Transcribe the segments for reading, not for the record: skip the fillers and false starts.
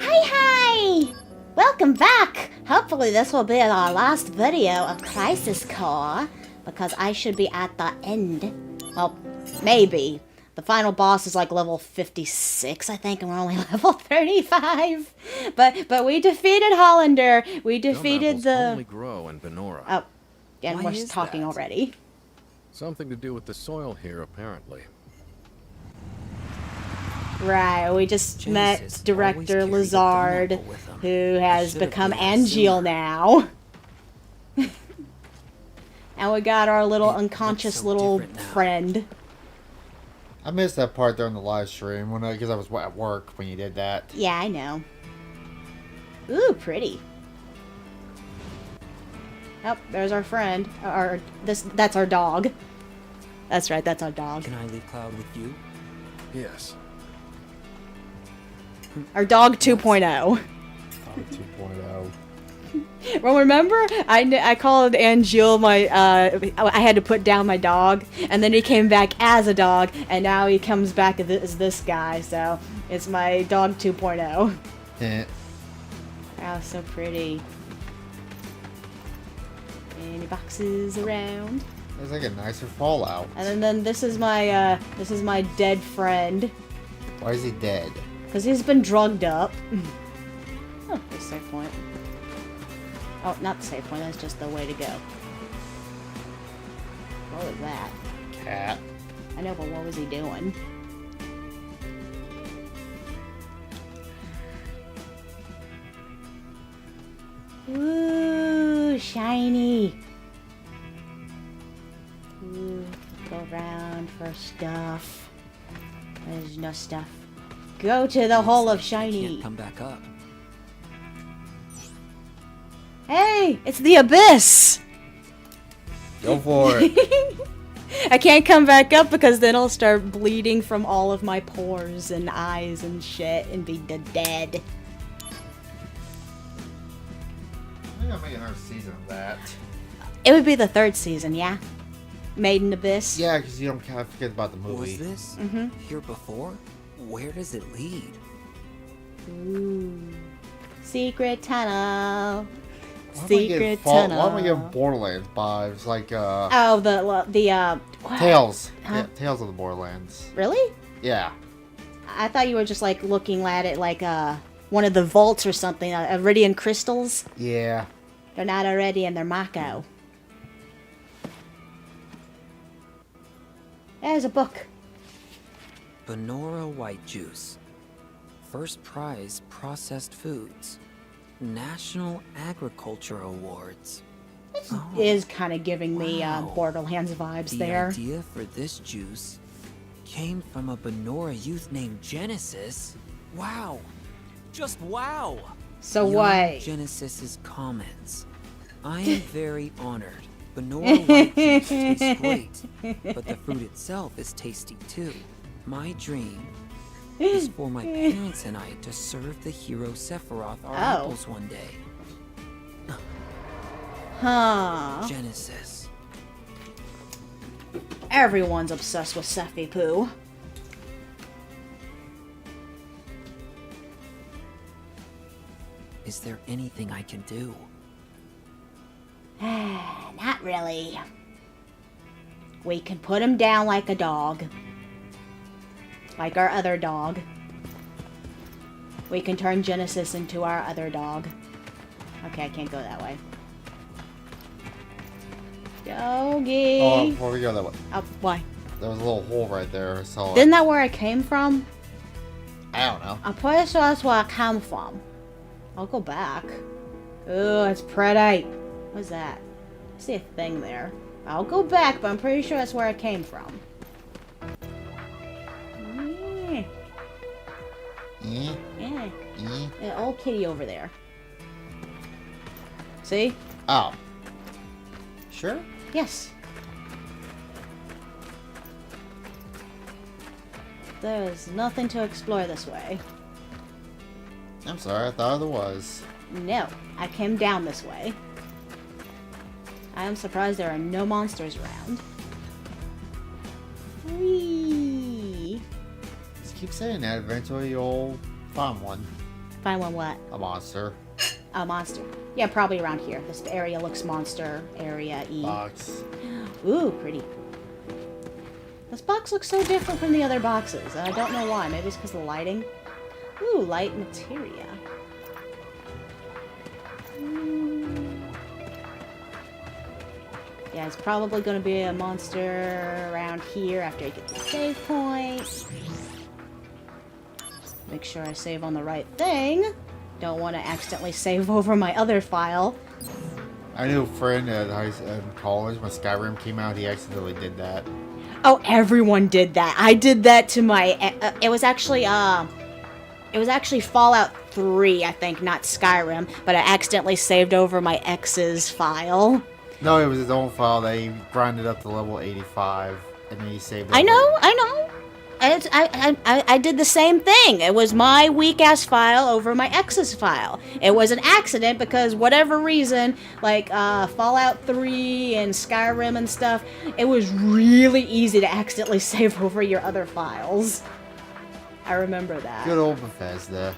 Hi! Welcome back! Hopefully this will be our last video of Crisis Core, because I should be at the end. Well, maybe. The final boss is like level 56, I think, and we're only level 35. But we defeated Hollander. We defeated the... only grow in Benora. Oh, and we're talking already. Something to do with the soil here, apparently. Right, we just met Director Lazard, who has become Angeal now. And we got our little unconscious little friend. I missed that part during the live stream because I was at work when you did that. Yeah, I know. Ooh, pretty. Oh, there's our friend. That's our dog. That's right, that's our dog. Can I leave Cloud with you? Yes. Our dog 2.0. Dog 2.0. Well, remember? I called Angeal my, I had to put down my dog, and then he came back as a dog, and now he comes back as this guy, so it's my dog 2.0. Yeah. Oh, so pretty. Any boxes around? It's like a nicer Fallout. And then this is my dead friend. Why is he dead? Because he's been drugged up. Oh, the save point. Oh, not the save point, that's just the way to go. What was that? Cat. I know, but what was he doing? Ooh, shiny. Ooh, go around for stuff. There's no stuff. Go to the hole of shiny. I can't come back up. Hey, it's the abyss. Go for it. I can't come back up because then I'll start bleeding from all of my pores and eyes and shit and be dead. I think I'll make another season of that. It would be the 3rd season, yeah? Made in Abyss. Yeah, because you don't kind of forget about the movie. Was this here before? Where does it lead? Ooh. Secret tunnel. Secret tunnel. Why am I getting Borderlands vibes? Like, Oh, what? Tales. Huh? Yeah, Tales of the Borderlands. Really? Yeah. I thought you were just like looking at it like one of the vaults or something. Iridian crystals. Yeah. They're not Iridian, they're Mako. There's a book. Benora white juice. First prize processed foods. National Agriculture Awards. This is kind of giving me Borderlands vibes there. The idea for this juice came from a Benora youth named Genesis. Wow. Just wow. So Young what? Genesis's comments. I am very honored. Benora white juice tastes great, but the fruit itself is tasty too. My dream is for my parents and I to serve the hero Sephiroth our apples one day. Huh. Genesis. Everyone's obsessed with Sephi Poo. Is there anything I can do? Not really. We can put him down like a dog. Like our other dog. We can turn Genesis into our other dog. Okay, I can't go that way. Doggy. Oh, before we go that way. Oh, why? There was a little hole right there, so... Isn't that where I came from? I don't know. I'm pretty sure that's where I come from. I'll go back. Ooh, it's pretty. What's that? I see a thing there. I'll go back, but I'm pretty sure that's where I came from. Yeah. Yeah. An old kitty over there. See? Oh. Sure? Yes. There's nothing to explore this way. I'm sorry, I thought there was. No, I came down this way. I am surprised there are no monsters around. Whee! Just keep saying that, eventually you'll Find one. Find one what? A monster. A monster. Yeah, probably around here. This area looks monster area-y. Box. Ooh, pretty. This box looks so different from the other boxes. I don't know why. Maybe it's because of the lighting. Ooh, light materia. Yeah, it's probably going to be a monster around here after I get the save point. Make sure I save on the right thing. Don't want to accidentally save over my other file. I knew a friend at in college when Skyrim came out. He accidentally did that. Oh, everyone did that. I did that to my. It was actually Fallout 3, I think, not Skyrim. But I accidentally saved over my ex's file. No, it was his own file that he grinded up to level 85, and then he saved it. I know. I did the same thing. It was my weak-ass file over my ex's file. It was an accident because whatever reason, like Fallout 3 and Skyrim and stuff, it was really easy to accidentally save over your other files. I remember that. Good old Bethesda.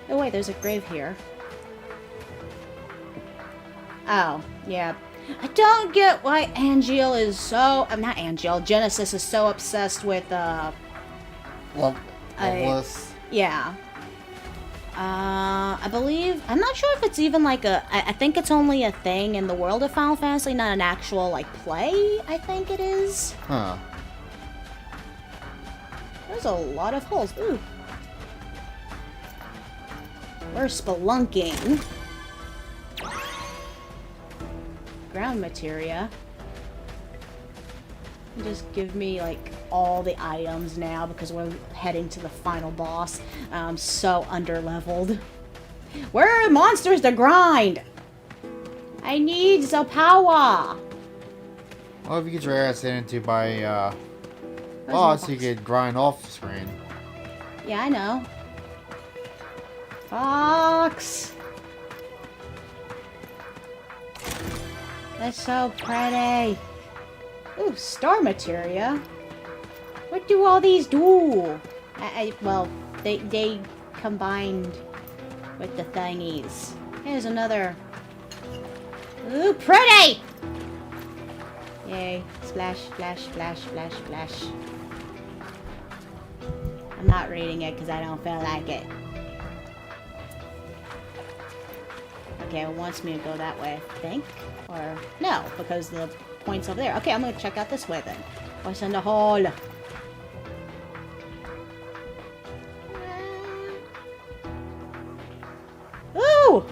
Oh wait, there's a grave here. Oh, yeah. I don't get why Angeal is so... not Angeal, Genesis is so obsessed with, Loveless. yeah. I believe... I'm not sure if it's even like a... I think it's only a thing in the world of Final Fantasy, not an actual, like, play, I think it is. Huh. There's a lot of holes. Ooh. We're spelunking. Ground materia. Just give me like all the items now because we're heading to the final boss. I'm so underleveled. Where are monsters to grind? I need the power. Well, if you get your ass into by Where's boss, my you box? could grind off the screen. Yeah, I know. Fox. That's so pretty. Ooh, star materia. What do all these do? Well, they combined with the thingies. Here's another. Ooh, pretty! Yay. Splash, splash, splash, splash, splash. I'm not reading it because I don't feel like it. Okay, it wants me to go that way, I think. Or, no, because the point's over there. Okay, I'm gonna check out this way then. What's in the hole? Ooh!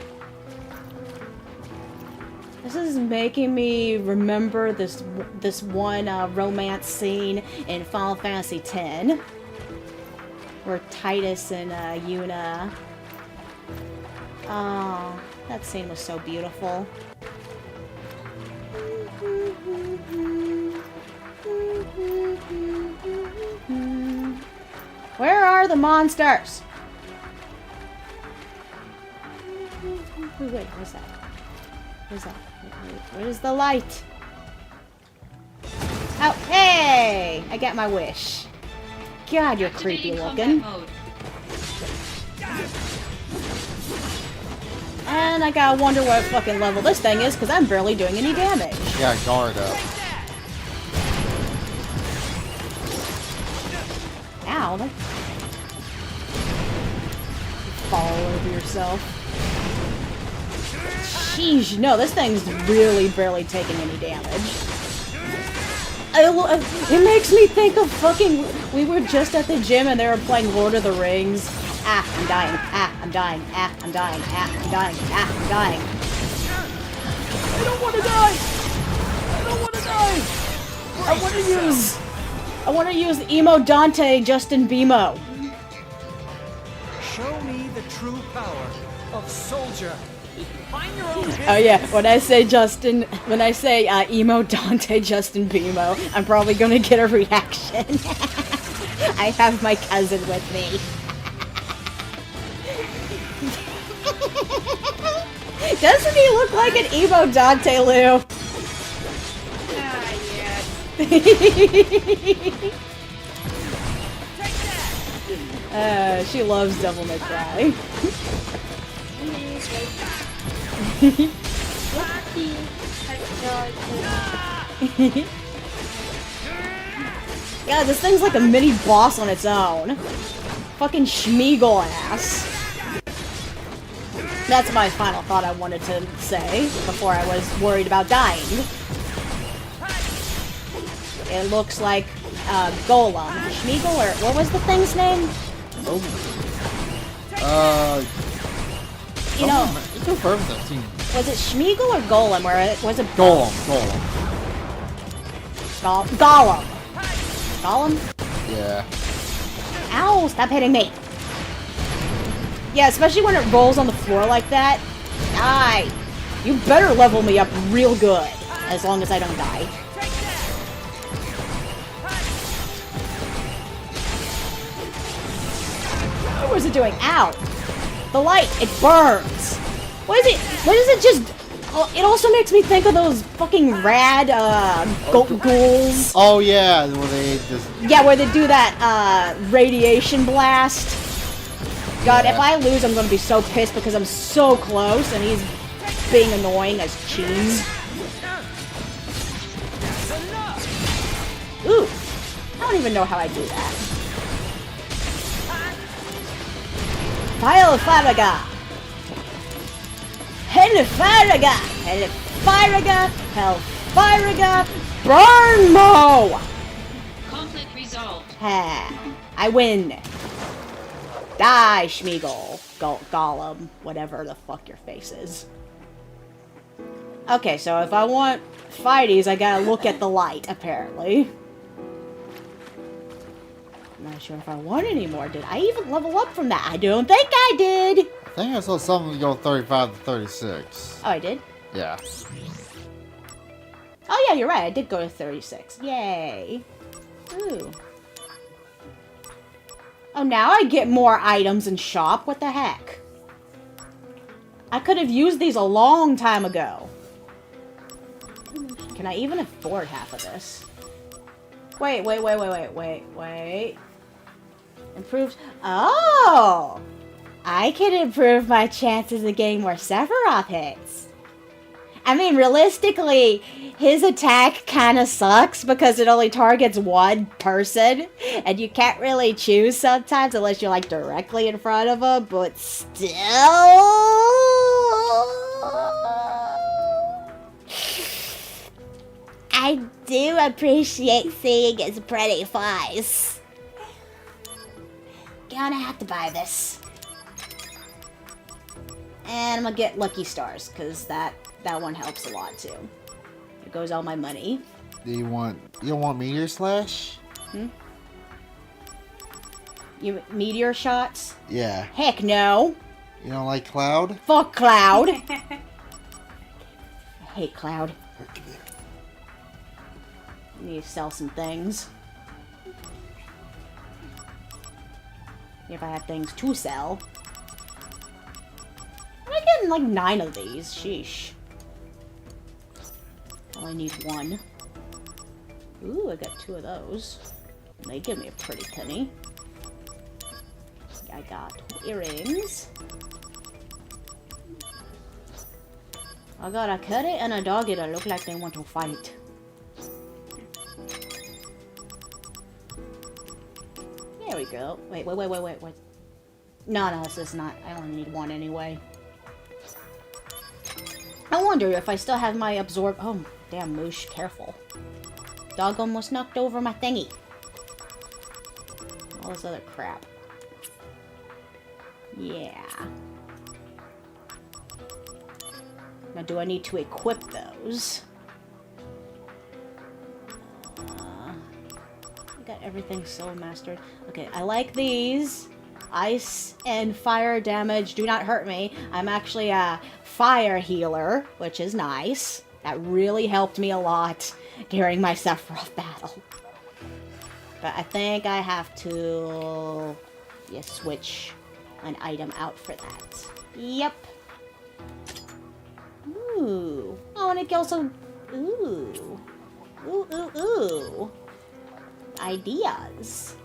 This is making me remember this one romance scene in Final Fantasy X. Where Titus and Yuna... Oh, that scene was so beautiful. Where are the monsters? Wait, where's that? Where's that? Where's the light? Oh, hey! I got my wish. God, you're creepy looking. And I gotta wonder what fucking level this thing is, because I'm barely doing any damage. Yeah, guard up. Ow. You fall over yourself. Sheesh, no, this thing's really barely taking any damage. It makes me think of fucking... We were just at the gym and they were playing Lord of the Rings. Ah, I'm dying. Ah, I'm dying. Ah, I'm dying. Ah, I'm dying. Ah, I'm dying. I don't want to die! I don't want to die! I want to use Emo Dante Justin Bimo. Show me the true power of soldier. Find your own Oh yeah, when I say Emo Dante Justin Bimo, I'm probably gonna get a reaction. I have my cousin with me. Doesn't he look like an Emo Dante, Lou? Ah, yes. Take Take that. She loves Devil May Cry. Yeah, this thing's like a mini boss on its own. Fucking Schmeagle ass. That's my final thought I wanted to say before I was worried about dying. It looks like Golem. Schmeagle, or what was the thing's name? You know, It's confirmed that team. was it Schmeagle or Golem? Or was it Golem. Gollum. Gollum? Yeah. Ow, stop hitting me. Yeah, especially when it rolls on the floor like that. Die. You better level me up real good, as long as I don't die. What was it doing? Ow. The light, it burns. What is it? What is it just... Oh, it also makes me think of those fucking rad, ghouls. Oh yeah, where they just. Yeah, where they do that, radiation blast. God, Yeah. if I lose, I'm gonna be so pissed because I'm so close and he's being annoying as cheese. Ooh, I don't even know how I do that. Hellfaraga! Hellfaraga! Hellfaraga! Hellfaraga! Burn Mo! Conflict resolved. Ha! I win! Die, Schmeagle. Gollum. Whatever the fuck your face is. Okay, so if I want fighties, I gotta look at the light, apparently. I'm not sure if I want any more. Did I even level up from that? I don't think I did! I think I saw something go 35 to 36. Oh, I did? Yeah. Oh yeah, you're right. I did go to 36. Yay. Ooh. Oh, now I get more items in shop? What the heck? I could have used these a long time ago. Can I even afford half of this? Wait. Improved. Oh! I can improve my chances of getting more Sephiroth hits. I mean, realistically, his attack kind of sucks because it only targets one person, and you can't really choose sometimes unless you're, like, directly in front of him, but still... I do appreciate seeing his pretty face. Gonna have to buy this. And I'm gonna get Lucky Stars, because that one helps a lot, too. It goes all my money. You don't want Meteor Slash? You meteor shots? Yeah. Heck no. You don't like Cloud? Fuck Cloud. I hate Cloud. I need to sell some things. If I have things to sell. I'm getting like 9 of these. Sheesh. Only need 1. Ooh, I got 2 of those. They give me a pretty penny. I got 2 earrings. I got a kitty and a doggy that look like they want to fight. There we go. Wait. No, this is not. I only need 1 anyway. I wonder if I still have my absorb. Oh, damn, Moosh, careful. Dog almost knocked over my thingy. All this other crap. Yeah. Now, do I need to equip those? I got everything so mastered. Okay, I like these. Ice and fire damage do not hurt me. I'm actually a fire healer, which is nice. That really helped me a lot during my Sephiroth battle. But I think I have to switch an item out for that. Yep. Ooh. Oh, and it can also... Ooh. Ooh. Ideas.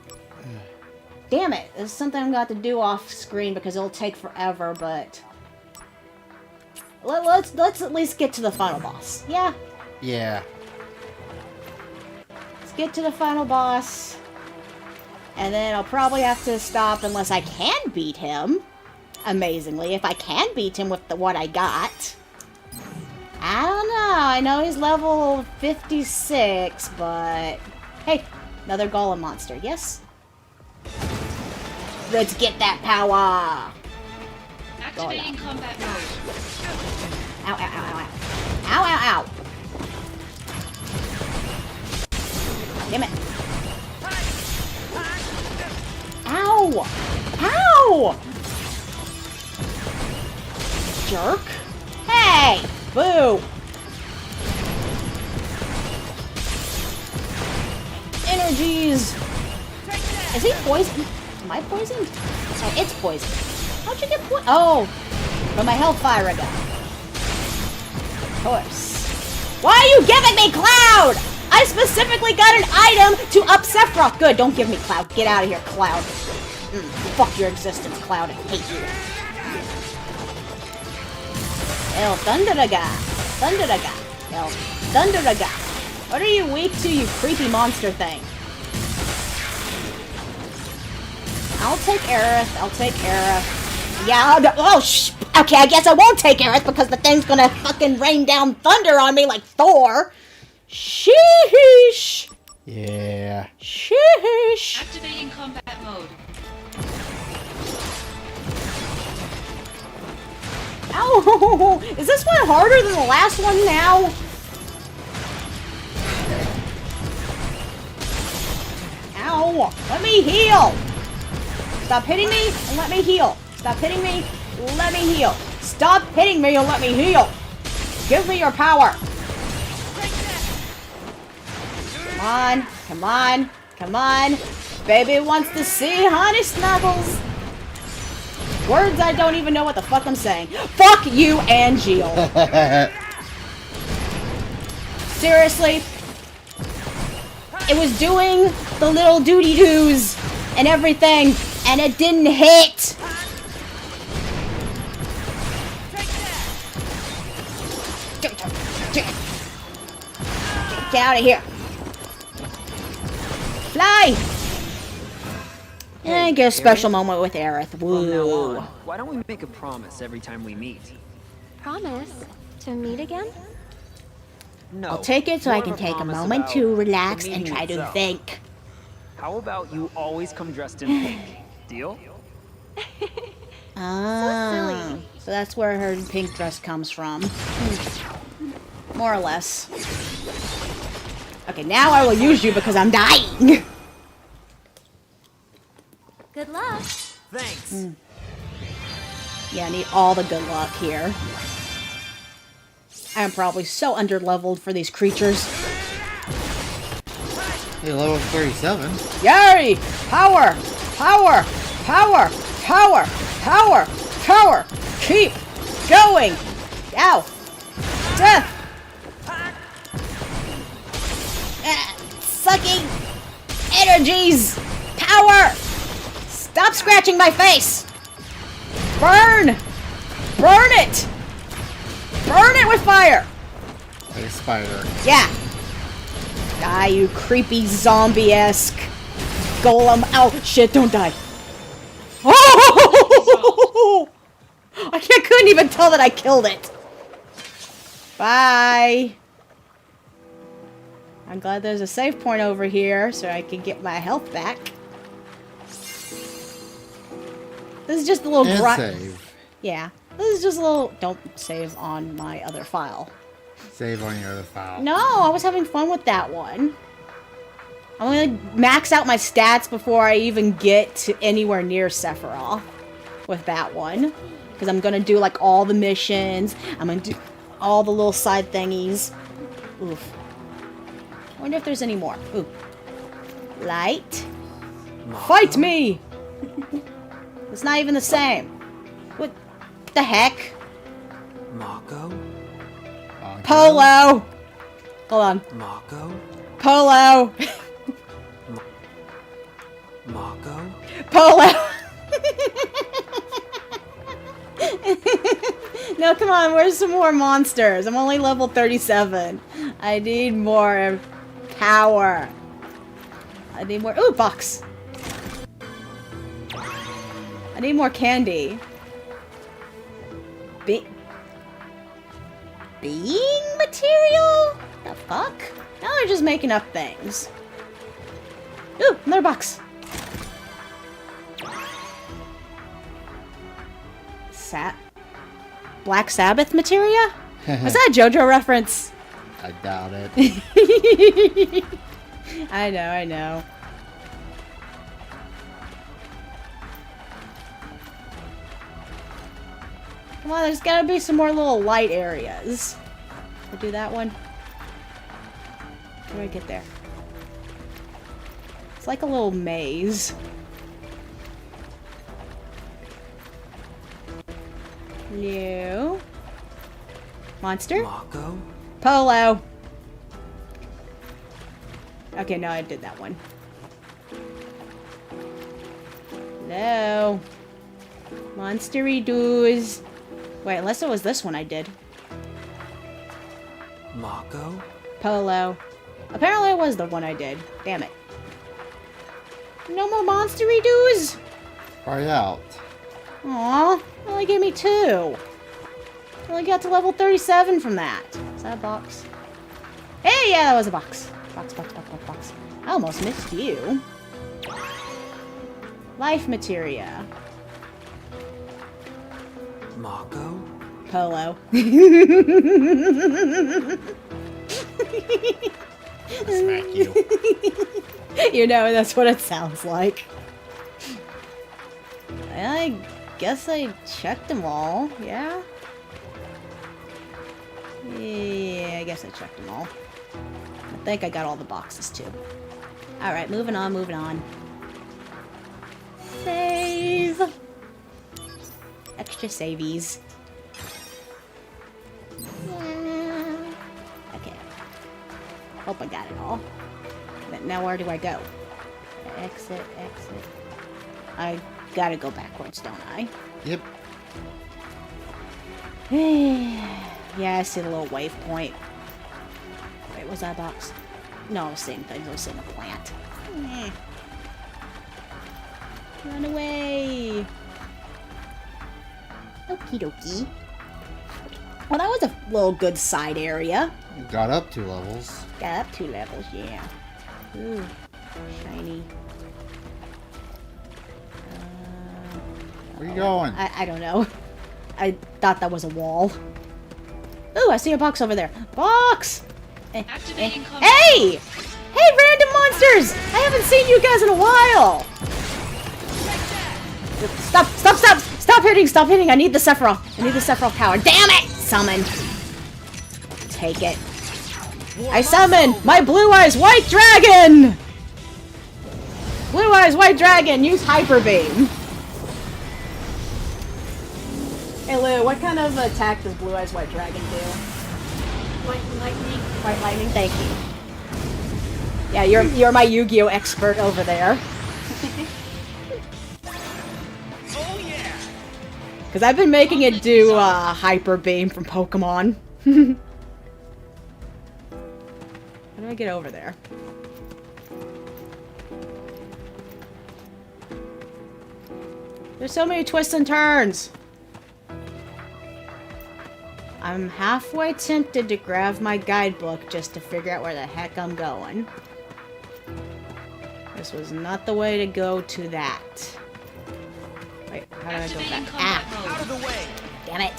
Damn it. There's something I've got to do off screen because it'll take forever, but... Let's at least get to the final boss. Yeah. Yeah. Let's get to the final boss. And then I'll probably have to stop unless I can beat him. Amazingly. If I can beat him with what I got. I don't know. I know he's level 56, but... Hey, another golem monster. Yes? Let's get that power! Activating combat mode. Ow, ow, ow, ow, ow. Ow, ow, ow. Damn it. Ow! Ow! Jerk. Hey! Boo! Energies! Is he poisoned? Am I poisoned? Oh, it's poisoned. How'd you get poisoned? Oh! From my Hellfire gun. Of course. Why are you giving me Cloud? I specifically got an item to up Sephiroth. Good, don't give me Cloud. Get out of here, Cloud. Fuck your existence, Cloud. I hate you. El Thunderaga. Thunderaga. El Thunderaga. What are you weak to, you creepy monster thing? I'll take Aerith. I'll take Aerith. Yeah, oh, okay, I guess I won't take Aerith because the thing's gonna fucking rain down thunder on me like Thor. Sheesh. Yeah. Sheesh. Activating combat mode. Ow! Is this one harder than the last one now? Ow! Let me heal! Stop hitting me and let me heal. Stop hitting me, let me heal. Stop hitting me and let me heal. Give me your power. Come on, come on, come on. Baby wants to see honey snuggles. Words I don't even know what the fuck I'm saying. Fuck you, Angeal. Seriously? It was doing the little doody-doos and everything, and it didn't hit. Get out of here. Fly! And get a special moment with Aerith. From now Woo. on, why don't we make a promise every time we meet? Promise to meet again? No. I'll take it so more I of can take a promise moment about to the relax and meeting try to itself. think. How about you always come dressed in pink? Deal? Ah, silly. so that's where her pink dress comes from. More or less. Okay, now I will use you because I'm dying. Good luck. Thanks. Yeah, I need all the good luck here. I'm probably so underleveled for these creatures. Hey, level 37. Yay! Power! Power! Power! Power! Power! Power! Keep going! Ow! Death! Sucking energies! Power! Stop scratching my face! Burn! Burn it! Burn it with fire! Like a spider. Yeah. Die, you creepy zombie-esque golem. Ow, shit, don't die. Oh! Couldn't even tell that I killed it. Bye. I'm glad there's a save point over here so I can get my health back. This is just a little And grind. save. Yeah. This is just a little... Don't save on my other file. Save on your other file. No, I was having fun with that one. I'm gonna max out my stats before I even get to anywhere near Sephiroth with that one. Because I'm gonna do like all the missions. I'm gonna do all the little side thingies. Oof. I wonder if there's any more. Ooh. Light. Fight me! It's not even the same. What the heck? Mako? Polo! Hold on. Mako? Polo! Mako? Polo! No, come on, where's some more monsters? I'm only level 37. I need more power. I need more- ooh, box! I need more candy. Being material? The fuck? Now they're just making up things. Ooh, another box. Black Sabbath materia? Was that a JoJo reference? I doubt it. I know, I know. Come on, there's gotta be some more little light areas. We'll do that one. How do I get there? It's like a little maze. No. Monster? Mako? Polo. Okay, no, I did that one. No. Monstery doos. Wait, unless it was this one I did. Mako? Polo. Apparently it was the one I did. Damn it. No more monstery doos? Right out. Aw, only gave me 2. Only got to level 37 from that. Is that a box? Hey, yeah, that was a box. Box. I almost missed you. Life materia. Mako? Polo. Smack you. You know, that's what it sounds like. I guess I checked them all, yeah? Yeah, I guess I checked them all. I think I got all the boxes too. Alright, moving on. Save! Extra savies. Okay. Hope I got it all. But now where do I go? Exit. I gotta go backwards, don't I? Yep. Yeah, I see the little waypoint. Wait, was that a box? No, I was seeing things. I was seeing a plant. Run away! Okie dokie. Well, that was a little good side area. You got up 2 levels. Got up 2 levels, yeah. Ooh, shiny. Where you going? I don't know. I thought that was a wall. Ooh, I see a box over there. Box! Activating combat. Hey! Hey, random monsters! I haven't seen you guys in a while! Stop hitting! I need the Sephiroth. I need the Sephiroth power. Damn it! Summon. Take it. I summon my Blue Eyes White Dragon! Blue Eyes White Dragon, use Hyper Beam. Hey Lou, what kind of attack does Blue Eyes White Dragon do? White lightning. White lightning, thank you. Yeah, you're my Yu-Gi-Oh expert over there. Oh yeah! Because I've been making it do Hyper Beam from Pokemon. How do I get over there? There's so many twists and turns. I'm halfway tempted to grab my guidebook just to figure out where the heck I'm going. This was not the way to go to that. Wait, how do I go Activating back? combat Ah, Out of mode. the way! damn it.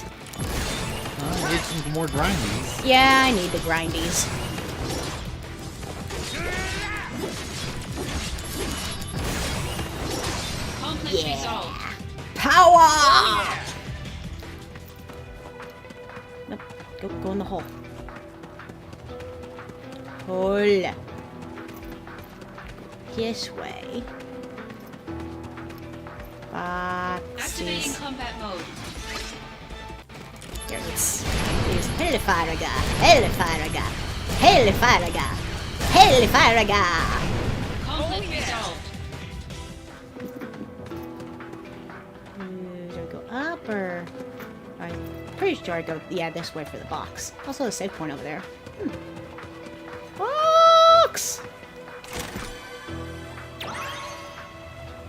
Get some more grindies. Yeah, I need the grindies. Conflict resolved. Power! Nope. Go in the hole. Hole. This way. Activating Boxes. combat mode. Here it is. Hellfire Hellfire Hellfire Hellfire Conflict resolved. up or... I'm pretty sure I go, yeah, this way for the box. Also a save point over there. Box!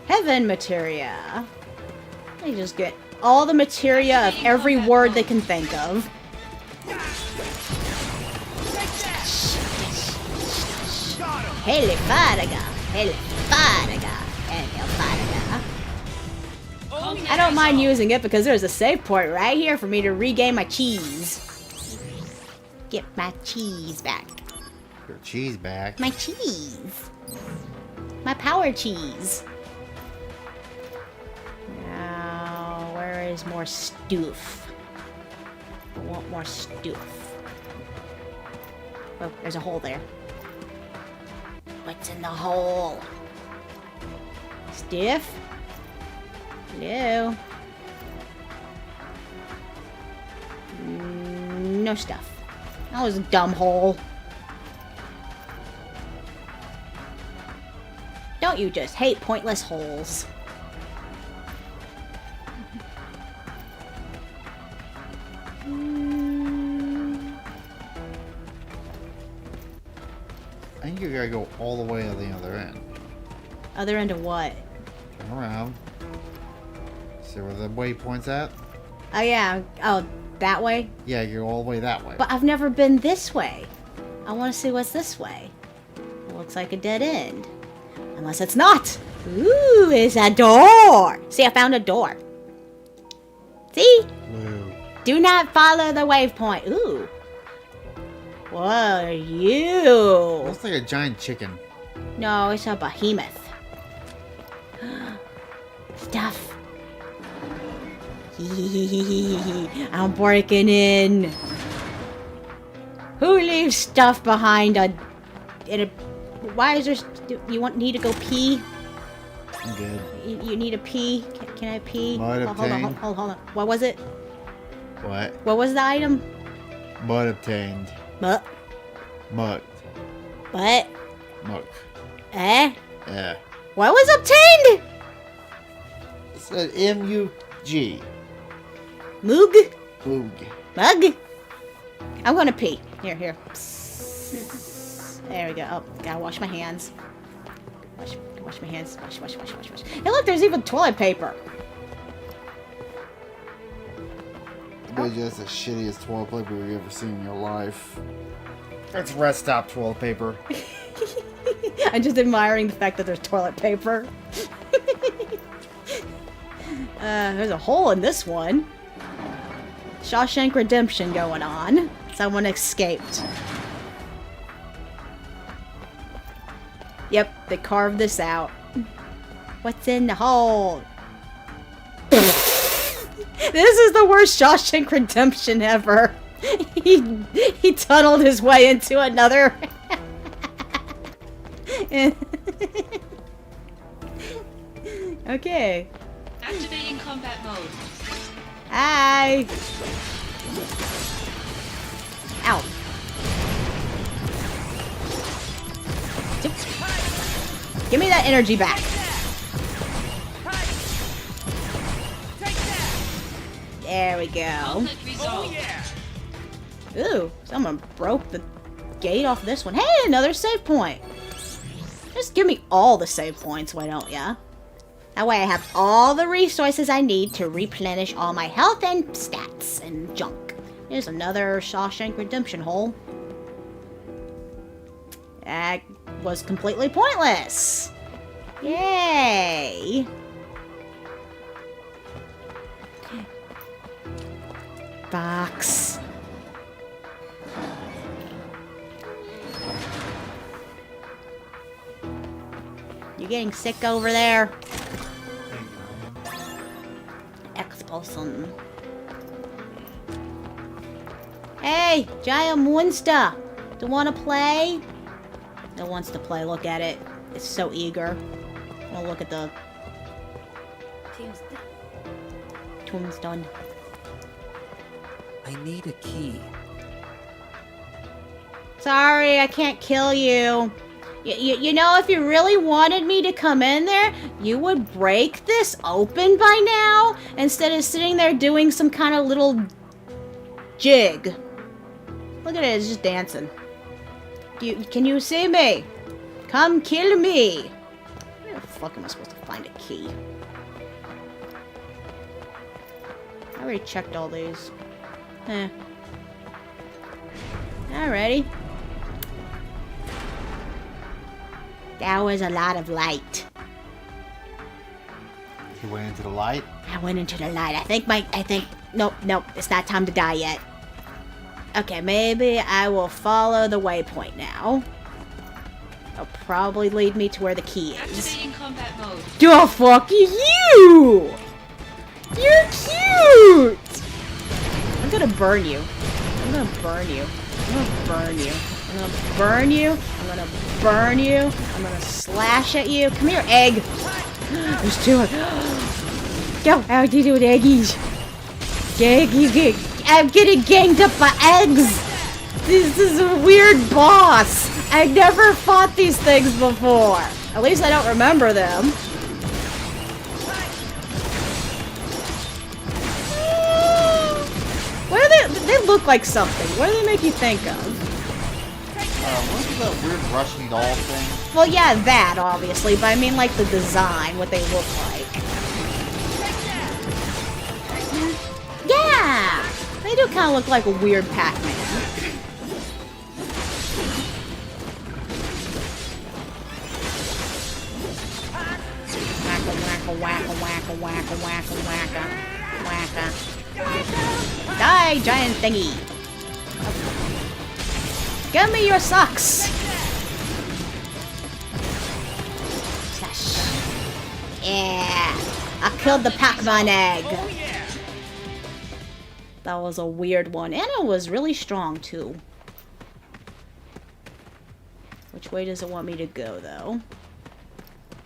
Heaven materia. They just get all the materia of every word they can think of. Helifaraga, Helifaraga, Helifaraga. I don't mind using it because there's a save point right here for me to regain my cheese. Get my cheese back. Your cheese back. My cheese. My power cheese. Now, where is more stuff? I want more stuff. Oh, there's a hole there. What's in the hole? Stuff? Hello? No stuff. That was a dumb hole. Don't you just hate pointless holes? I think you gotta go all the way to the other end. Other end of what? Turn around. See where the waypoint's at? Oh yeah. Oh, that way? Yeah, you go all the way that way. But I've never been this way. I want to see what's this way. It looks like a dead end. Unless it's not. Ooh, it's a door. See, I found a door. See? Blue. Do not follow the waypoint. Ooh. What are you? Looks like a giant chicken. No, it's a behemoth. Stuff. I'm breaking in. Who leaves stuff behind in a... Why is there... need to go pee? I'm good. You need a pee? Can I pee? Mud Hold on, obtained. hold on. What was it? What? What was the item? Mud obtained. But. Mud. But. Muck. Eh? Yeah. What was obtained? It said M-U-G. Moog? Boog. Mug? I'm gonna pee. Here. There we go. Oh, gotta wash my hands. Wash my hands. Wash. Hey, look, there's even toilet paper. It's just the shittiest toilet paper you've ever seen in your life. It's rest stop toilet paper. I'm just admiring the fact that there's toilet paper. There's a hole in this one. Shawshank Redemption going on. Someone escaped. Yep, they carved this out. What's in the hole? This is the worst Shawshank Redemption ever. He tunneled his way into another. Okay. Activating combat mode. Hi. Ow. Give me that energy back. There we go. Conflict resolved. Ooh, someone broke the gate off this one. Hey, another save point. Just give me all the save points, why don't ya? That way I have all the resources I need to replenish all my health and stats and junk. Here's another Shawshank Redemption hole. That was completely pointless. Yay! Box. You getting sick over there? Expulsion. Hey, giant monster! Do you want to play? It wants to play. Look at it. It's so eager. Oh, look at the tombstone. I need a key. Sorry, I can't kill you. You know, if you really wanted me to come in there, you would break this open by now instead of sitting there doing some kind of little jig. Look at it, it's just dancing. Can you see me? Come kill me. Where the fuck am I supposed to find a key? I already checked all these. Alrighty. That was a lot of light. You went into the light? I went into the light. I think nope, it's not time to die yet. Okay, maybe I will follow the waypoint now. It'll probably lead me to where the key is. Activating combat mode. Oh, fuck you! You're cute! I'm gonna burn you. I'm gonna burn you. I'm gonna burn you. I'm gonna burn you. I'm gonna burn you. I'm gonna slash at you. Come here, egg. There's two. Go. How do you do with eggies? I'm getting ganged up by eggs. This is a weird boss. I never fought these things before. At least I don't remember them. What are they look like something. What do they make you think of? What's that weird Russian doll thing? Well, yeah, that, obviously, but I mean, like, the design, what they look like. Yeah! They do kind of look like a weird Pac-Man. Wacka, wacka, wacka, wacka, wacka, wacka, wacka, wacka. Die, giant thingy! Give me your socks! Yeah! I killed the Pac-Man egg! That was a weird one. And it was really strong, too. Which way does it want me to go, though?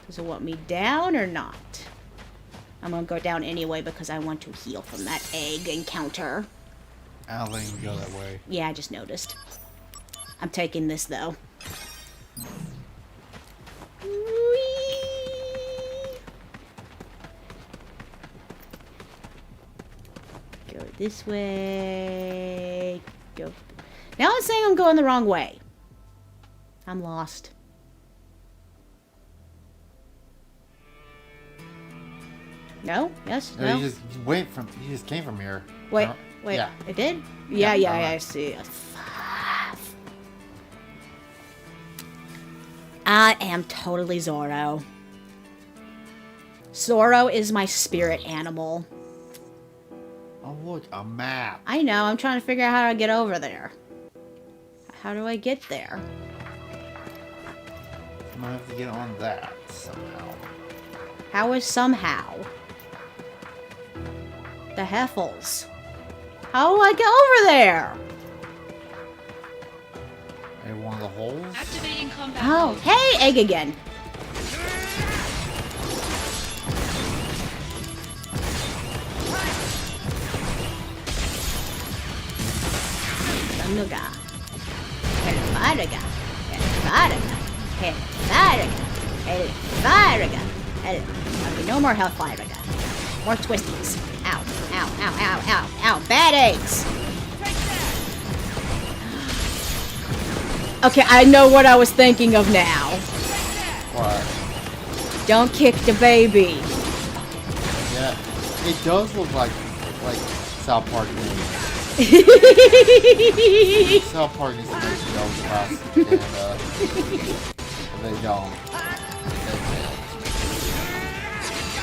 Does it want me down or not? I'm gonna go down anyway because I want to heal from that egg encounter. I don't think you can go that way. Yeah, I just noticed. I'm taking this, though. Go this way. Go. Now it's saying I'm going the wrong way. I'm lost. No? Yes? No, No? you just came from here. Wait, No? wait. Yeah. It did? Yeah, Yeah, I see. I am totally Zorro. Zorro is my spirit animal. Oh, look, a map. I know, I'm trying to figure out how to get over there. How do I get there? I'm gonna have to get on that somehow. How is somehow? The Heffels. How do I get over there? Maybe one of the holes? Activating combat Oh, mode. hey, egg again. Sanuga. Helfaraga. Helfaraga. Helfaraga. Helfaraga. Okay, no more Hellfaraga. More twisties. Ow, ow, ow, ow, ow, ow. Bad eggs. Okay, I know what I was thinking of now. What? Don't kick the baby. Yeah, it does look like South Park games. South Park needs to make those last, and they don't. They failed.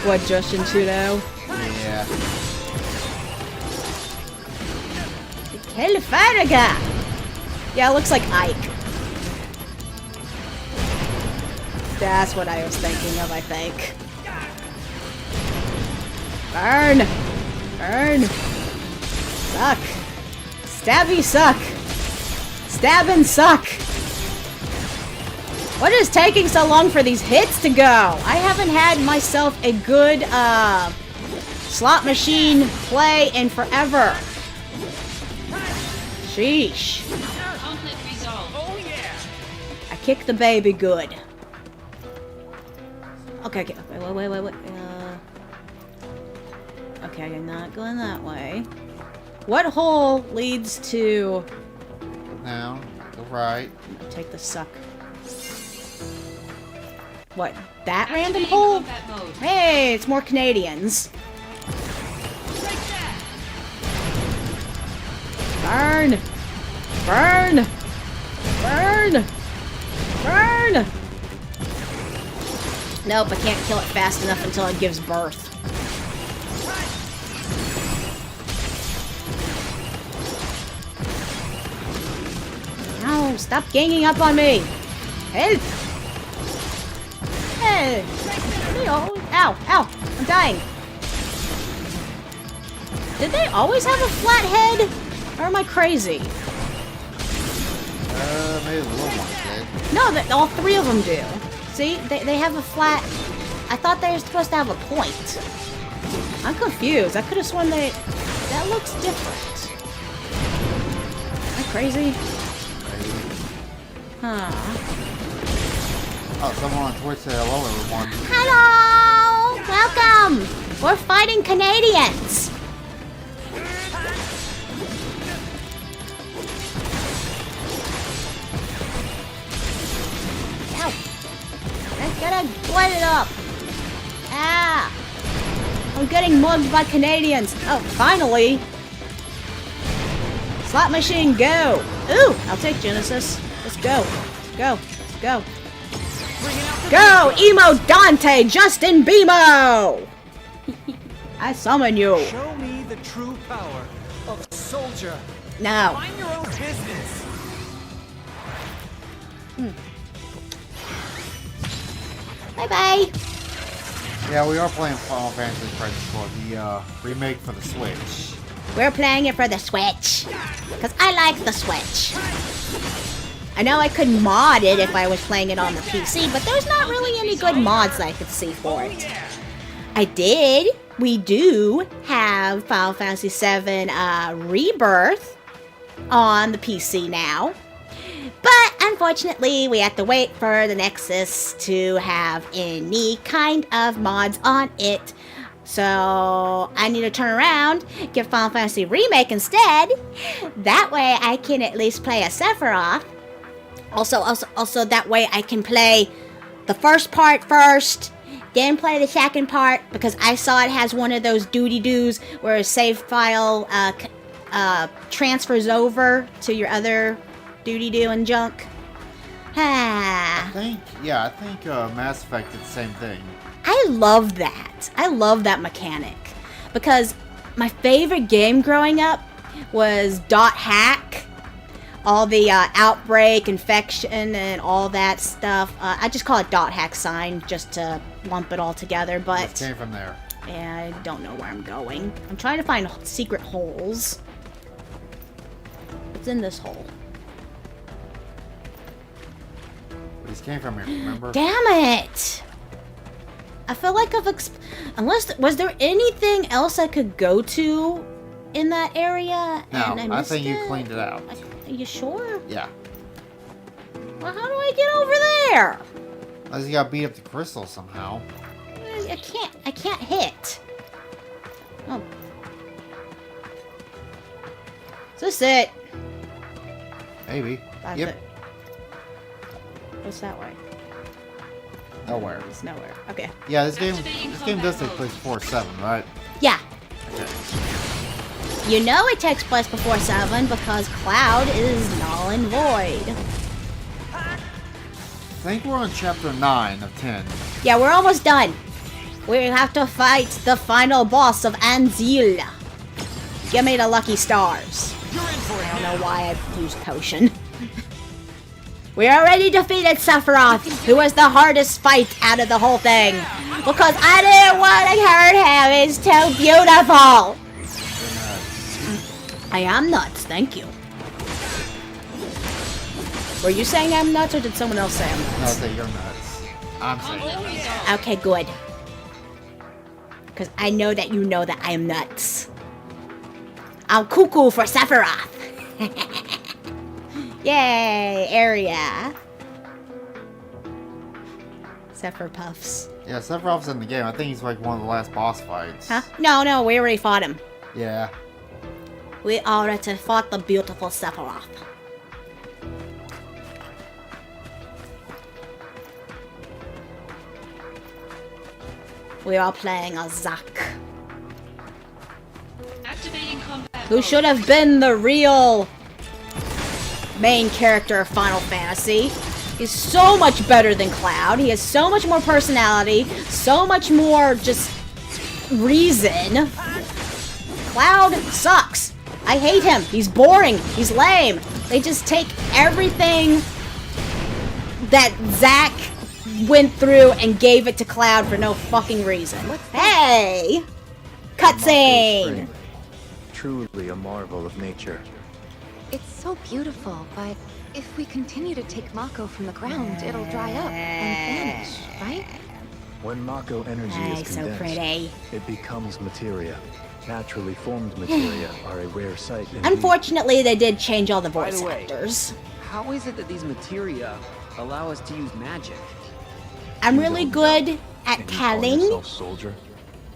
What, Justin Trudeau? Yeah. Hellfaraga! Yeah, it looks like Ike. That's what I was thinking of, I think. Burn! Burn! Suck! Stabby suck! Stab and suck! What is taking so long for these hits to go? I haven't had myself a good, slot machine play in forever. Sheesh. Conflict resolved. Oh yeah. I kick the baby good. Okay, wait. Okay, I'm not going that way. What hole leads to... Now, go right. Take the suck. What? That random hole? Combat mode. Hey, it's more Canadians. Burn! Burn! Burn! Burn! Nope, I can't kill it fast enough until it gives birth. No, stop ganging up on me! Help! Hey! Ow! Ow! I'm dying! Did they always have a flat head? Or am I crazy? Maybe a little one did. No, all three of them do. See? They have a flat... I thought they were supposed to have a point. I'm confused. I could have sworn they... That looks different. Am I crazy? Huh. Oh, someone on Twitch said hello, everyone. Hello! Welcome! We're fighting Canadians! Ow! I gotta light it up! Ah! I'm getting mugged by Canadians! Oh, finally! Slot machine, go! Ooh! I'll take Genesis. Let's go. Let's go. Let's go. Go! Emo Dante Justin Bimo! I summon you. Show me the true power of soldier. No. Mind your own business. Bye-bye. Yeah, we are playing Final Fantasy Crisis Core, the remake for the Switch. We're playing it for the Switch. Because I like the Switch. I know I could mod it if I was playing it on the PC, but there's not really any good mods that I could see for it. We do have Final Fantasy VII Rebirth on the PC now. But unfortunately, we have to wait for the Nexus to have any kind of mods on it. So I need to turn around, get Final Fantasy Remake instead. That way I can at least play as Sephiroth. Also that way I can play the first part first, then play the second part, because I saw it has one of those doody-doos where a save file transfers over to your other doody-doo and junk. I think Mass Effect did the same thing. I love that. I love that mechanic. Because my favorite game growing up was .hack. All the outbreak, infection, and all that stuff. I just call it .hack sign just to lump it all together, but... It came from there. I don't know where I'm going. I'm trying to find secret holes. What's in this hole? These came from here, remember? Damn it! I feel like unless... Was there anything else I could go to in that area? No, And I think you missed it? cleaned it out. Are you sure? Yeah. Well, how do I get over there? Unless you gotta beat up the crystal somehow. I can't hit. Oh. Is this it? Maybe. That's Yep. it. What's that way? Nowhere. It's nowhere. Okay. Yeah, this Activating game does take combat place 4/7, right? Yeah. Okay. You know it takes place before 7 because Cloud is null and void. I think we're on chapter 9 of 10. Yeah, we're almost done. We have to fight the final boss of Anzil. Give me the lucky stars. You're in for it. I don't know why I used potion. We already defeated Sephiroth, who was the hardest fight out of the whole thing. Because I didn't want to hurt him. He's too beautiful. I am nuts, thank you. Were you saying I'm nuts, or did someone else say I'm No, nuts? say you're nuts. I'm saying nuts. Okay, good. Because I know that you know that I am nuts. I'm cuckoo for Sephiroth. Yay, area. Except for Puffs. Yeah, Sephiroth's in the game. I think he's like one of the last boss fights. Huh? No, we already fought him. Yeah. We already fought the beautiful Sephiroth. We are playing a Zack, Activating combat who mode. should have been the real main character of Final Fantasy. He's so much better than Cloud. He has so much more personality, so much more just reason. Cloud sucks. I hate him. He's boring. He's lame. They just take everything that Zack went through and gave it to Cloud for no fucking reason. Hey! Cutscene! Truly a marvel of nature. It's so beautiful, but if we continue to take Mako from the ground, it'll dry up and vanish, right? When Mako energy Hey, is so condensed, pretty. it becomes materia. Naturally formed materia are a rare sight indeed. Unfortunately, they did change all the By voice the way, actors. How is it that these materia allow us to use magic? I'm You really don't good know. at And you call telling. yourself soldier?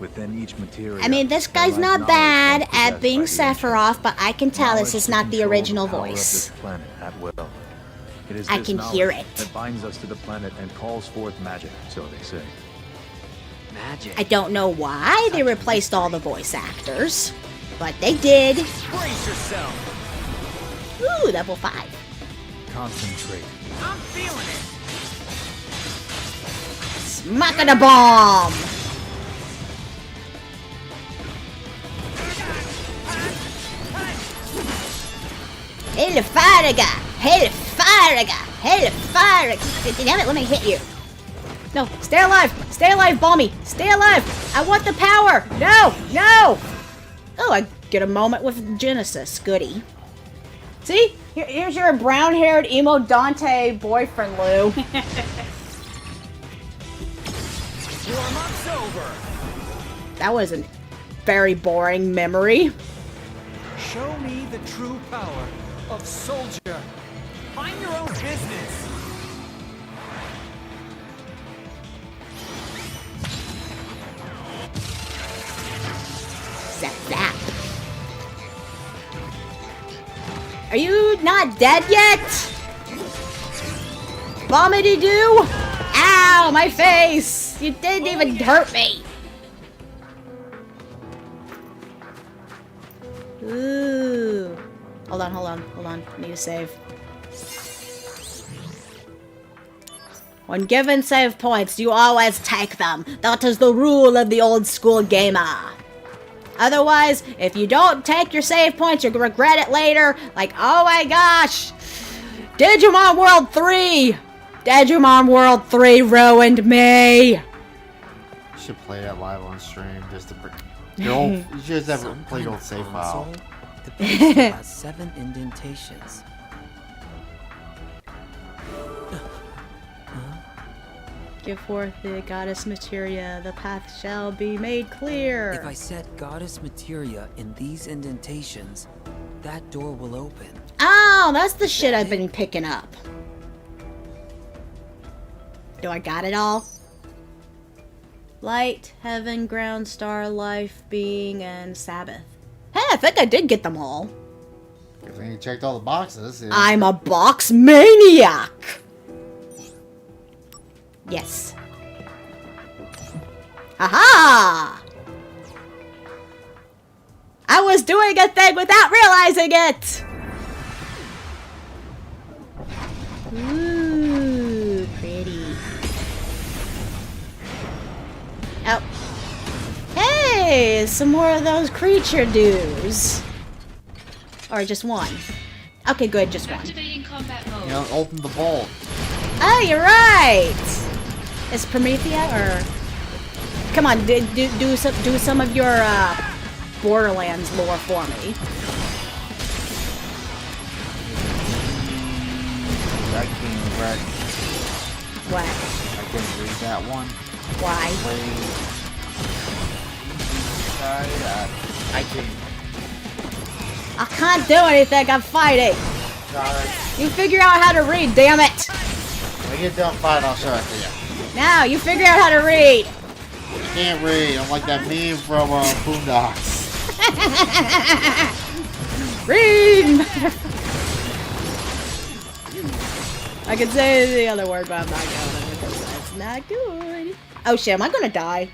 Within each materia, I mean, this there guy's lies not knowledge bad once at possessed being by the ancients. Sephiroth, but I can tell this Knowledge is to not the control original power of voice. this planet at will. It is I this can knowledge hear it. that binds us to the planet and calls forth magic, so they say. Magic. I don't know why they replaced all the voice actors, but they did. Brace yourself. Ooh, level 5. Concentrate. I'm feeling it. Smack of the bomb! Hellfire! Hellfire! Hellfire! Damn it, let me hit you. No, stay alive! Stay alive, Balmy! Stay alive! I want the power! No! No! Oh, I get a moment with Genesis. Goody. See? Here's your brown-haired emo Dante boyfriend, Lou. Warm-up's over. That was a very boring memory. Show me the true power of soldier. Mind your own business. Zap zap. Are you not dead yet? Bombity doo? Ow, my face! You didn't even hurt me. Ooh. Hold on. I need to save. When given save points, you always take them. That is the rule of the old school gamer. Otherwise, if you don't take your save points, you'll regret it later. Like, oh my gosh! Digimon World 3! Digimon World 3 ruined me! You should play that live on stream just to bring. You should have Some played kind old of save console? file. The pencil has 7 indentations. Give forth the goddess materia, the path shall be made clear. If I set goddess materia in these indentations, that door will open. Oh, that's the shit I've been picking up. Do I got it all? Light, heaven, ground, star, life, being, and Sabbath. Hey, I think I did get them all. If you checked all the boxes, yeah. I'm a box maniac! Yes. Aha! I was doing a thing without realizing it! Ooh, pretty. Oh. Hey, some more of those creature dudes. Or just one. Okay, good, just one. Activating combat mode. You know, open the vault. Oh, you're right! Is Promethea or... Come on, do some of your Borderlands lore for me. That came right. What? I couldn't read that one. Why? I can't. I can't do anything, I'm fighting! Sorry. You figure out how to read, damn it! When you get done fighting, I'll show it to you. Now you figure out how to read. I can't read. I'm like that meme from Boondocks. Read! I could say the other word, but I'm not going because that's not good. Oh shit, am I gonna die?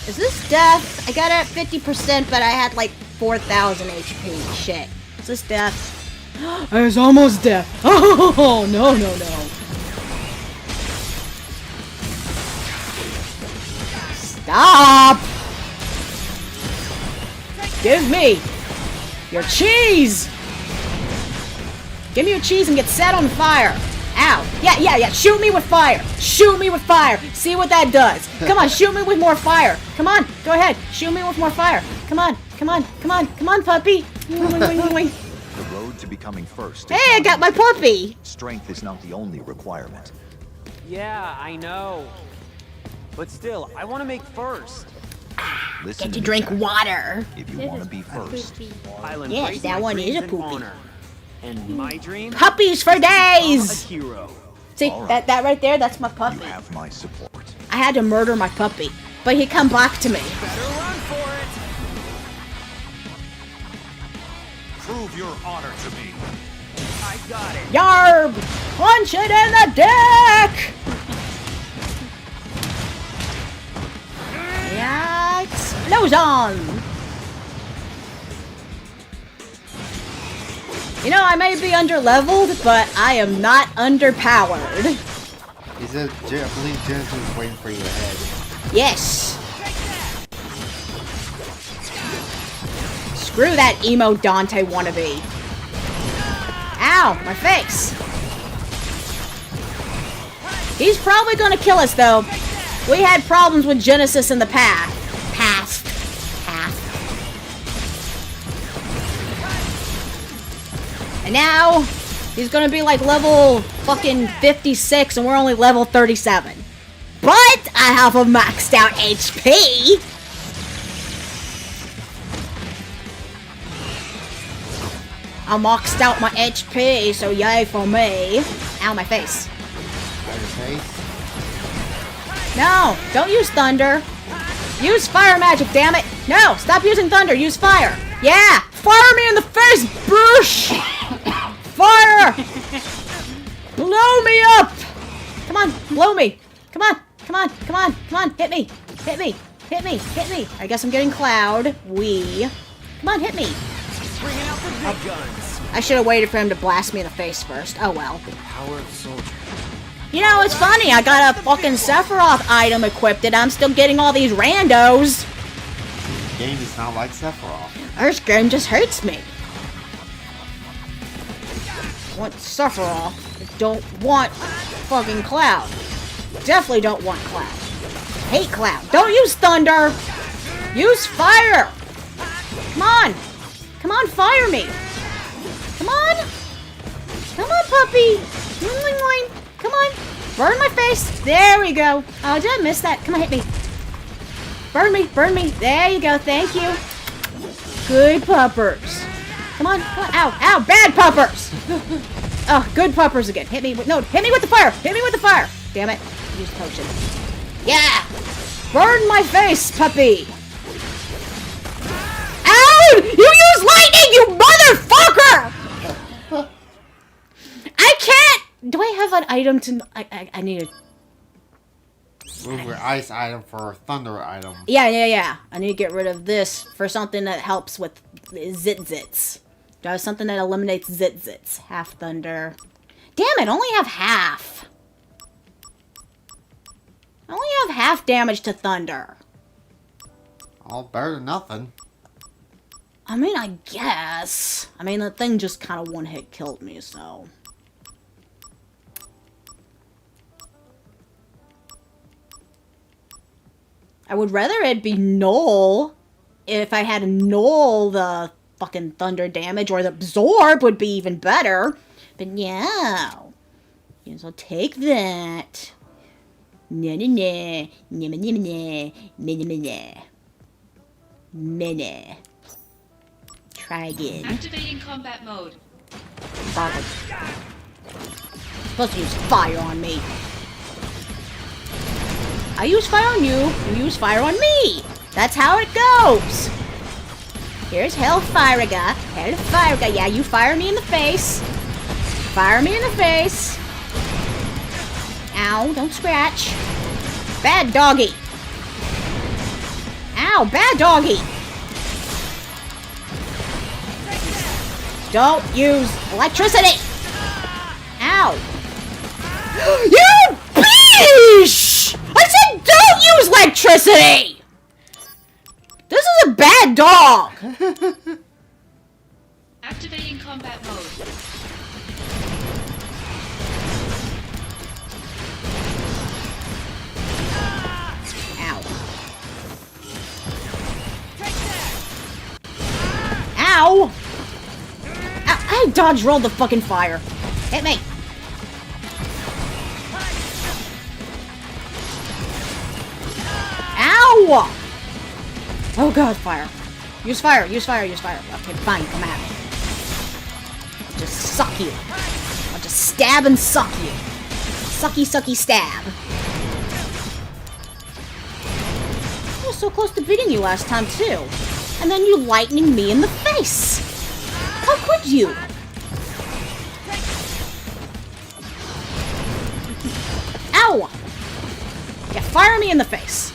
Is this death? I got it at 50%, but I had like 4,000 HP. Shit. Is this death? It's almost death. Oh, no, no, no. Stop! Give me your cheese! Give me your cheese and get set on fire. Ow. Yeah. Shoot me with fire. Shoot me with fire. See what that does. Come on, shoot me with more fire. Come on, go ahead. Shoot me with more fire. Come on, puppy. The road to becoming first. Hey, I got my puppy. Strength is not the only requirement. Yeah, I know. But still, I want to make first. Listen Get to me, drink Jack. water. If you want to be first, I'll Yes, embrace that my one is dreams a in poopy. honor. And my dream? Puppies for I'm a days. hero. See, All right. that right there, that's my you puppy. have my support. I had to murder my puppy, but he come back to me. Better run for it. Prove your honor to me. I got it. Yarb! Punch it in the dick! Yeah, explosion! You know, I may be underleveled, but I am not underpowered. He said, I believe Genesis is waiting for you ahead. Yes! Screw that emo Dante wannabe. Ow, my face. He's probably gonna kill us, though. We had problems with Genesis in the past. And now, he's gonna be like level fucking 56 and we're only level 37. But I have a maxed out HP! I maxed out my HP, so yay for me. Ow, my face. No, don't use thunder. Use fire magic, damn it. No, stop using thunder, use fire. Yeah, fire me in the face, Bruce! Fire! Blow me up! Come on, blow me. Come on. Hit me. I guess I'm getting Cloud. Come on, hit me. Bringing out the big guns. I should have waited for him to blast me in the face first. Oh well. The power of soldier. You know, it's funny. I got a fucking Sephiroth item equipped and I'm still getting all these randos. The game does not like Sephiroth. This game just hates me. I want Sephiroth. I don't want fucking Cloud. Definitely don't want Cloud. Hate Cloud. Don't use thunder. Use fire. Come on, fire me. Come on, puppy. Come on. Burn my face. There we go. Oh, did I miss that? Come on, hit me. Burn me. There you go. Thank you. Good puppers. Come on. Ow, bad puppers. Oh, good puppers again. Hit me with the fire. Damn it. Use potion. Yeah. Burn my face, puppy. Ow! You use lightning, you motherfucker! I can't. Do I have an item to? I need a. Move your ice item for a thunder item. Yeah. I need to get rid of this for something that helps with zits. Do I have something that eliminates zits? Half thunder. Damn it! Only have half. I only have half damage to thunder. All better than nothing. I mean, I guess. I mean, the thing just kind of one-hit killed me, so. I would rather it be null. If I had null the fucking thunder damage, or the absorb would be even better. But no. Yes, I'll take that. Nah. Try again. Activating combat mode. supposed to use fire on me. I use fire on you, you use fire on me. That's how it goes. Here's Hellfire-ga. Hellfire-ga. Yeah, you fire me in the face. Fire me in the face. Ow, don't scratch. Bad doggy. Ow, bad doggy. Don't use electricity. Ow. You bitch! I said don't use electricity! This is a bad dog! Activating combat mode. Ow. Ow! Ow! I dodge rolled the fucking fire. Hit me. Ow! Oh god, fire. Use fire, use fire, use fire. Okay, fine, come at me. I'll just suck you. I'll just stab and suck you. Sucky, sucky, stab. I was so close to beating you last time, too. And then you lightning me in the face. How could you? Ow! Yeah, fire me in the face.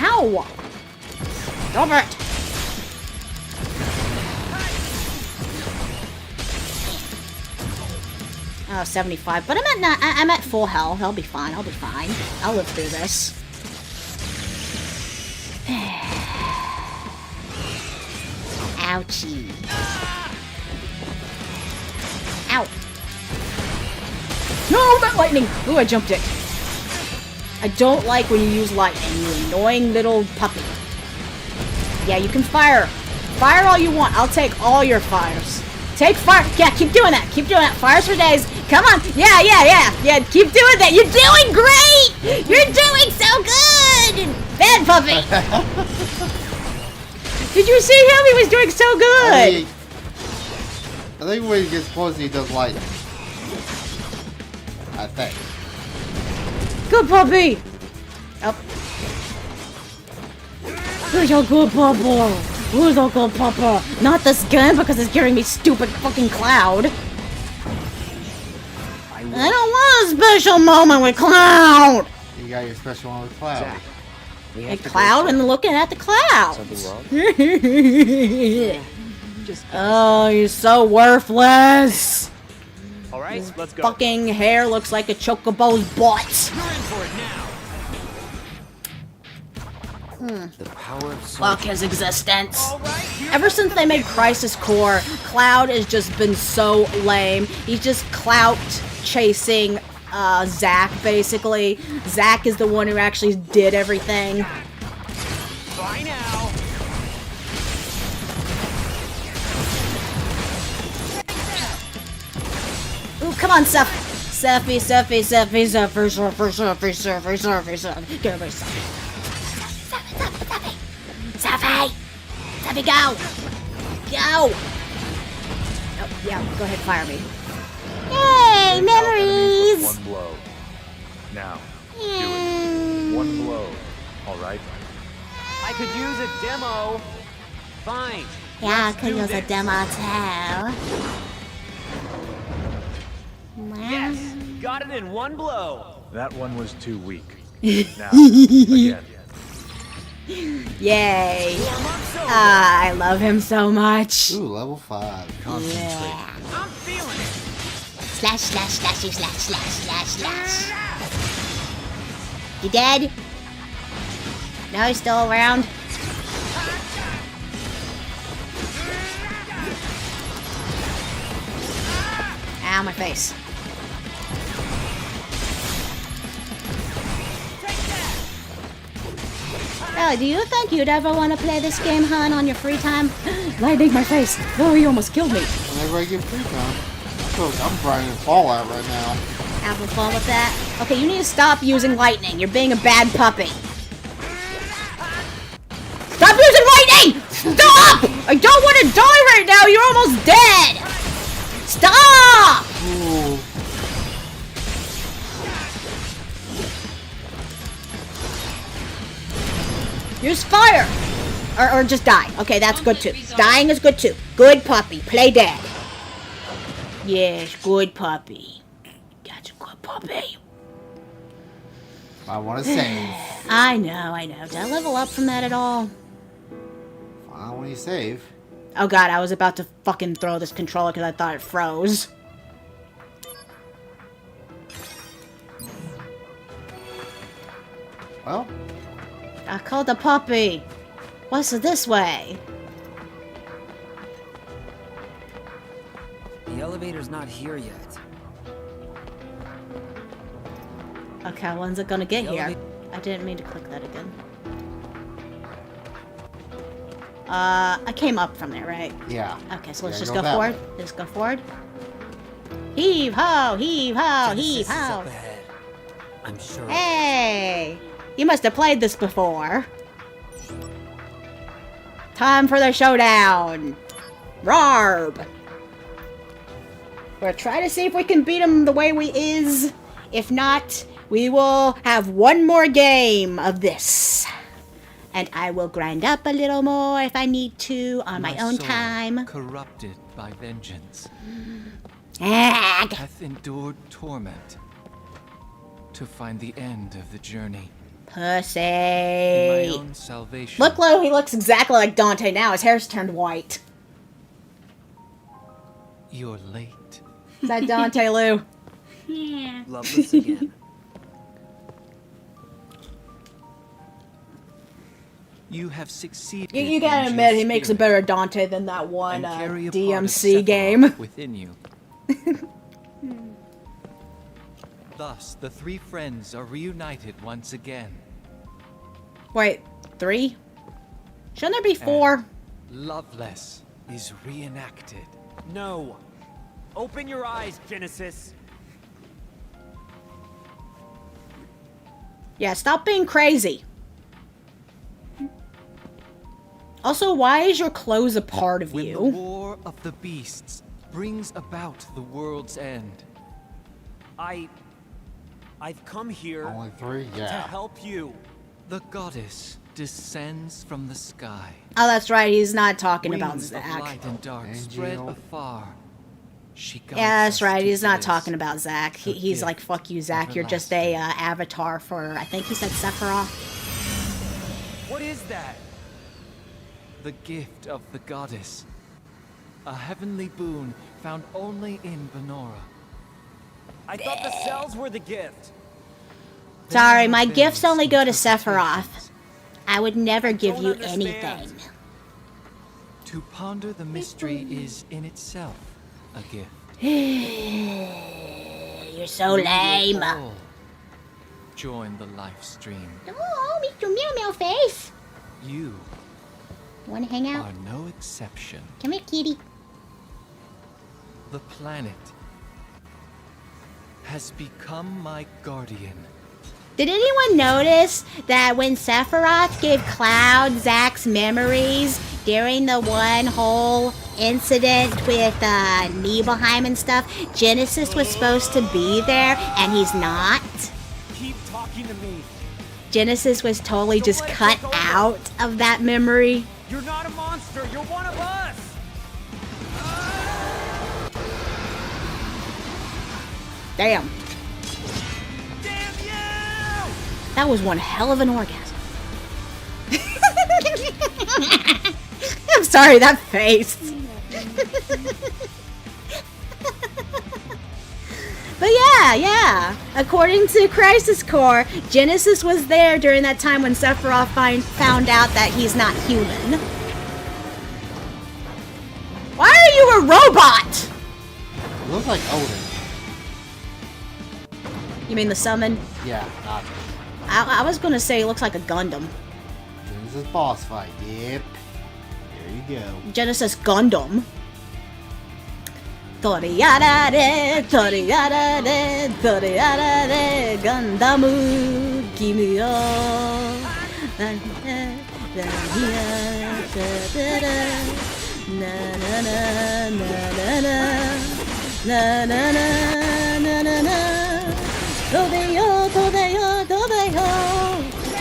Ow! Stop it! Oh, 75. But I'm at full health. I'll be fine. I'll be fine. I'll live through this. Ouchie. Ow. No, not lightning! Ooh, I jumped it. I don't like when you use lightning, you annoying little puppy. Yeah, you can fire. Fire all you want. I'll take all your fires. Take fire. Yeah, keep doing that. Keep doing that. Fires for days. Come on. Yeah. Yeah, keep doing that. You're doing great! You're doing so good! Bad puppy! Did you see him? He was doing so good! I think when he gets close, he does lightning. I think. Good puppy! Oh. Who's your good papa? Who's your good papa? Not this gun because it's giving me stupid fucking Cloud. I don't want a special moment with Cloud! You got your special one with Cloud. Jack, we A have to cloud go and looking at the clouds. Something wrong? Just Oh, you're so worthless. All right, let's go. Fucking hair looks like a chocobo's butt. You're in for it now. the power of Fuck his existence. All right, here Ever since they made Crisis Core, Cloud has just been so lame. He's just clout chasing Zack, basically. Zack is the one who actually did everything. Bye now. Ooh, come on, Sephi. Sephi. Give me some. Sephi, go! Go! Oh, yeah, go ahead, fire me. Yay, memories! One blow. Now, do it. One blow. All right. I could use a demo. Fine. Yeah, Let's could do use a this. demo too. Yes, got it in one blow. That one was too weak. Now, again. Yay! Ah, I love him so much. Ooh, level 5. Concentrate. Yeah. I'm feeling it. Slash, slash, slashy, slash, slash, slash, slash. You dead? No, he's still around. Ow, my face. Really, do you think you'd ever want to play this game, hun, on your free time? Lightning my face. Oh, he almost killed me. Whenever I get free time. I'm grinding Fallout right now. Have fun with that. Okay, you need to stop using lightning. You're being a bad puppy. Stop using lightning! Stop! I don't want to die right now! You're almost dead! Stop! Ooh. Use fire! Or just die. Okay, that's good too. Dying is good too. Good puppy. Play dead. Yes, good puppy. That's a good puppy. I want to save. I know. Did I level up from that at all? Well, when you save. Oh god, I was about to fucking throw this controller because I thought it froze. Well. I called the puppy. What's this way? The elevator's not here yet. Okay, when's it gonna get The here? I didn't mean to click that again. I came up from there, right? Yeah. Okay, so let's Yeah, just go go that forward. way. Let's go forward. Heave ho! Heave ho! Genesis Heave is ho! up ahead. I'm sure. Hey! You must have played this before. Time for the showdown! Rarb! We'll try to see if we can beat him the way we is. If not, we will have one more game of this. And I will grind up a little more if I need to on my own soul, time. corrupted by vengeance, Ag. hath endured torment to find the end of the journey. In my Pussy. own salvation. Look, Lou, he looks exactly like Dante now. His hair's turned white. You're late. Is that Dante, Lou? Yeah. Loveless again. You have succeeded. You gotta in admit, your he makes a spirit better Dante than that one and carry a part of DMC Sephiroth game. within you. Thus, the three friends are reunited once again. Wait, 3? Shouldn't there be 4? Loveless is reenacted. No. Open your eyes, Genesis. Yeah, stop being crazy. Also, why is your clothes a part of When the you? war of the beasts brings about the world's end. I've come here Only 3? to Yeah. help you. The goddess descends from the sky. Oh, that's right, he's not talking about Wings of Zack. light and dark And spread Gino. afar. She guides Yeah, that's us right, to he's not bliss. talking about Zack. He's gift like, fuck you, Zack, you're just a avatar for, I think he said Sephiroth. What is that? The gift of the goddess. A heavenly boon found only in Benora. I thought the cells were the gift. Sorry, my There are gifts only go to various Sephiroth. interpretations. I would never give don't you understand. anything. To ponder the mystery is in itself a gift. You're so We will lame. all join the life stream. Oh, Mr. Meow Meow Face. You Wanna hang out? are no exception. Come here, kitty. The planet has become my guardian. Did anyone notice that when Sephiroth gave Cloud Zack's memories during the one whole incident with Nibelheim and stuff, Genesis was supposed to be there and he's not? Keep talking to me. Genesis was totally just cut out of that memory. You're not a monster. You're one of us. Damn. Damn you! That was one hell of an orgasm. I'm sorry, that face. But yeah. According to Crisis Core, Genesis was there during that time when Sephiroth found out that he's not human. Why are you a robot? It looks like Odin. You mean the summon? Yeah, not I was gonna say it looks like a Gundam. Genesis boss fight. Yep. There you go. Genesis Gundam. Toriyarare, toriyarare, toriyarare, Gandamu, kimi yo. na na na na na na na na na. Tobeo, Tobeo, Tobeo.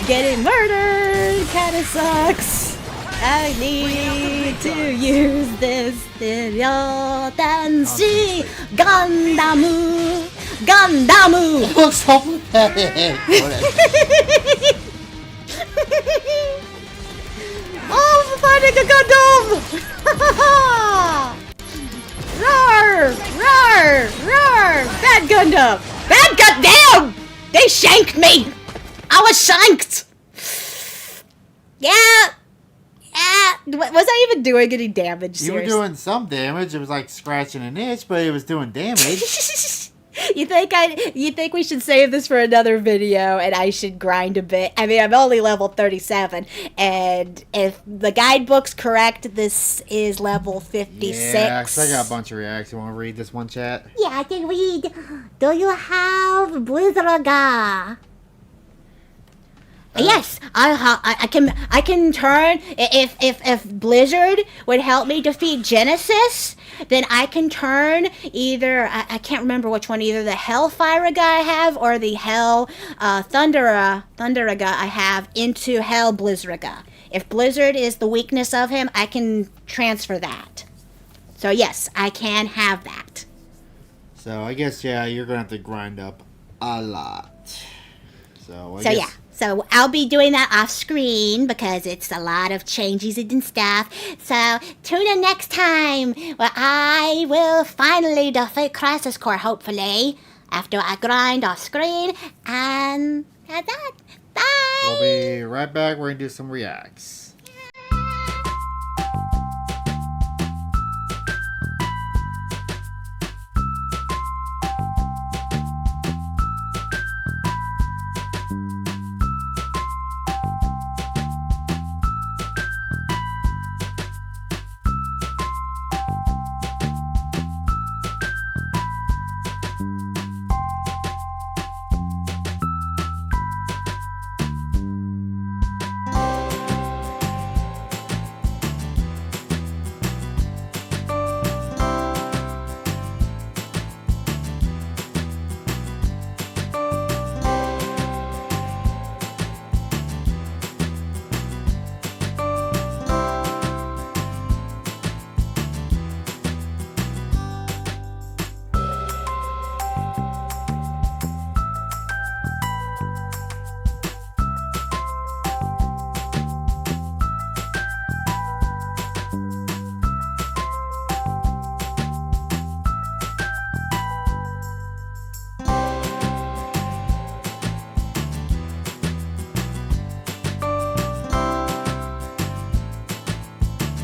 Getting murdered kinda sucks. I need to use this Danshi Gandamu. Gandamu. It looks so pathetic. Oh, we're fighting a Gundam! Roar! Roar! Roar! Bad Gundam! Bad Gundam! They shanked me! I was shanked! Yeah! Was I even doing any damage? You were doing some damage. It was like scratching an itch, but it was doing damage. You think we should save this for another video and I should grind a bit? I mean, I'm only level 37, and if the guidebook's correct, this is level 56. Yeah, 'cause I got a bunch of reacts. You want to read this one, chat? Yeah, I can read. Do you have Blizzraga? Yes, I can turn if Blizzard would help me defeat Genesis, then I can turn either I can't remember which one, either the Hellfire guy I have or the Hell Thunderaga I have into Hell Blizzraga. If Blizzard is the weakness of him, I can transfer that. So yes, I can have that. So I guess you're gonna have to grind up a lot. So I guess... yeah. So I'll be doing that off screen because it's a lot of changes and stuff. So tune in next time where I will finally defeat Crisis Core, hopefully, after I grind off screen. And that's that. Bye! We'll be right back. We're going to do some reacts.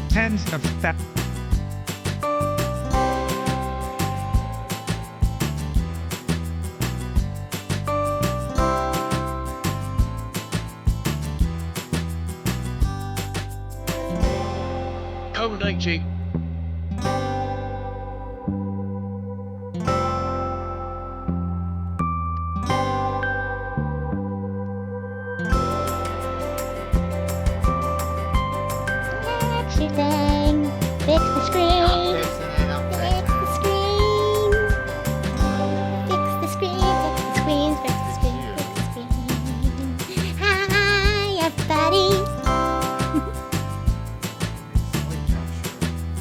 Tens of Code 19. Everything. Fix the screen. Fix the screen. Fix the screen. Fix the screen. Fix the screen. Hi, everybody.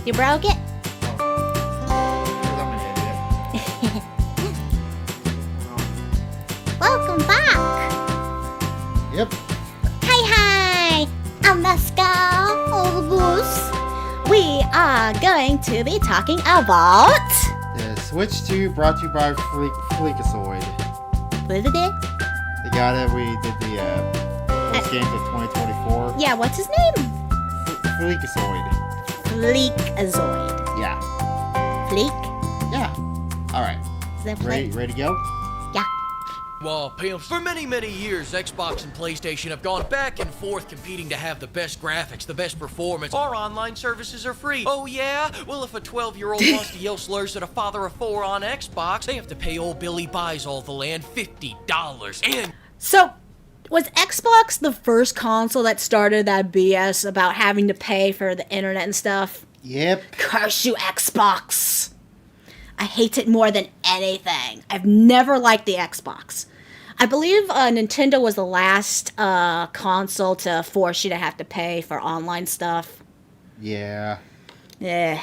You broke it? Welcome back. Yep. Hi. I'm the Goose. We are going to be talking about The Switch 2 brought to you by Fleekazoid. what is it? The guy that we did the first games of 2024. Yeah, what's his name? Fleekazoid. Fleekazoid. Yeah. Fleek? Yeah. Alright. Is that Ready Fleek? to go? Yeah. Well, pimps, for many, many years, Xbox and PlayStation have gone back and forth competing to have the best graphics, the best performance. Our online services are free. Oh, yeah? Well, if a 12-year-old wants to yell slurs at a father of 4 on Xbox, they have to pay old Billy Buys All the Land $50. And... So, was Xbox the first console that started that BS about having to pay for the internet and stuff? Yep. Curse you, Xbox. I hate it more than anything. I've never liked the Xbox. I believe Nintendo was the last console to force you to have to pay for online stuff. Yeah. Yeah.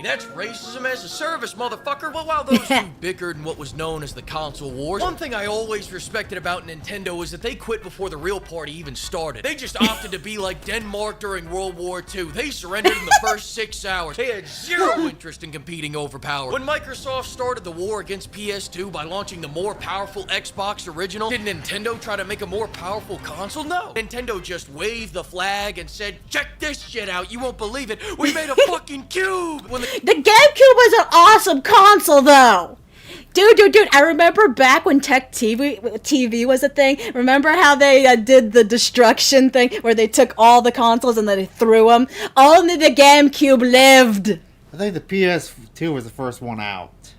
That's racism as a service, motherfucker. Well, while those two bickered in what was known as the console wars, one thing I always respected about Nintendo was that they quit before the real party even started. They just opted to be like Denmark during World War II. They surrendered in the first 6 hours. They had zero interest in competing over power. When Microsoft started the war against PS2 by launching the more powerful Xbox original, did Nintendo try to make a more powerful console? No. Nintendo just waved the flag and said, check this shit out. You won't believe it. We made a fucking cube. When the GameCube was an awesome console, though. Dude, I remember back when Tech TV was a thing. Remember how they did the destruction thing where they took all the consoles and then they threw them? Only the GameCube lived. I think the PS2 was the first one out.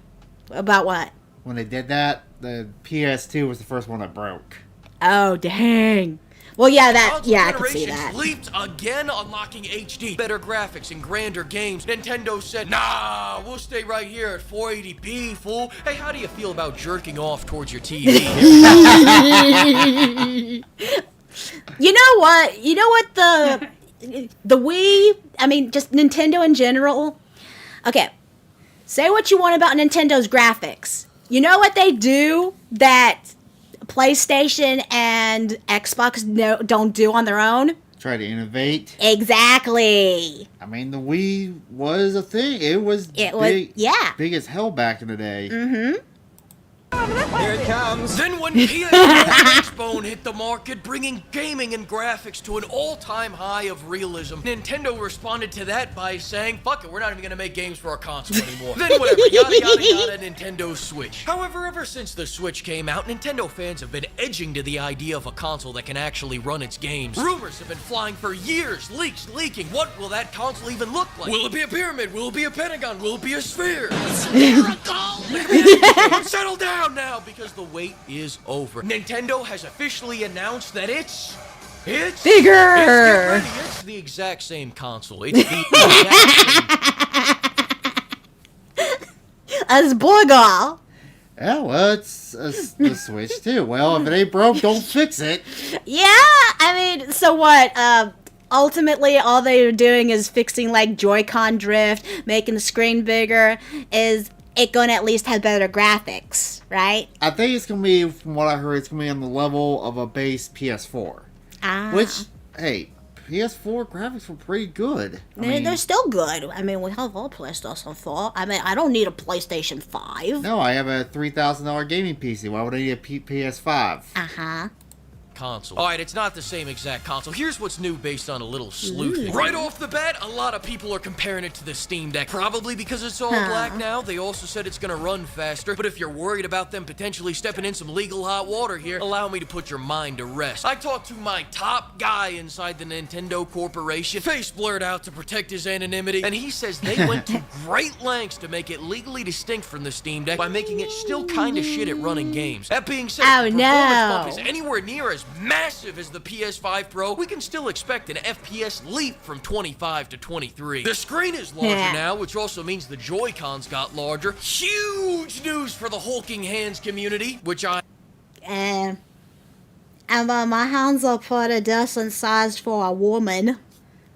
About what? When they did that, the PS2 was the first one that broke. Oh, dang. Well, yeah, I can see that. Leaped again, unlocking HD, better graphics, and grander games. Nintendo said, nah, we'll stay right here at 480p, fool. Hey, how do you feel about jerking off towards your TV? You know what? The Wii, I mean, just Nintendo in general. Okay, say what you want about Nintendo's graphics. You know what they do that PlayStation and Xbox don't do on their own? Try to innovate. Exactly. I mean, the Wii was a thing. It was big as hell back in the day. Mm-hmm. Here it comes. Then when PS4 Xbone hit the market, bringing gaming and graphics to an all-time high of realism, Nintendo responded to that by saying, fuck it, we're not even gonna make games for our console anymore. Then whatever, yada yada yada, Nintendo Switch. However, ever since the Switch came out, Nintendo fans have been edging to the idea of a console that can actually run its games. Rumors have been flying for years, leaks leaking. What will that console even look like? Will it be a pyramid? Will it be a pentagon? Will it be a sphere? Spherical! Settle down now, because the wait is over. Nintendo has officially announced that it's bigger. It's the exact same console. It's the exact same. As Borgal. Yeah, well, it's the Switch too. Well, if it ain't broke, don't fix it. Yeah, I mean, so what? Ultimately, all they're doing is fixing like Joy-Con drift, making the screen bigger. Is it going to at least have better graphics, right? I think it's going to be, from what I heard, it's going to be on the level of a base PS4. Ah. Which, hey, PS4 graphics were pretty good. They're still good. I mean, we have all PlayStation 4. I mean, I don't need a PlayStation 5. No, I have a $3,000 gaming PC. Why would I need a PS5? Uh-huh. Console. Alright, it's not the same exact console. Here's what's new based on a little sleuthing. Right off the bat, a lot of people are comparing it to the Steam Deck. Probably because it's all black now. They also said it's gonna run faster. But if you're worried about them potentially stepping in some legal hot water here, allow me to put your mind to rest. I talked to my top guy inside the Nintendo Corporation, face blurred out to protect his anonymity, and he says they went to great lengths to make it legally distinct from the Steam Deck by making it still kinda shit at running games. That being said, if the performance bump is anywhere near as massive as the PS5 Pro, we can still expect an FPS leap from 25 to 23. The screen is larger now, which also means the Joy-Cons got larger. Huge news for the hulking hands community, which I... And my hands are pretty decent sized for a woman.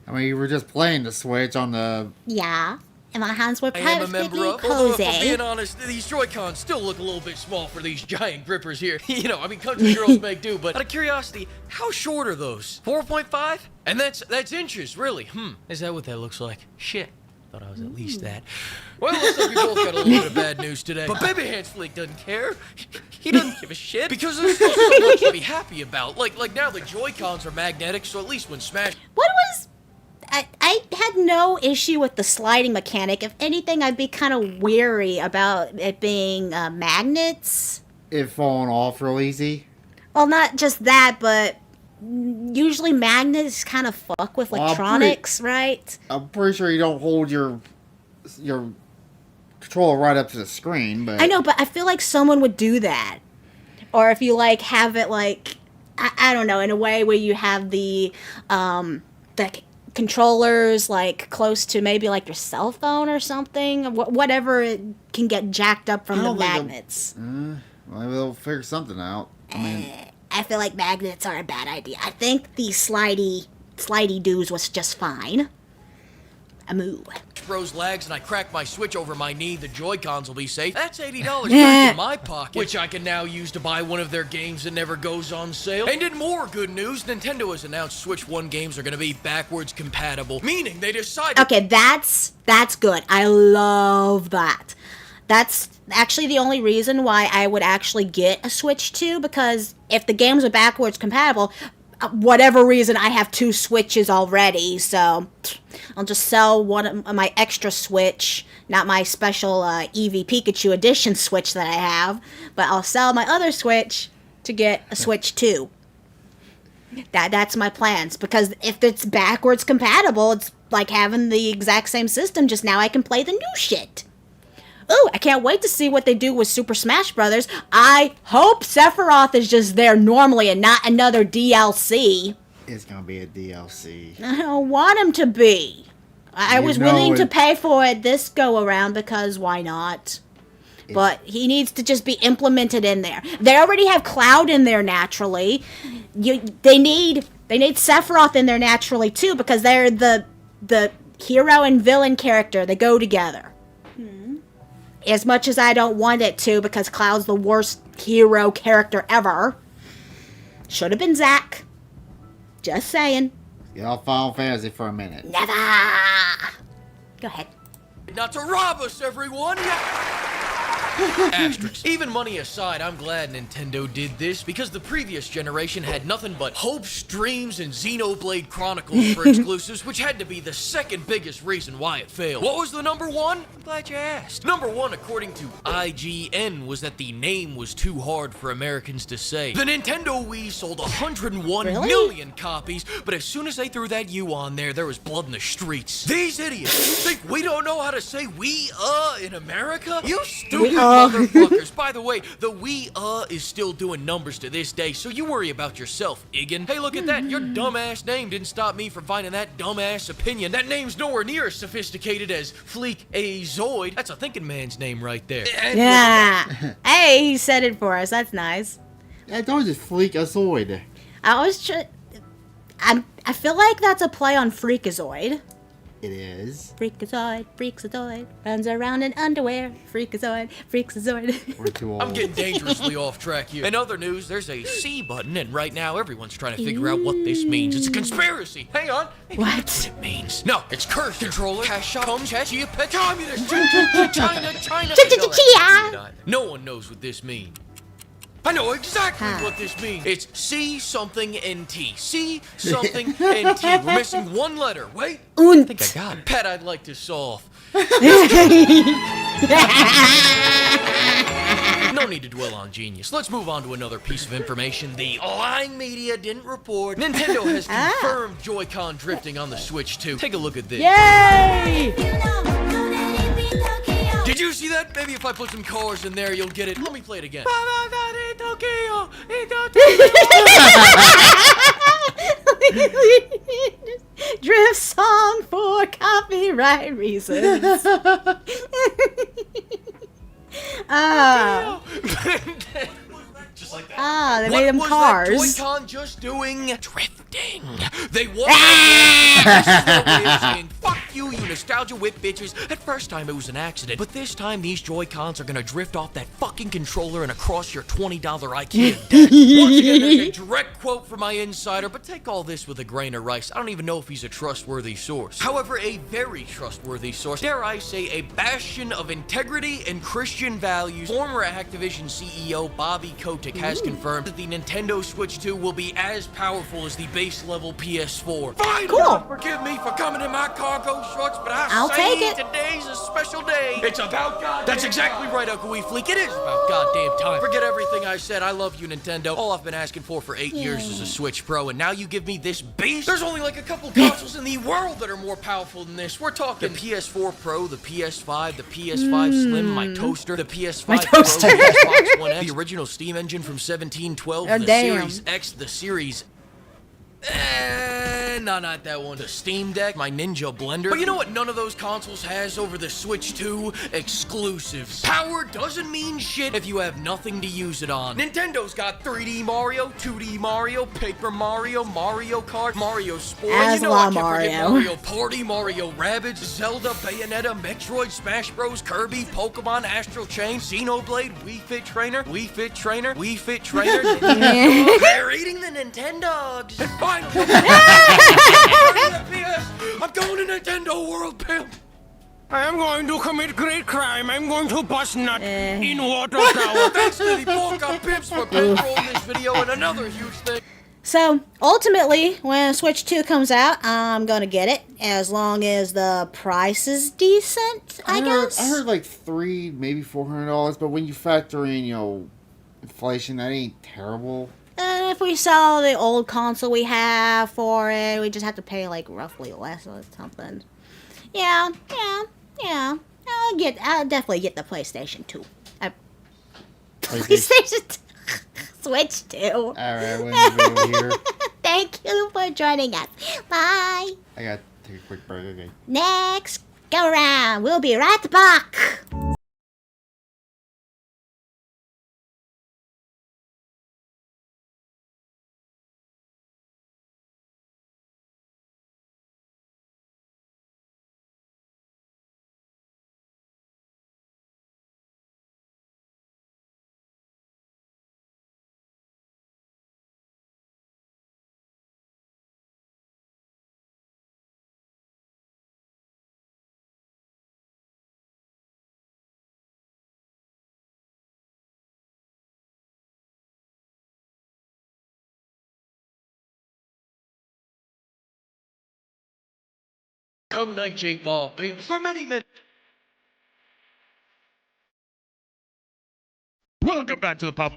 I mean, you were just playing the Switch on the... Yeah. And my hands were I am a member perfectly of. cozy. Although, if I'm being honest, these Joy-Cons still look a little bit small for these giant grippers here. You know, I mean, country girls make do, but out of curiosity, how short are those? 4.5? And that's inches, really. Is that what that looks like? Shit. Thought I was at least that. Well, looks like we both got a little bit of bad news today. But Baby Hands Fleek doesn't care. He doesn't give a shit. Because there's still so much to be happy about. Like now the Joy-Cons are magnetic, so at least when smashed... What was... I had no issue with the sliding mechanic. If anything, I'd be kind of weary about it being magnets. It falling off real easy? Well, not just that, but usually magnets kind of fuck with electronics, right? I'm pretty sure you don't hold your controller right up to the screen, but... I know, but I feel like someone would do that. Or if you, like, have it, like... I don't know, in a way where you have the controllers like close to maybe like your cell phone or something, whatever it can get jacked up from the magnets. Maybe they'll figure something out. I mean, I feel like magnets are a bad idea. I think the slidey doos was just fine. A move. Bros lags and I crack my Switch over my knee, the Joy-Cons will be safe. That's $80 back in my pocket, which I can now use to buy one of their games that never goes on sale. And in more good news, Nintendo has announced Switch 1 games are going to be backwards compatible, meaning they decided... Okay, that's good. I love that. That's actually the only reason why I would actually get a Switch 2, because if the games are backwards compatible, whatever reason, I have 2 Switches already, so I'll just sell one of my extra Switch, not my special Eevee Pikachu edition Switch that I have, but I'll sell my other Switch to get a Switch 2. That's my plans, because if it's backwards compatible, it's like having the exact same system, just now I can play the new shit. Ooh, I can't wait to see what they do with Super Smash Brothers. I hope Sephiroth is just there normally and not another DLC. It's gonna be a DLC. I don't want him to be. I was willing to pay for it this go around because why not? But he needs to just be implemented in there. They already have Cloud in there naturally. They need Sephiroth in there naturally too, because they're the hero and villain character. They go together. As much as I don't want it to, because Cloud's the worst hero character ever. Should have been Zack. Just saying. Get off Final Fantasy for a minute. Never. Go ahead. Not to rob us, everyone! Asterisk. Even money aside, I'm glad Nintendo did this, because the previous generation had nothing but hopes, dreams, and Xenoblade Chronicles for exclusives, which had to be the second biggest reason why it failed. What was the number one? I'm glad you asked. Number one, according to IGN, was that the name was too hard for Americans to say. The Nintendo Wii sold 101 million copies, but as soon as they threw that U on there was blood in the streets. These idiots think we don't know how to say we, in America? You stupid motherfuckers. By the way, the we, is still doing numbers to this day, so you worry about yourself, Igan. Hey, look at that. Your dumbass name didn't stop me from finding that dumbass opinion. That name's nowhere near as sophisticated as Fleek Azoid. That's a thinking man's name right there. Yeah. Hey, he said it for us. That's nice. I told you, Fleek Azoid. I feel like that's a play on Freakazoid. It is. Freakazoid, runs around in underwear. Freakazoid. We're too old. I'm getting dangerously off track here. In other news, there's a C button, and right now everyone's trying to figure out what this means. It's a conspiracy. Hang on. Maybe what it means. No, it's curse controller, cash shop, home chat, Chia pet, communist, China. No one knows what this means. I know exactly what this means. It's C something NT. C something NT. We're missing one letter. Wait. I think I got it. Pet I'd like to solve. No need to dwell on genius. Let's move on to another piece of information the lying media didn't report. Nintendo has confirmed Joy-Con drifting on the Switch 2. Take a look at this. Yay! Did you see that? Maybe if I put some cars in there, you'll get it. Let me play it again. Drift song for copyright reasons. Just like that. They made them cars. What was that Joy-Con just doing? Drifting. They won. This is their way of saying, fuck you, you nostalgia whip bitches. At first time it was an accident, but this time these Joy-Cons are gonna drift off that fucking controller and across your $20 IKEA deck. Once again, there's a direct quote from my insider, but take all this with a grain of rice. I don't even know if he's a trustworthy source. However, a very trustworthy source, dare I say a bastion of integrity and Christian values, former Activision CEO Bobby Kotick has confirmed that the Nintendo Switch 2 will be as powerful as the base level PS4. Fine, cool. Forgive me for coming in my cargo shorts, but I'll say take it. Today's a special day. It's about goddamn. That's exactly right, Uncle Wee Fleek. It is about goddamn time. Forget everything I said. I love you, Nintendo. All I've been asking for 8 years is a Switch Pro, and now you give me this beast? There's only like a couple consoles in the world that are more powerful than this. We're talking the PS4 Pro, the PS5, the PS5 Slim, my toaster, the PS5 Pro, the Xbox One X, the original Steam engine from 1712, the Series X, the Series no, not that one. The Steam Deck, my Ninja Blender. But you know what none of those consoles has over the Switch 2? Exclusives. Power doesn't mean shit if you have nothing to use it on. Nintendo's got 3D Mario, 2D Mario, Paper Mario, Mario Kart, Mario Sport. As You know La I can't forget Mario. Mario Party, Mario Rabbids, Zelda, Bayonetta, Metroid, Smash Bros, Kirby, Pokemon, Astral Chain, Xenoblade, Wii Fit Trainer, Wii Fit Trainer, Wii Fit Trainer. They're eating the Nintendogs. And finally, I'm going to Nintendo World, pimp. I am going to commit great crime. I'm going to bust nut in water tower. Thanks to the Pokemon Pimps for bankrolling this video and another huge thing. So, ultimately, when Switch 2 comes out, I'm gonna get it, as long as the price is decent, I guess. I heard like $300, maybe $400, but when you factor in, inflation, that ain't terrible. And if we sell the old console we have for it, we just have to pay, like, roughly less or something. Yeah. I'll definitely get the PlayStation 2. PlayStation 2. Switch 2. Alright, we'll end the video here. Thank you for joining us. Bye. I gotta take a quick break, okay. Next go round. We'll be right back. Come night, Jake Ball, for many minutes. Welcome back to the pub.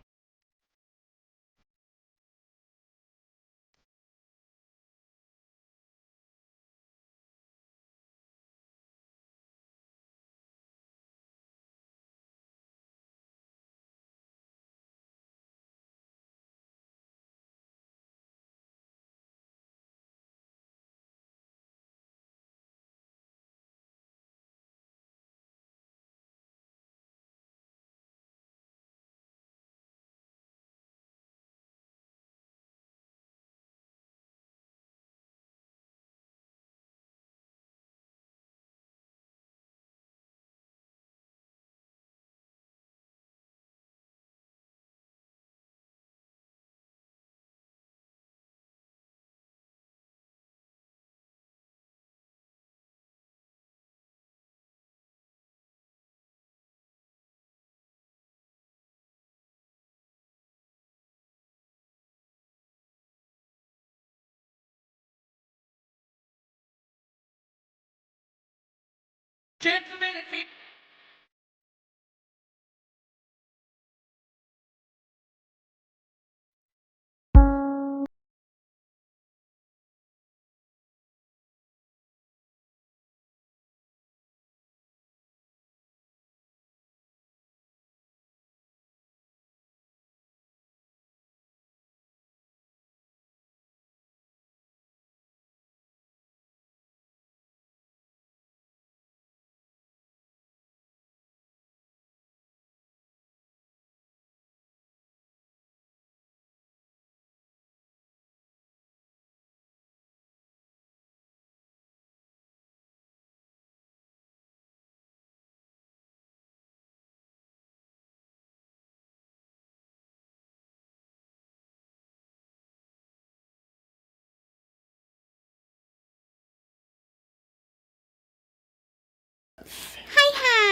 Gentlemen,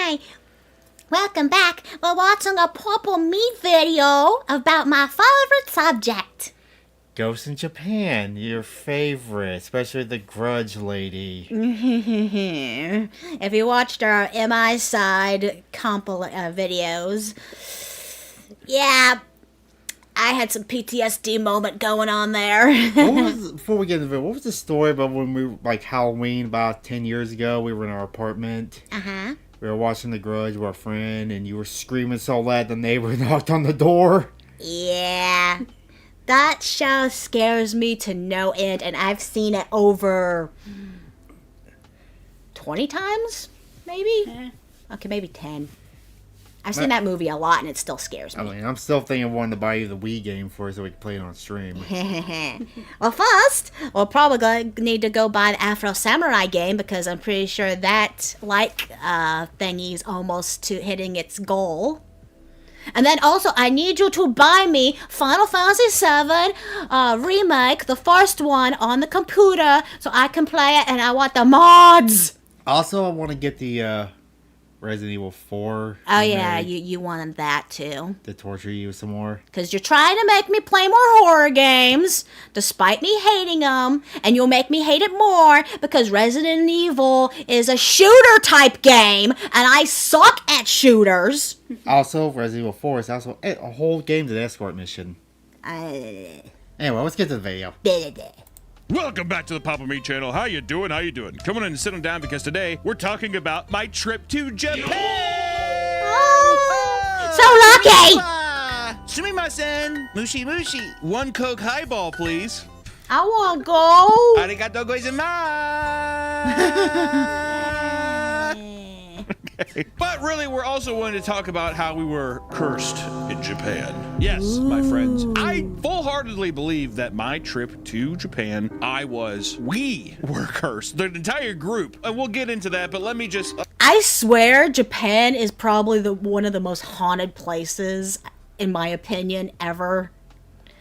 Hi. Welcome back. We're watching a Purple Meat video about my favorite subject. Ghosts in Japan, your favorite, especially the Grudge lady. If you watched our MI side videos, yeah, I had some PTSD moment going on there. Before we get into it, what was the story about when we were, like, Halloween about 10 years ago? We were in our apartment. Uh-huh. We were watching The Grudge with our friend, and you were screaming so loud the neighbor knocked on the door. Yeah. That show scares me to no end, and I've seen it over 20 times, maybe? Okay, maybe 10. I've seen that movie a lot, and it still scares me. I mean, I'm still thinking of wanting to buy you the Wii game for so we can play it on stream. Well, first, we'll probably need to go buy the Afro Samurai game, because I'm pretty sure that thingy's almost to hitting its goal. And then also, I need you to buy me Final Fantasy VII Remake, the first one, on the computer, so I can play it, and I want the mods! Also, I want to get the Resident Evil 4. Oh yeah, you wanted that too. To torture you some more. Because you're trying to make me play more horror games, despite me hating them, and you'll make me hate it more, because Resident Evil is a shooter-type game, and I suck at shooters. Also, Resident Evil 4 is also a whole game's an escort mission. Anyway, let's get to the video. Welcome back to the Papa Me channel. How you doing? Come on in and sit down, because today we're talking about my trip to Japan. So lucky! Sumimasen, mushi mushi. 1 Coke highball, please. I want to go. Arigatou gozaimasu. Okay. But really, we're also wanting to talk about how we were cursed in Japan. Yes, my friends. I full-heartedly believe that my trip to Japan, we were cursed. The entire group. And we'll get into that, but let me just... I swear Japan is probably one of the most haunted places, in my opinion, ever.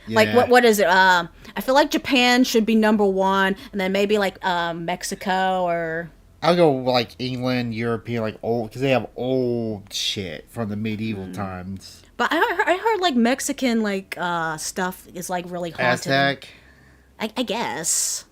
Yeah. Like, what is it? I feel like Japan should be number 1, and then maybe, like, Mexico or... I'll go like England, European, like old, because they have old shit from the medieval times. But I heard like Mexican like stuff is like really haunted. Aztec. I guess.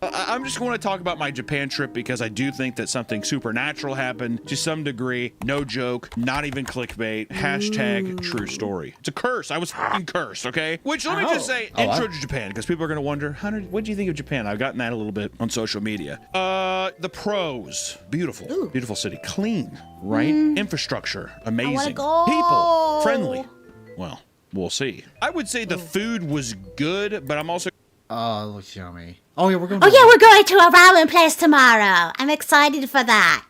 I'm just going to talk about my Japan trip because I do think that something supernatural happened to some degree. No joke, not even clickbait. Hashtag true story. It's a curse. I was fucking cursed, okay? Which, let me just say, intro to Japan, because people are going to wonder, what do you think of Japan? I've gotten that a little bit on social media. The pros. Beautiful. Ooh. Beautiful city. Clean, right? Infrastructure. Amazing. I wanna go. People. Friendly. Well, we'll see. I would say the food was good, but I'm also... Oh, it looks yummy. Oh, yeah, we're going to a ramen place tomorrow. I'm excited for that.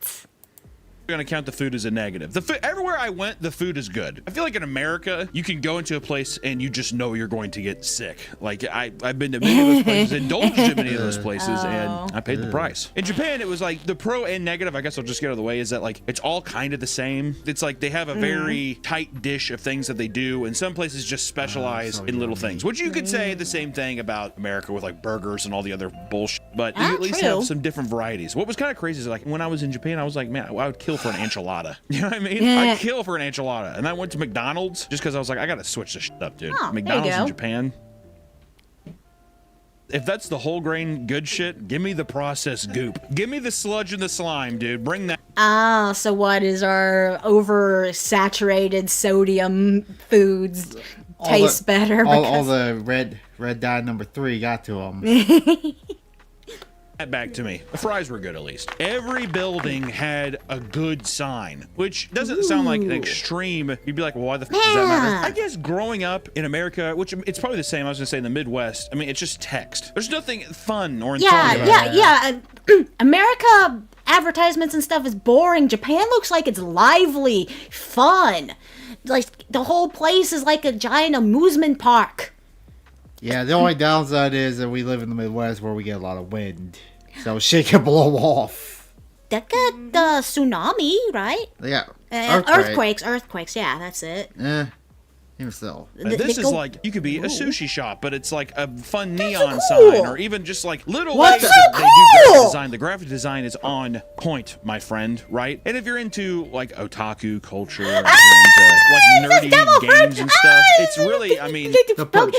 Going to count the food as a negative. The food, everywhere I went, the food is good. I feel like in America, you can go into a place and you just know you're going to get sick. Like, I've been to many of those places, indulged in many of those places, and I paid the price. In Japan, it was like, the pro and negative, I guess I'll just get out of the way, is that like, it's all kind of the same. It's like, they have a very tight dish of things that they do, and some places just specialize in little things. Which you could say the same thing about America with like burgers and all the other bullshit, but you at least have some different varieties. What was kind of crazy is like, when I was in Japan, I was like, man, I would kill for an enchilada. You know what I mean? I'd kill for an enchilada. And I went to McDonald's just because I was like, I gotta switch this shit up, dude. McDonald's in Japan. If that's the whole grain good shit, give me the processed goop. Give me the sludge and the slime, dude. Bring that. Ah, so what is our oversaturated sodium foods taste better? All the red dye number 3 got to them. Back to me. The fries were good, at least. Every building had a good sign, which doesn't sound like an extreme. You'd be like, well, why the f does that matter? I guess growing up in America, which it's probably the same, I was gonna say in the Midwest, I mean, it's just text. There's nothing fun or informative. Yeah. America advertisements and stuff is boring. Japan looks like it's lively, fun. Like, the whole place is like a giant amusement park. Yeah, the only downside is that we live in the Midwest where we get a lot of wind. So shit can blow off. That got the tsunami, right? Yeah. Earthquakes, yeah, that's it. Even still. This is like, you could be a sushi shop, but it's like a fun neon sign, or even just like little ways that they do graphic design. The graphic design is on point, my friend, right? And if you're into like otaku culture, or if you're into like nerdy games and stuff, it's really, I mean... Gundam!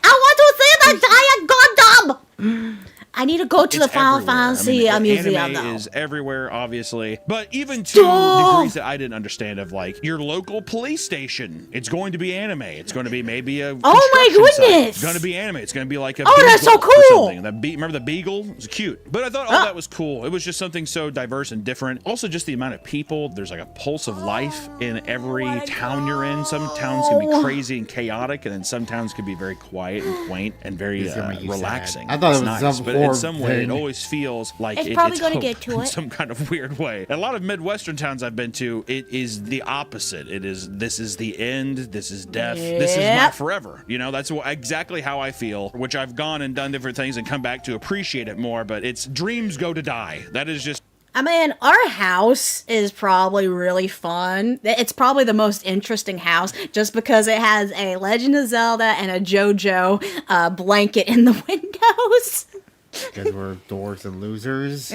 I want to see the giant Gundam! I need to go to the Final Fantasy museum, anime though. is everywhere, obviously. But even to Stop! degrees that I didn't understand of like your local police station, it's going to be anime. It's going to be maybe a Oh my construction site. goodness! It's going to be anime. It's going to be like a Oh, that's so beagle or cool! something. Remember the beagle? It was cute. But I thought all that was cool. It was just something so diverse and different. Also, just the amount of people. There's like a pulse of life in every town you're in. Some towns can be crazy and chaotic, and then some towns can be very quiet and quaint and very relaxing. I thought it was nice, some but in horror some way, it thing. always feels like It's probably it's gonna hope get to in it. some kind of weird way. A lot of Midwestern towns I've been to, it is the opposite. This is the end. This is death. This is my Yep. forever. You know, that's exactly how I feel. Which I've gone and done different things and come back to appreciate it more. But it's dreams go to die. That is just. I mean, our house is probably really fun. It's probably the most interesting house just because it has a Legend of Zelda and a JoJo blanket in the windows. Because we're dorks and losers.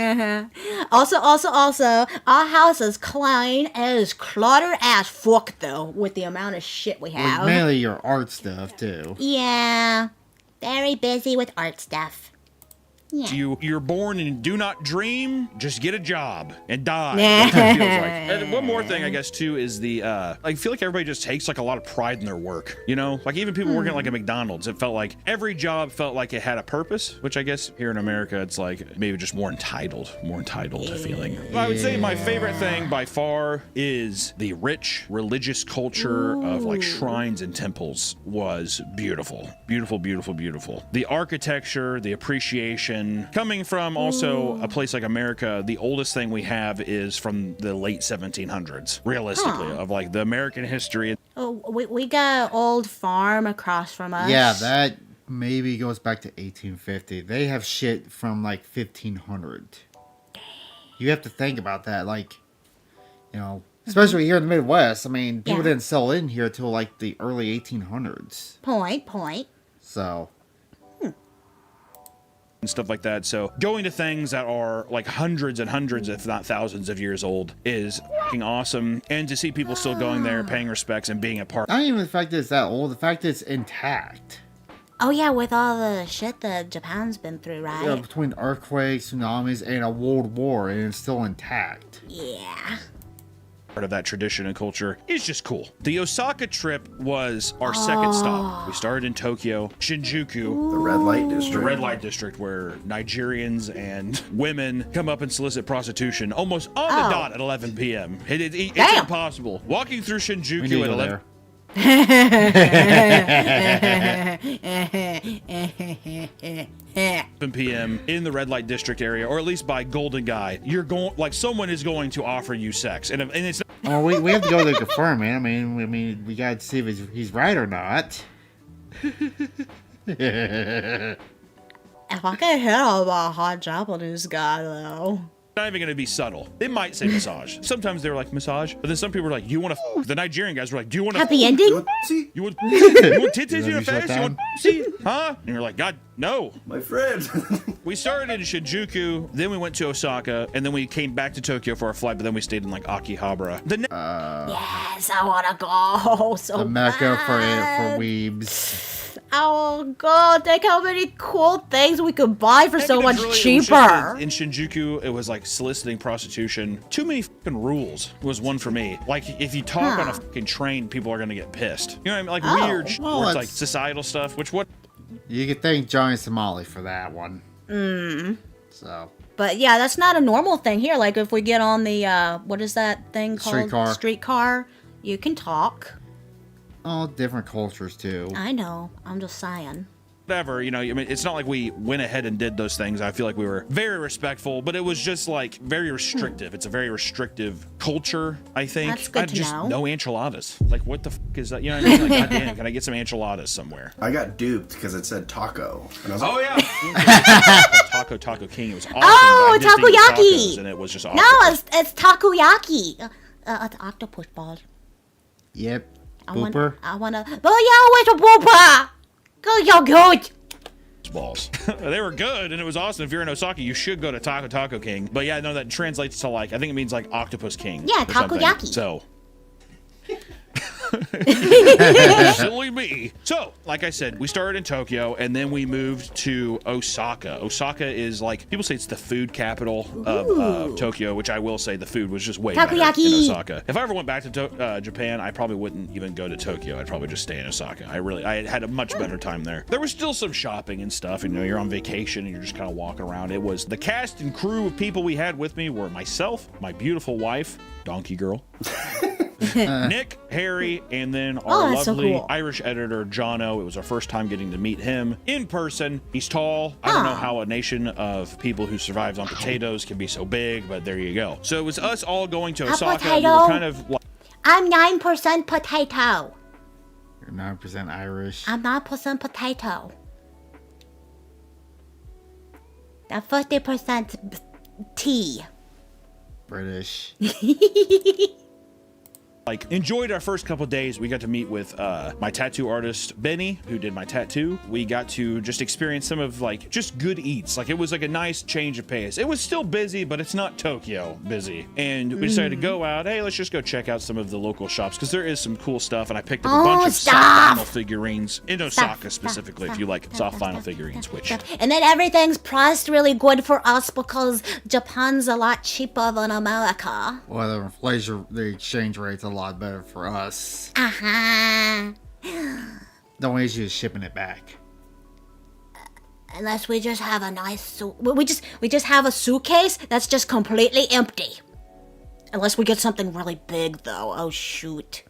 Also, our house is clean. It is cluttered as fuck, though, with the amount of shit we Like, have. mainly your art stuff, too. Yeah, very busy with art stuff. Yeah. You're born and do not dream, just get a job and die. That's what it feels like. And one more thing, I guess, too, is the I feel like everybody just takes like a lot of pride in their work. You know, like even people working at like a McDonald's, it felt like every job felt like it had a purpose, which I guess here in America it's like maybe just more entitled feeling. I would say my favorite thing by far is the rich religious culture of like shrines and temples was beautiful. The architecture, the appreciation. Coming from also a place like America, the oldest thing we have is from the late 1700s, realistically, of like the American history. Oh, we got an old farm across from us. Yeah, that maybe goes back to 1850. They have shit from like 1500. You have to think about that, like, you know, especially here in the Midwest. I mean, people didn't sell in here till like the early 1800s. Point. So. And stuff like that. So going to things that are like hundreds and hundreds, if not thousands of years old is fucking awesome. And to see people still going there, paying respects and being a part. Not even the fact that it's that old, the fact that it's intact. Oh yeah, with all the shit that Japan's been through, right? Yeah, between earthquakes, tsunamis, and a world war, and it's still intact. Yeah. Part of that tradition and culture is just cool. The Osaka trip was our second stop. We started in Tokyo, Shinjuku, the red light district. The red light district, where Nigerians and women come up and solicit prostitution almost on the dot at 11 p.m. It's impossible. Walking through Shinjuku at 11. 7 p.m. in the red light district area, or at least by Golden Guy, you're going like someone is going to offer you sex, and it's. Oh, we have to go there to confirm, man. I mean, we gotta see if he's right or not. If I could hit on a hot Japanese guy, though. Not even going to be subtle. They might say massage. Sometimes they're like massage, but then some people are like, "You want to?" The Nigerian guys were like, "Do you want to?" Happy ending? You want titties? You want fast? You want see? Huh? And you're like, "God, no, my friend." We started in Shinjuku, then we went to Osaka, and then we came back to Tokyo for our flight. But then we stayed in like Akihabara. Yes, I wanna go so the Mecca bad. for weebs. Oh god, think how many cool things we could buy for so much cheaper. In Shinjuku, it was like soliciting prostitution. Too many fucking rules was one for me. Like, if you talk on a fucking train, people are gonna get pissed. You know what I mean? Like weird, well, where it's like societal stuff. What? You could thank Johnny Somali for that one. So. But yeah, that's not a normal thing here. Like if we get on the what is that thing called? Streetcar. You can talk. All different cultures too. I know. I'm just saying. Whatever, you know, I mean, it's not like we went ahead and did those things. I feel like we were very respectful, but it was just like very restrictive. It's a very restrictive culture, I think. That's good to know. No enchiladas. Like, what the fuck is that? You know what I mean? Like, goddamn, can I get some enchiladas somewhere? I got duped because it said taco. And I was oh, like, yeah. Taco King. It was awesome. Oh, takoyaki. Tacos, and it was just No, it's takoyaki. The octopus ball. Yep. Booper. I wanna. Oh yeah, with a booper. Go, yo, good. Balls. They were good, and it was awesome. If you're in Osaka, you should go to Taco King. But yeah, no, that translates to like, I think it means like Octopus King. Yeah, or something. takoyaki. So. Silly me. So, like I said, we started in Tokyo and then we moved to Osaka. Osaka is like, people say it's the food capital of Tokyo, which I will say the food was just way better in Osaka. If I ever went back to Japan, I probably wouldn't even go to Tokyo. I'd probably just stay in Osaka. I had a much better time there. There was still some shopping and stuff. You know, you're on vacation and you're just kind of walking around. It was the cast and crew of people we had with me were myself, my beautiful wife, Donkey Girl, Nick, Harry, and then our lovely Irish editor, Jono. It was our first time getting to meet him in person. He's tall. I don't know how a nation of people who survives on potatoes can be so big, but there you go. So it was us all going to Osaka. We were kind of like, I'm 9% potato. You're 9% Irish. I'm 9% potato. Now 50% tea. British. like enjoyed our first couple days. We got to meet with my tattoo artist Benny, who did my tattoo. We got to just experience some of like just good eats. Like it was like a nice change of pace. It was still busy, but it's not Tokyo busy. And we decided to go out. Hey, let's just go check out some of the local shops because there is some cool stuff. And I picked up a bunch of soft vinyl figurines in Osaka specifically. If you like soft vinyl figurines, which and then everything's priced really good for us because Japan's a lot cheaper than America. Well, the inflation, the exchange rate's a lot better for us. Uh-huh. The only issue is shipping it back. Unless we just have a nice we just have a suitcase that's just completely empty. Unless we get something really big though. Oh shoot.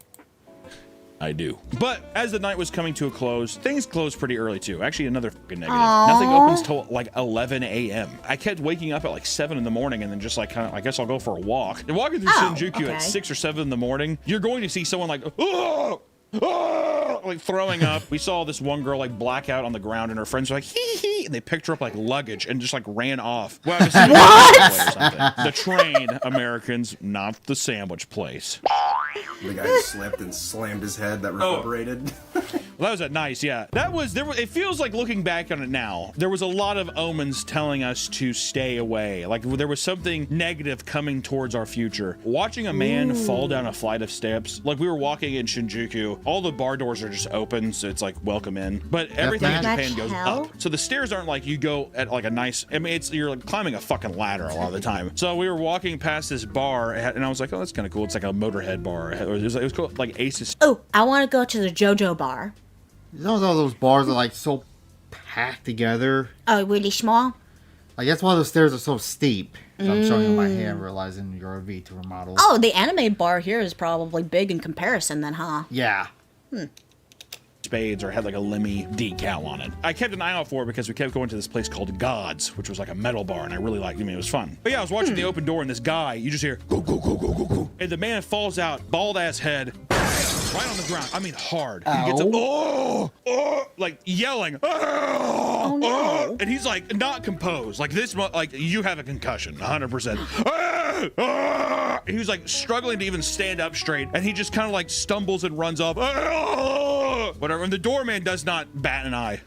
I do. But as the night was coming to a close, things closed pretty early too. Actually, another fucking negative. Aww. Nothing opens till like 11 a.m. I kept waking up at like 7 in the morning and then just like kind of, I guess I'll go for a walk. And walking through Shinjuku at 6 or 7 in the morning, you're going to see someone like, oh! Oh! Like throwing up. We saw this one girl like black out on the ground and her friends were like hee hee and they picked her up like luggage and just like ran off. Well, what? The train, Americans, not the sandwich place. The guy slipped and slammed his head that reverberated. Well, that was nice, yeah. That was there. It feels like looking back on it now, there was a lot of omens telling us to stay away. Like there was something negative coming towards our future. Watching a man fall down a flight of steps, like we were walking in Shinjuku, all the bar doors are just open, so it's like welcome in. But everything in Japan goes up, so the stairs aren't like you go at like a nice. I mean, it's you're like climbing a fucking ladder a lot of the time. So we were walking past this bar, and I was like, oh, that's kind of cool. It's like a Motorhead bar. It was cool, like Aces. Oh, I want to go to the JoJo bar. You know all those bars are like so packed together. Oh, really small? Like that's why those stairs are so steep. So I'm showing you my hand, realizing you're a Vtuber model. Oh, the anime bar here is probably big in comparison then, huh? Yeah. Spades or had like a Lemmy decal on it. I kept an eye out for it because we kept going to this place called Gods, which was like a metal bar, and I really liked it. I mean, it was fun. But yeah, I was watching the open door, and this guy, you just hear go go go go go go, and the man falls out, bald ass head, right on the ground. I mean, hard. He gets up, like yelling, oh no, and he's like not composed. Like this, like you have a concussion, 100%. He was like struggling to even stand up straight, and he just kind of like stumbles and runs off. Whatever, and the doorman does not bat an eye.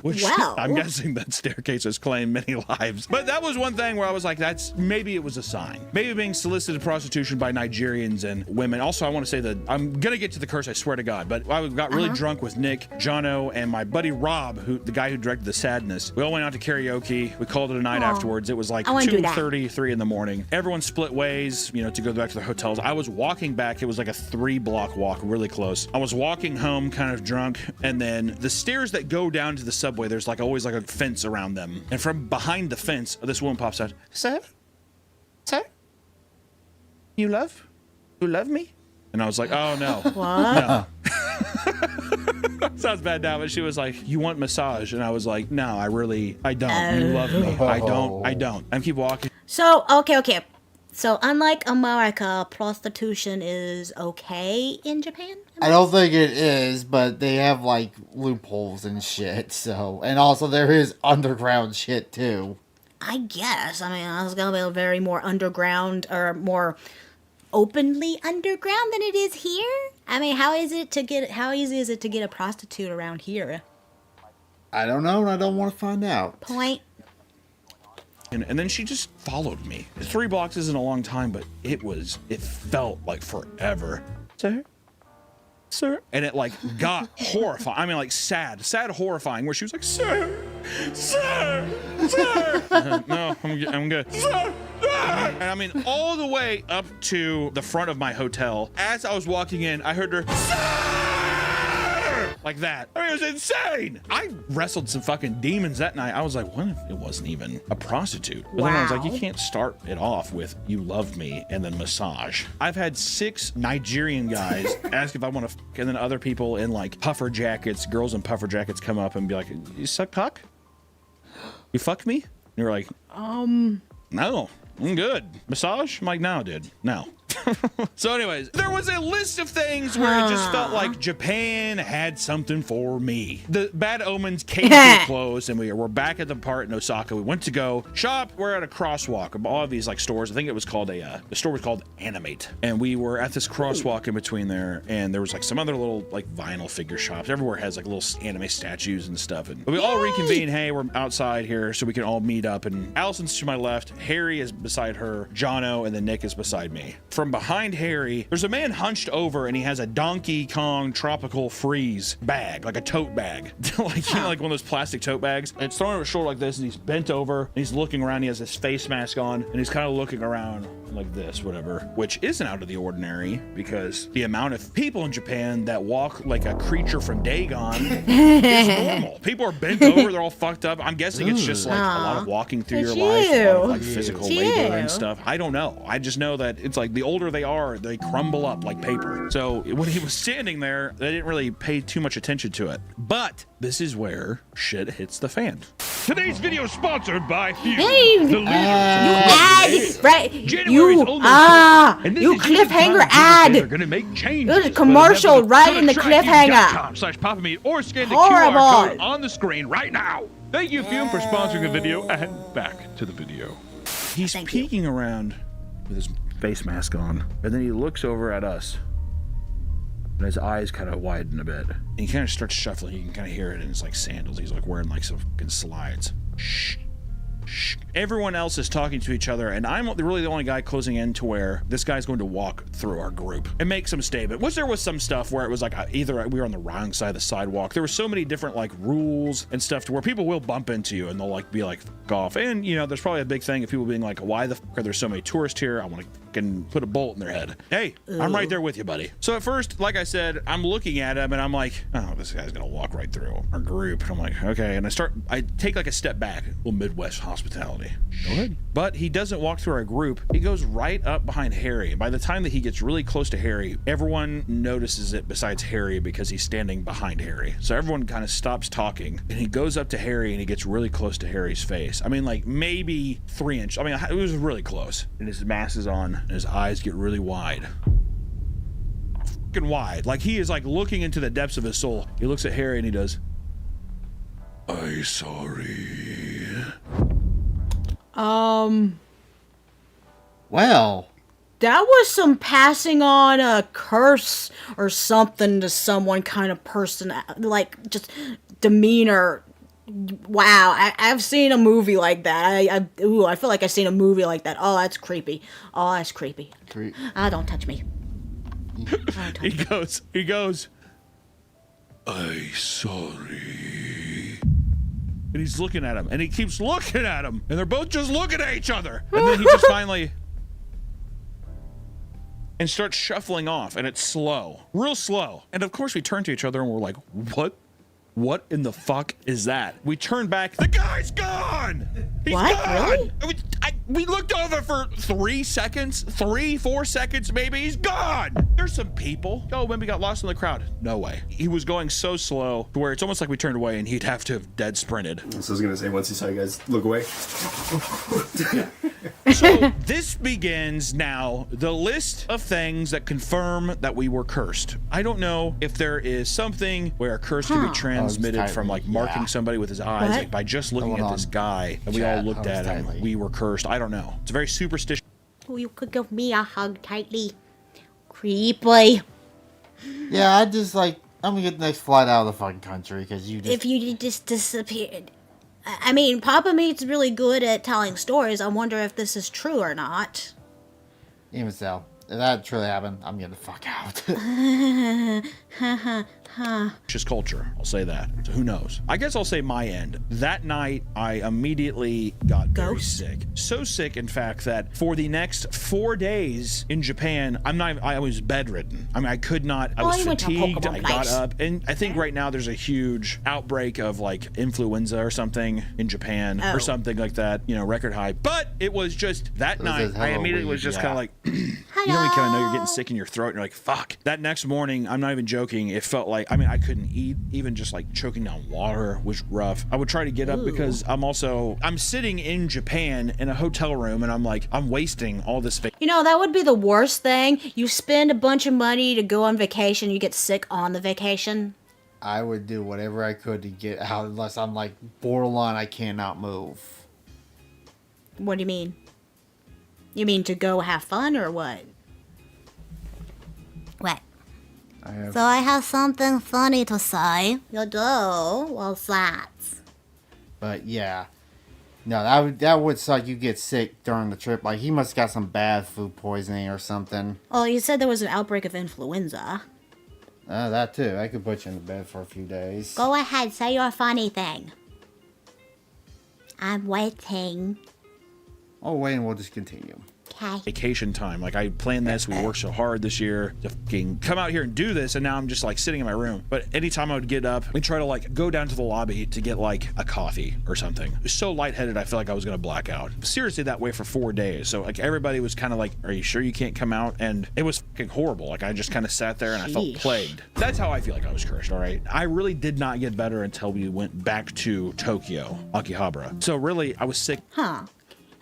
Which I'm guessing that staircase has claimed many lives. But that was one thing where I was like, that's maybe it was a sign. Maybe being solicited prostitution by Nigerians and women. Also, I want to say that I'm gonna get to the curse, I swear to God. But I got really drunk with Nick, Jono, and my buddy Rob, who the guy who directed The Sadness. We all went out to karaoke. We called it a night afterwards. It was like 2:30, 3 in the morning. Everyone split ways, you know, to go back to their hotels. I was walking back. It was like a 3-block walk, really close. I was walking home, kind of drunk, and then the stairs that go down to the subway, there's like always like a fence around them, and from behind the fence this woman pops out. Sir, you love me? And I was like, oh no. What? No. Sounds bad now, but she was like, you want massage? And I was like, no, I don't. You love me. I don't. I keep walking. So okay. So unlike America, prostitution is okay in Japan? I don't think it is, but they have like loopholes and shit. So, and also there is underground shit too. I guess. I mean, it's gonna be very more underground or more openly underground than it is here. I mean, how easy is it to get a prostitute around here? I don't know, and I don't want to find out. Point. And then she just followed me. 3 blocks isn't a long time, but it felt like forever. sir. And it like got horrifying. I mean, like sad, horrifying, where she was like, sir. No, I'm good. Sir. And I mean, all the way up to the front of my hotel. As I was walking in, I heard her, sir! Like that. I mean, it was insane. I wrestled some fucking demons that night. I was like, what if it wasn't even a prostitute? But then I was like, you can't start it off with you love me and then massage. I've had 6 Nigerian guys ask if I want to and then other people in like puffer jackets, girls in puffer jackets come up and be like, you suck cock? You fuck me? And you're like, no, I'm good. Massage? I'm like, no, dude, no. So anyways, there was a list of things where it just felt like Japan had something for me. The bad omens came to a close and we're back at the part in Osaka. We went to go shop. We're at a crosswalk of all of these like stores. I think it was called the store was called Animate. And we were at this crosswalk in between there, and there was like some other little like vinyl figure shops. Everywhere has like little anime statues and stuff. And we all reconvene. Hey, we're outside here so we can all meet up. And Allison's to my left, Harry is beside her, Jono, and then Nick is beside me. From behind Harry, there's a man hunched over and he has a Donkey Kong tropical freeze bag, like a tote bag. Like, you know, like one of those plastic tote bags. And it's thrown over his shoulder like this, and he's bent over and he's looking around. He has his face mask on and he's kind of looking around like this, whatever, which isn't out of the ordinary because the amount of people in Japan that walk like a creature from Dagon is normal. People are bent over, they're all fucked up. I'm guessing it's just like a lot of walking through your life, a lot of like physical labor and stuff. I don't know. I just know that it's like the older they are, they crumble up like paper. So when he was standing there, they didn't really pay too much attention to it. But this is where shit hits the fan. Today's video is sponsored by Vtuber. Hey, The you ad, right? You cliffhanger ad. They're gonna make changes. There's a commercial right in the cliffhanger. /PapaMeat or scan the Horrible. QR code on the screen right now. Thank you, Fume, for sponsoring the video, and back to the video. He's peeking around with his face mask on, and then he looks over at us. And his eyes kind of widen a bit. And he kind of starts shuffling. You can kind of hear it in his like sandals. He's like wearing like some fucking slides. Shh. Shh. Everyone else is talking to each other, and I'm really the only guy closing in to where this guy's going to walk through our group and make some statement. There was some stuff where it was like either we were on the wrong side of the sidewalk. There were so many different like rules and stuff to where people will bump into you and they'll like be like fuck off. And you know, there's probably a big thing of people being like, why the fuck are there so many tourists here? I want to fucking put a bolt in their head. Hey, I'm right there with you, buddy. So at first, like I said, I'm looking at him and I'm like, oh, this guy's gonna walk right through our group. And I'm like, okay. And I take like a step back. A little Midwest hospitality. Go ahead. But he doesn't walk through our group. He goes right up behind Harry. And by the time that he gets really close to Harry, everyone notices it besides Harry because he's standing behind Harry. So everyone kind of stops talking and he goes up to Harry and he gets really close to Harry's face. I mean, like maybe 3 inches. I mean, it was really close. And his mask is on and his eyes get really wide. Fucking wide. Like he is like looking into the depths of his soul. He looks at Harry and he does, I'm sorry. Well, that was some passing on a curse or something to someone kind of person, like just demeanor. Wow, I've seen a movie like that. I feel like I've seen a movie like that. Oh, that's creepy. Oh, that's creepy. Don't touch me. He goes, I'm sorry. And he's looking at him, and he keeps looking at him, and they're both just looking at each other. And then he just finally and starts shuffling off, and it's slow, real slow. And of course we turn to each other and we're like, what in the fuck is that? We turn back, the guy's gone! He's gone! Really? We looked over for 3 seconds, 4 seconds maybe, he's gone! There's some people. Oh, maybe got lost in the crowd. No way. He was going so slow to where it's almost like we turned away and he'd have to have dead sprinted. So I was gonna say, once he saw you guys look away. So this begins now the list of things that confirm that we were cursed. I don't know if there is something where a curse can be transmitted from like marking somebody with his eyes, like by just looking at this guy and we all looked at him, we were cursed. I don't know. It's a very superstitious. Oh, you could give me a hug tightly. Creepy. Yeah, I'm gonna get the next flight out of the fucking country because if you just disappeared. I mean, Papa Meat's really good at telling stories. I wonder if this is true or not. Even so, If that truly happened, I'm getting the fuck out. Just culture. I'll say that. So who knows? I guess I'll say my end. That night, I immediately got very sick. So sick, in fact, that for the next 4 days in Japan, I was bedridden. I mean, I could not. I was fatigued. I got up, and I think right now there's a huge outbreak of like influenza or something in Japan or something like that. You know, record high. But it was just that night. I immediately was just kind of like, you know, when you kind of know you're getting sick in your throat, and you're like, fuck. That next morning, I'm not even joking. It felt like, I mean, I couldn't eat. Even just like choking down water was rough. I would try to get up because I'm sitting in Japan in a hotel room, and I'm like, I'm wasting all this. You know, that would be the worst thing. You spend a bunch of money to go on vacation, you get sick on the vacation. I would do whatever I could to get out unless I'm like borderline I cannot move. What do you mean? You mean to go have fun or what? What? So I have something funny to say. You do? Well, that. But yeah. No, that would suck. You get sick during the trip. Like, he must have got some bad food poisoning or something. Oh, you said there was an outbreak of influenza. That too. I could put you in the bed for a few days. Go ahead, say your funny thing. I'm waiting. Oh, wait, and we'll just continue. Okay. Vacation time. Like, I planned this. We worked so hard this year to fucking come out here and do this, and now I'm just like sitting in my room. But anytime I would get up, we try to like go down to the lobby to get like a coffee or something. It was so lightheaded, I feel like I was gonna black out. Seriously, that way for 4 days. So like everybody was kind of like, "Are you sure you can't come out?" And it was fucking horrible. Like, I just kind of sat there and I felt plagued. That's how I feel like I was cursed. All right. I really did not get better until we went back to Tokyo, Akihabara. So really, I was sick. Huh.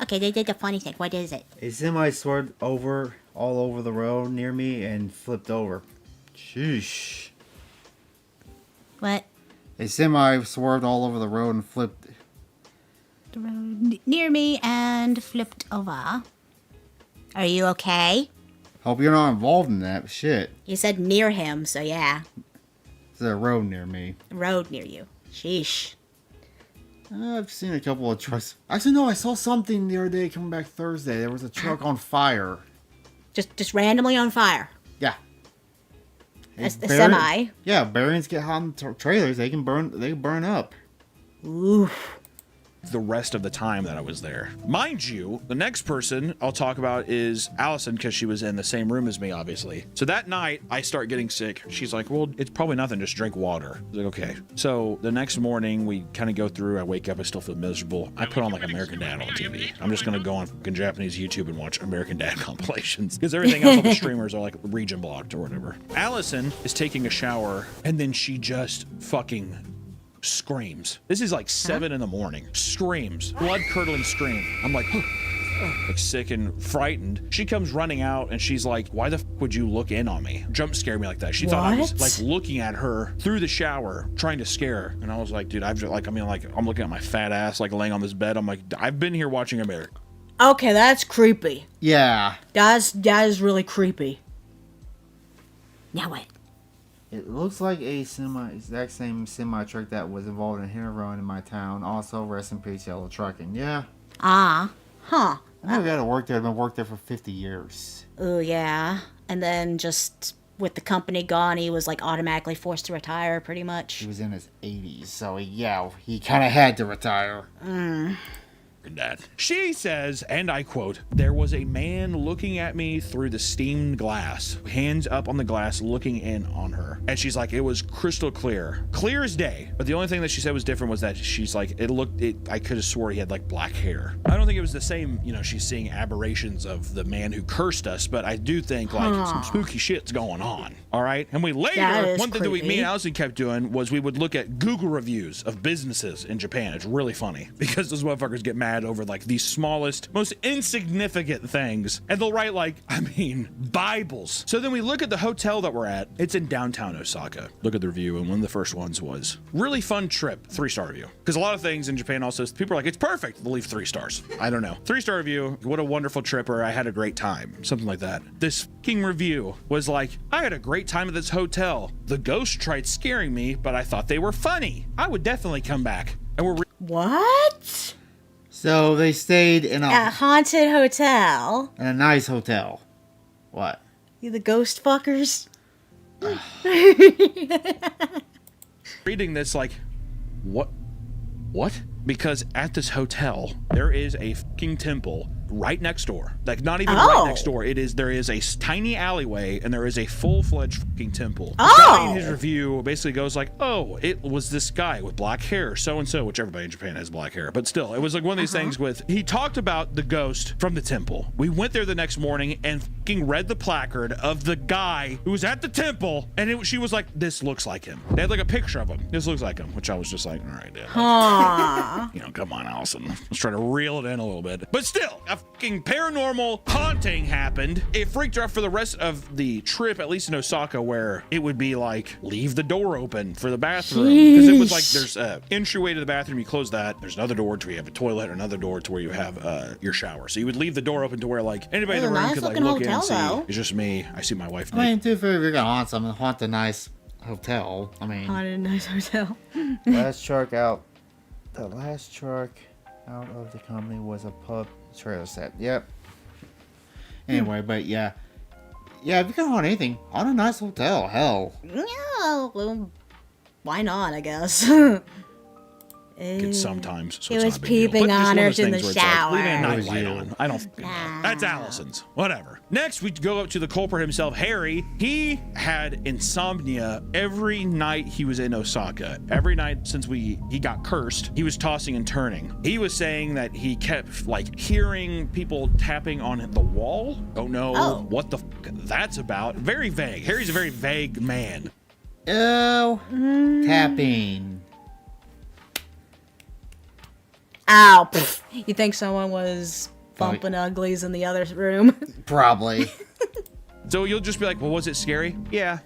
Okay, they did the funny thing. What is it? A semi swerved all over the road near me and flipped over. Sheesh. What? A semi swerved all over the road and flipped. The road near me and flipped over. Are you okay? Hope you're not involved in that shit. You said near him, so yeah. There's a road near me. Road near you. Sheesh. I've seen a couple of trucks. Actually, no, I saw something the other day coming back Thursday. There was a truck on fire. Just randomly on fire. Yeah. A semi. Yeah, bearings get hot in trailers. They can burn up. Oof. The rest of the time that I was there. Mind you, the next person I'll talk about is Allison, because she was in the same room as me, obviously. So that night, I start getting sick. She's like, well, it's probably nothing, just drink water. I was like, okay. So the next morning, we kind of go through, I wake up, I still feel miserable. I put on like American Dad on TV. I'm just gonna go on fucking Japanese YouTube and watch American Dad compilations, because everything else on the streamers are like region blocked or whatever. Allison is taking a shower, and then she just fucking screams. This is like 7 in the morning. Screams. Blood-curdling scream. I'm like sick and frightened. She comes running out and she's like, why the f would you look in on me? Jump scare me like that. She thought I was like looking at her through the shower, trying to scare her. And I was like, dude, I'm looking at my fat ass, like laying on this bed. I'm like, I've been here watching America. Okay, that's creepy. Yeah. That is really creepy. Now what? It looks like a exact same semi truck that was involved in a hit and run in my town. Also, rest in peace, Yellow Trucking. Yeah. Huh. I never got to work there. I've been worked there for 50 years. Oh, yeah. And then just with the company gone, he was like automatically forced to retire, pretty much. He was in his 80s, so he kind of had to retire. Dad. She says, and I quote, there was a man looking at me through the steamed glass, hands up on the glass, looking in on her. And she's like, it was crystal clear as day. But the only thing that she said was different was that she's like, I could have swore he had like black hair. I don't think it was the same, she's seeing aberrations of the man who cursed us, but I do think like some spooky shit's going on. All right. And we later, one thing that me and Allison kept doing was we would look at Google reviews of businesses in Japan. It's really funny because those motherfuckers get mad over like the smallest, most insignificant things, and they'll write like, Bibles. So then we look at the hotel that we're at. It's in downtown Osaka. Look at the review, and one of the first ones was really fun trip, 3-star review. Because a lot of things in Japan also, people are like, it's perfect. They'll leave 3 stars. I don't know. 3-star review. What a wonderful trip, or I had a great time. Something like that. This fucking review was like, I had a great time at this hotel. The ghost tried scaring me, but I thought they were funny. I would definitely come back. And what? So they stayed in a haunted hotel. In a nice hotel. What? You the ghost fuckers? Reading this, like, what? Because at this hotel, there is a fucking temple right next door. Like, not even right next door. There is a tiny alleyway, and there is a full-fledged fucking temple. The guy in his review basically goes like, oh, it was this guy with black hair, so-and-so, which everybody in Japan has black hair. But still, it was like one of these things with, he talked about the ghost from the temple. We went there the next morning and fucking read the placard of the guy who was at the temple, and she was like, this looks like him. They had like a picture of him. This looks like him, which I was just like, all right, dude. You know, come on, Allison. Let's try to reel it in a little bit. But still, a fucking paranormal haunting happened. It freaked her out for the rest of the trip, at least in Osaka, where it would be like, leave the door open for the bathroom. Because it was like, there's an entryway to the bathroom, you close that. There's another door to where you have a toilet, or another door to where you have your shower. So you would leave the door open to where like anybody in the room could like look in and see. It's just me. I see my wife. I mean, too, if you're gonna haunt something, haunt a nice hotel. I mean, haunted a nice hotel. last shark out. The last shark out of the company was a pub trailer set. Yep. Anyway, but yeah, if you can haunt anything, haunt a nice hotel. Hell. Yeah, well, why not? I guess. Sometimes. So it was peeping on her in the shower. Like, leaving a nightlight on. I don't know. That's Allison's. Whatever. Next, we go up to the culprit himself, Harry. He had insomnia every night he was in Osaka. Every night since he got cursed, he was tossing and turning. He was saying that he kept like hearing people tapping on the wall. Don't know what the fuck that's about. Very vague. Harry's a very vague man. Oh, tapping. Ow. Pfft. You think someone was bumping uglies in the other room? Probably. So you'll just be like, well, was it scary? Yeah.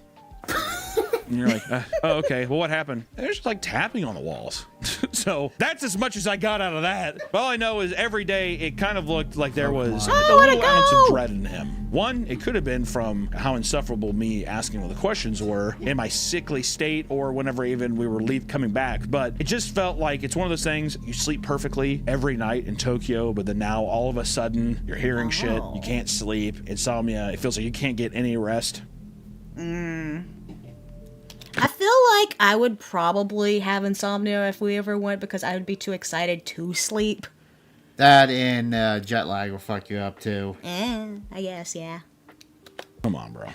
And you're like, oh, okay. Well, what happened? There's just like tapping on the walls. So that's as much as I got out of that. All I know is every day it kind of looked like there was a little ounce of dread in him. One, it could have been from how insufferable me asking what the questions were in my sickly state or whenever even we were coming back. But it just felt like it's one of those things, you sleep perfectly every night in Tokyo, but then now all of a sudden you're hearing shit, you can't sleep, insomnia, it feels like you can't get any rest. I feel like I would probably have insomnia if we ever went because I would be too excited to sleep. That and jet lag will fuck you up too. I guess, yeah. Come on, bro.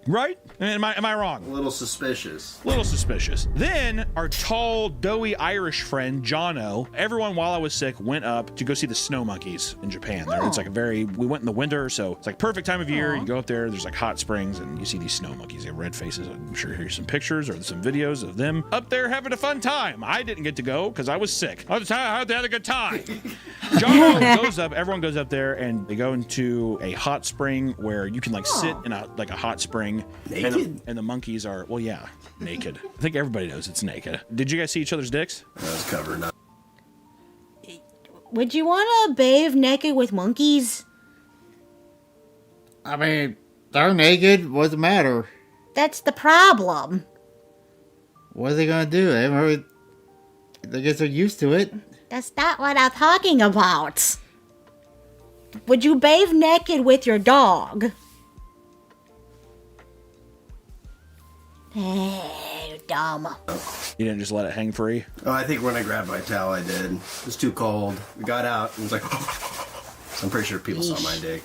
Right? Am I wrong? A little suspicious. Little suspicious. Then our tall, doughy Irish friend, Jono, everyone while I was sick went up to go see the snow monkeys in Japan. It's like we went in the winter, so it's like perfect time of year. You go up there, there's like hot springs, and you see these snow monkeys. They have red faces. I'm sure here's some pictures or some videos of them up there having a fun time. I didn't get to go because I was sick. I had a good time. Jono goes up, everyone goes up there, and they go into a hot spring where you can like sit in a hot spring. Naked? And the monkeys are, well, yeah, naked. I think everybody knows it's naked. Did you guys see each other's dicks? I was covered up. Would you want to bathe naked with monkeys? I mean, they're naked. What's the matter? That's the problem. What are they gonna do? I guess they're used to it. That's not what I'm talking about. Would you bathe naked with your dog? You're dumb. You didn't just let it hang free? Oh, I think when I grabbed my towel, I did. It was too cold. We got out and it was like, so I'm pretty sure people saw my dick.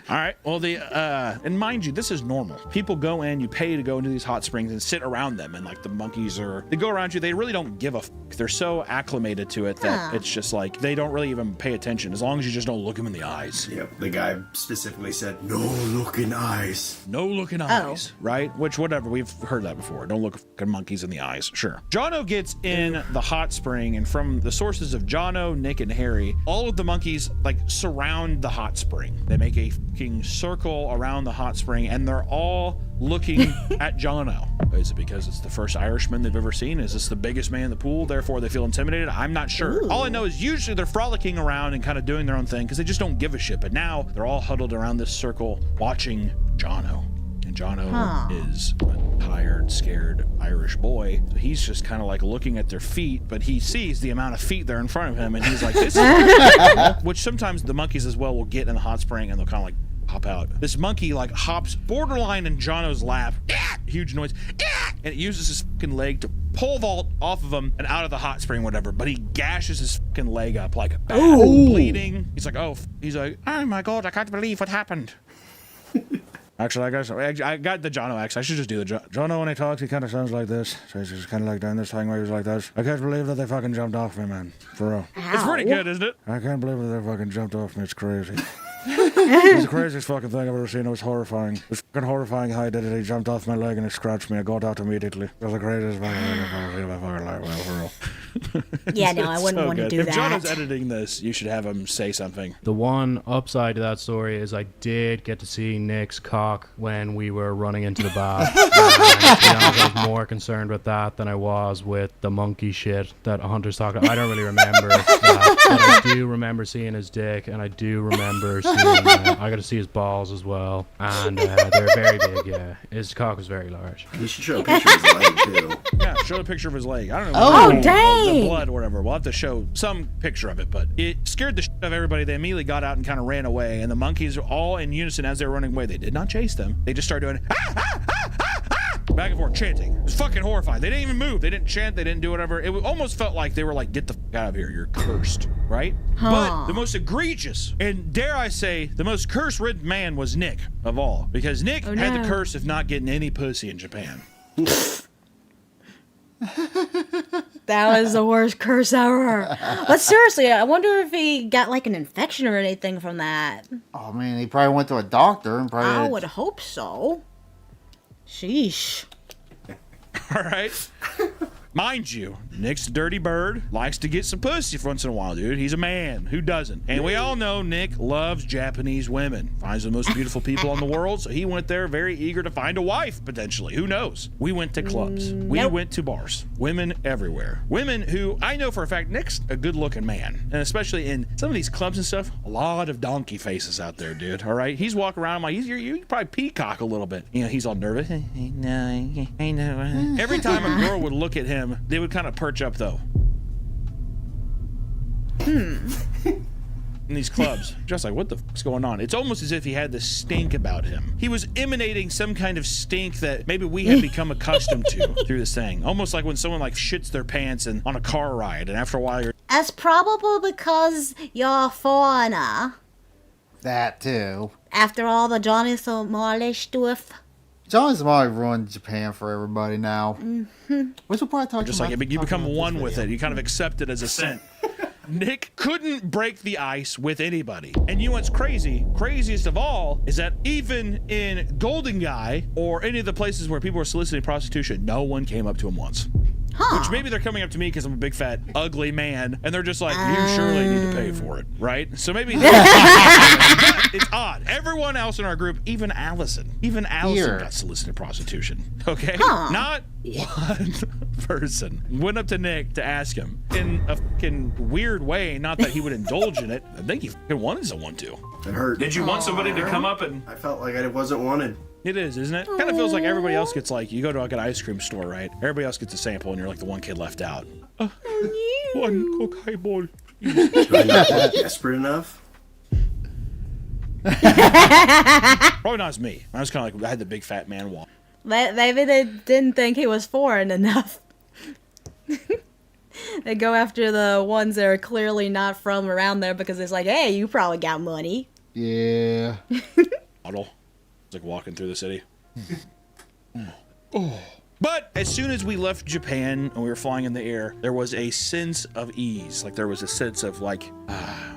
All right. Well, and mind you, this is normal. People go in, you pay to go into these hot springs and sit around them, and like the monkeys they go around you. They really don't give a fuck. They're so acclimated to it that it's just like they don't really even pay attention as long as you just don't look them in the eyes. Yep. The guy specifically said, no looking eyes. No looking eyes, right? Which, whatever, we've heard that before. Don't look fucking monkeys in the eyes. Sure. Jono gets in the hot spring, and from the sources of Jono, Nick, and Harry, all of the monkeys like surround the hot spring. They make a fucking circle around the hot spring, and they're all looking at Jono. Is it because it's the first Irishman they've ever seen? Is this the biggest man in the pool, therefore they feel intimidated? I'm not sure. All I know is usually they're frolicking around and kind of doing their own thing because they just don't give a shit. But now they're all huddled around this circle watching Jono. And Jono is a tired, scared Irish boy. So he's just kind of like looking at their feet, but he sees the amount of feet there in front of him, and he's like, this is... Which sometimes the monkeys as well will get in the hot spring, and they'll kind of like hop out. This monkey like hops borderline in Jono's lap. Huge noise. And it uses his fucking leg to pole vault off of him and out of the hot spring, whatever. But he gashes his fucking leg up like a bat, bleeding. He's like, oh my god, I can't believe what happened. Actually, I got the Jono accent. I should just do the Jono when he talks. He kind of sounds like this. So he's just kind of like doing this thing where he's like this. I can't believe that they fucking jumped off me, man. For real. Ow. It's pretty good, isn't it? I can't believe that they fucking jumped off me. It's crazy. It's the craziest fucking thing I've ever seen. It was horrifying. It was fucking horrifying how he did it. He jumped off my leg and it scratched me. I got out immediately. It was the craziest fucking thing I've ever seen in my fucking life. Well, for real. Yeah, no, I wouldn't want to do if that. If Jono's editing this, you should have him say something. The one upside to that story is I did get to see Nick's cock when we were running into the bath. I was more concerned with that than I was with the monkey shit that Hunter's talking about. I don't really remember that, but I do remember seeing his dick, and I do remember seeing, I got to see his balls as well, and they're very big, yeah. His cock was very large. You should show a picture of his leg, too. Yeah, show a picture of his leg. I don't know. Oh, dang! The blood or whatever. We'll have to show some picture of it, but it scared the shit out of everybody. They immediately got out and kind of ran away, and the monkeys were all in unison as they were running away. They did not chase them. They just started doing back and forth, chanting. It was fucking horrifying. They didn't even move. They didn't chant. They didn't do whatever. It almost felt like they were like, get the fuck out of here. You're cursed, right? But the most egregious, and dare I say, the most curse-ridden man was Nick of all, because Nick had the curse of not getting any pussy in Japan. That was the worst curse ever. But seriously, I wonder if he got like an infection or anything from that. Oh man, he probably went to a doctor and probably. I would hope so. Sheesh. All right. Mind you, Nick's a dirty bird, likes to get some pussy once in a while, dude. He's a man. Who doesn't? And we all know Nick loves Japanese women. Finds the most beautiful people in the world, so he went there very eager to find a wife, potentially. Who knows? We went to clubs. We went to bars. Women everywhere. Women who, I know for a fact, Nick's a good-looking man. And especially in some of these clubs and stuff, a lot of donkey faces out there, dude. All right? He's walking around like, you probably peacock a little bit. You know, he's all nervous. No, I know. Every time a girl would look at him, they would kind of perch up though. In these clubs, just like, what the fuck's going on? It's almost as if he had this stink about him. He was emanating some kind of stink that maybe we had become accustomed to through this thing. Almost like when someone like shits their pants and on a car ride, and after a while you're. That's probably because you're a foreigner. That too. After all the Johnny Somali stuff. Johnny Somali ruined Japan for everybody now. Which will probably talk just like you become one with it. You kind of accept it as a sin. Nick couldn't break the ice with anybody. And you know what's crazy? Craziest of all is that even in Golden Guy or any of the places where people were soliciting prostitution, no one came up to him once. Which maybe they're coming up to me because I'm a big fat ugly man and they're just like, you surely need to pay for it, right? So maybe it's odd. Everyone else in our group, even Allison got solicited prostitution, okay? Not one person went up to Nick to ask him in a fucking weird way, not that he would indulge in it. I think he fucking wanted someone to. It hurt. Did you want somebody to come up and... I felt like I wasn't wanted. It is, isn't it? Kind of feels like everybody else gets like, you go to like an ice cream store, right? Everybody else gets a sample and you're like the one kid left out. One Coke highball. Desperate enough? Probably not as me. I was kind of like, I had the big fat man walk. Maybe they didn't think he was foreign enough. They go after the ones that are clearly not from around there because it's like, hey, you probably got money. Yeah. Model. It's like walking through the city. But as soon as we left Japan and we were flying in the air, there was a sense of ease. Like there was a sense of like,